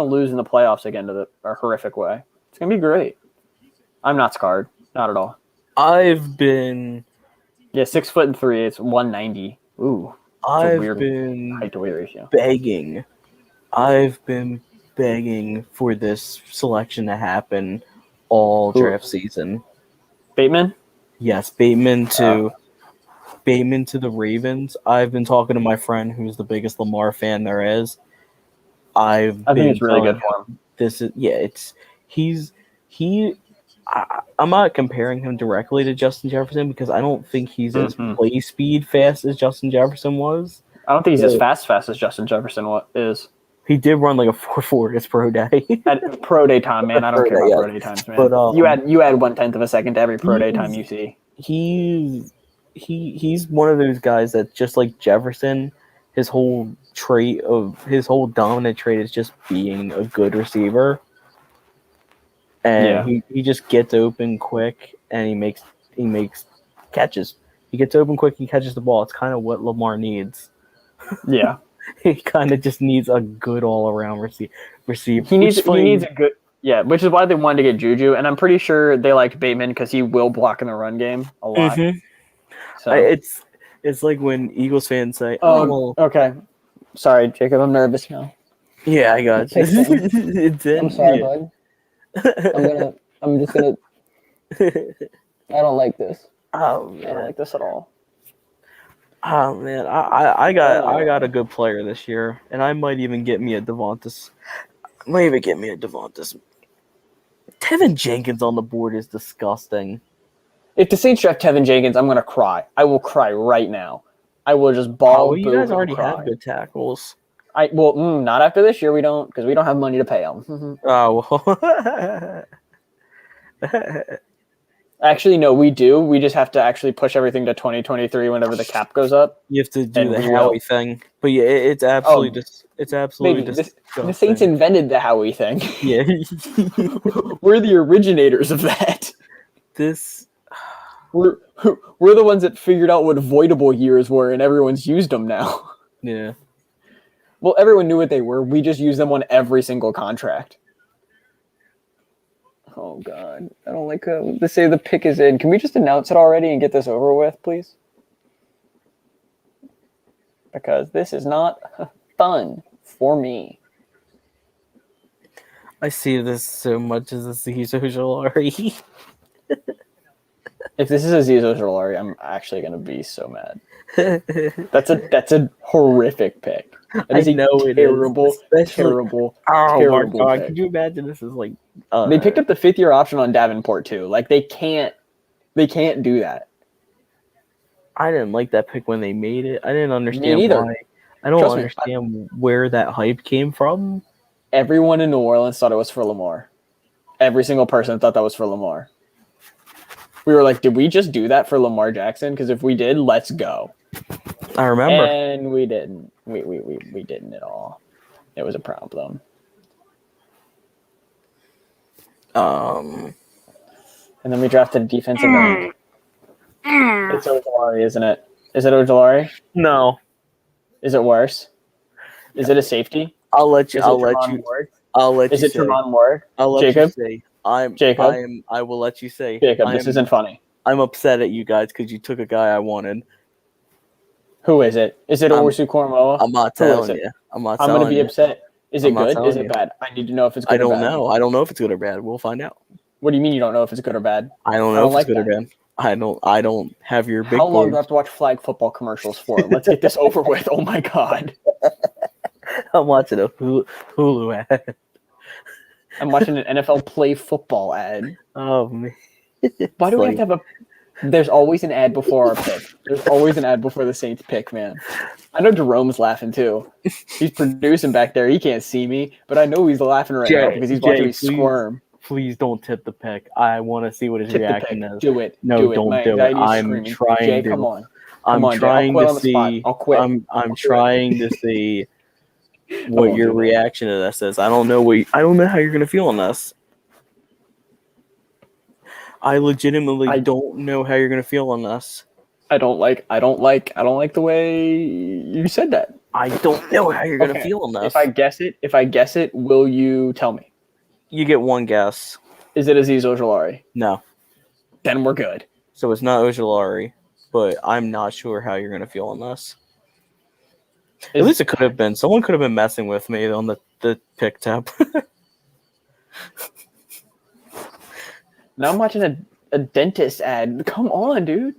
lose in the playoffs again to a horrific way? It's gonna be great. I'm not scarred. Not at all. I've been 6 foot and 3/8, 190. Ooh. I've been height to weight ratio. begging. I've been begging for this selection to happen all draft season. Bateman? Yes, Bateman to the Ravens. I've been talking to my friend who's the biggest Lamar fan there is. I think it's really good for him. I'm not comparing him directly to Justin Jefferson because I don't think he's as play speed fast as Justin Jefferson was. I don't think he's as fast as Justin Jefferson is. He did run like a 4.4 his pro day. At pro day time, man. I don't care about pro day times, man. But you add 1/10 of a second to every pro day time you see. He's one of those guys that just like Jefferson, his whole dominant trait is just being a good receiver. And he just gets open quick and he makes catches. He gets open quick, he catches the ball. It's kind of what Lamar needs. Yeah. He kind of just needs a good all around receiver. He needs a good Yeah, which is why they wanted to get Juju, and I'm pretty sure they liked Bateman because he will block in the run game a lot. Mm-hmm. So It's like when Eagles fans say, "Oh, well, okay, sorry, Jacob, I'm nervous now. yeah, I got you." It's in, I'm sorry, yeah. bud. I'm just gonna. I don't like this. Oh I don't man, like this at all. oh man, I got a good player this year, and I might even get me a Devontae. Tevin Jenkins on the board is disgusting. If the Saints draft Tevin Jenkins, I'm gonna cry. I will cry right now. I will just bawl. Well, you guys boo, already cry. have good tackles. Not after this year. We don't because we don't have money to pay them. Oh well. Actually, no, we do. We just have to actually push everything to 2023 whenever the cap goes up. You have to do And the we Howie will. thing, but yeah, it's absolutely it's absolutely Maybe disgusting. the Saints invented the Howie thing. Yeah, We're the originators of that. this We're the ones that figured out what voidable years were, and everyone's used them now. yeah. Well, everyone knew what they were. We just use them on every single contract. Oh, God. I don't like to say the pick is in. Can we just announce it already and get this over with, please? Because this is not fun for me. I see this so much as a Ojolari. If this is Aziz Ojolari, I'm actually going to be so mad. That's a horrific pick. That is terrible, terrible my God! pick. Could you imagine this is like They picked up the 5th-year option on Davenport too. Like they can't do that. I didn't like that pick when they made it. I didn't understand neither. why. I don't Trust me, understand where that hype came from. Everyone in New Orleans thought it was for Lamar. Every single person thought that was for Lamar. We were like, did we just do that for Lamar Jackson? Because if we did, let's go. I remember. And we didn't. We didn't at all. It was a problem. And then we drafted a defensive end. It's Ojolari, isn't it? Is it Ojolari? No. Is it worse? Is it a safety? I'll let you. Is I'll it let Tremont you. Ward? I'll let Is you. it say. Tremont Ward? I'll let Jacob? you say. Jacob? I will let you say. Jacob, this isn't funny. I'm upset at you guys because you took a guy I wanted. Who is it? Is it Owusu Koromoa? I'm not telling you. I'm going to be upset. Is it good? Is it you. bad? I need to know if it's good or bad. I don't know. I don't know if it's good or bad. We'll find out. What do you mean you don't know if it's good or bad? I don't know if it's good or bad. I don't have your big How long board. do I have to watch flag football commercials for? Let's get this over with. Oh my God. I'm watching a Hulu ad. I'm watching an NFL play football ad. Oh man. Why do we have to have a There's always an ad before our pick. There's always an ad before the Saints pick, man. I know Jerome's laughing too. He's producing back there. He can't see me, but I know he's laughing right now because he's watching me squirm. Please don't tip the pick. I want to see what his reaction is. Do it. No, don't do it. I'm trying Jay, to. come on. I'm trying to see. I'll quit. I'm trying to see what your reaction to this is. I don't know how you're gonna feel on this. I legitimately don't know how you're gonna feel on this. I don't like the way you said that. I don't know how you're gonna feel on this. If I guess it, will you tell me? You get one guess. Is it Aziz Ojolari? No. Then we're good. So it's not Ojolari, but I'm not sure how you're gonna feel on this. At least it could have been. Someone could have been messing with me on the pick tab. Now I'm watching a dentist ad. Come on, dude.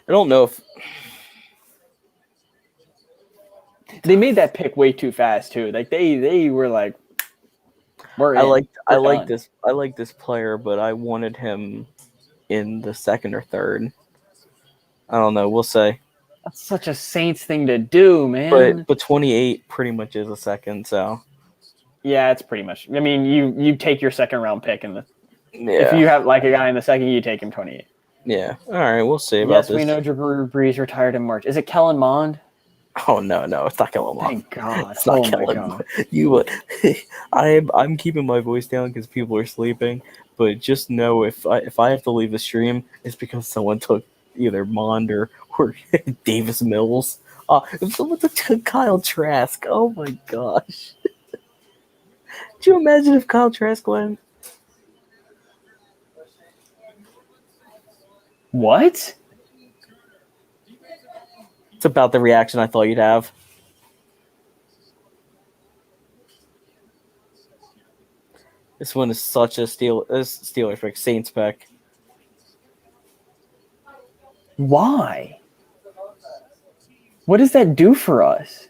I don't know if they made that pick way too fast too. Like they were like, I like this player, but I wanted him in the second or third. I don't know. We'll say. That's such a Saints thing to do, man. But 28 pretty much is a second, so. Yeah, it's pretty much. I mean, you take your second round pick in the. Yeah. If you have like a guy in the second, you take him 28. Yeah. All right, we'll see about this. Yes, we know Drew Brees retired in March. Is it Kellen Mond? Oh no, it's not Kellen Mond. Thank God. It's not Kellen Mond. I'm keeping my voice down because people are sleeping. But just know if I have to leave the stream, it's because someone took either Mond or Davis Mills. if someone took Kyle Trask, oh my gosh. Could you imagine if Kyle Trask went? What? It's about the reaction I thought you'd have. This one is such a Steelers pick, Saints pick. Why? What does that do for us?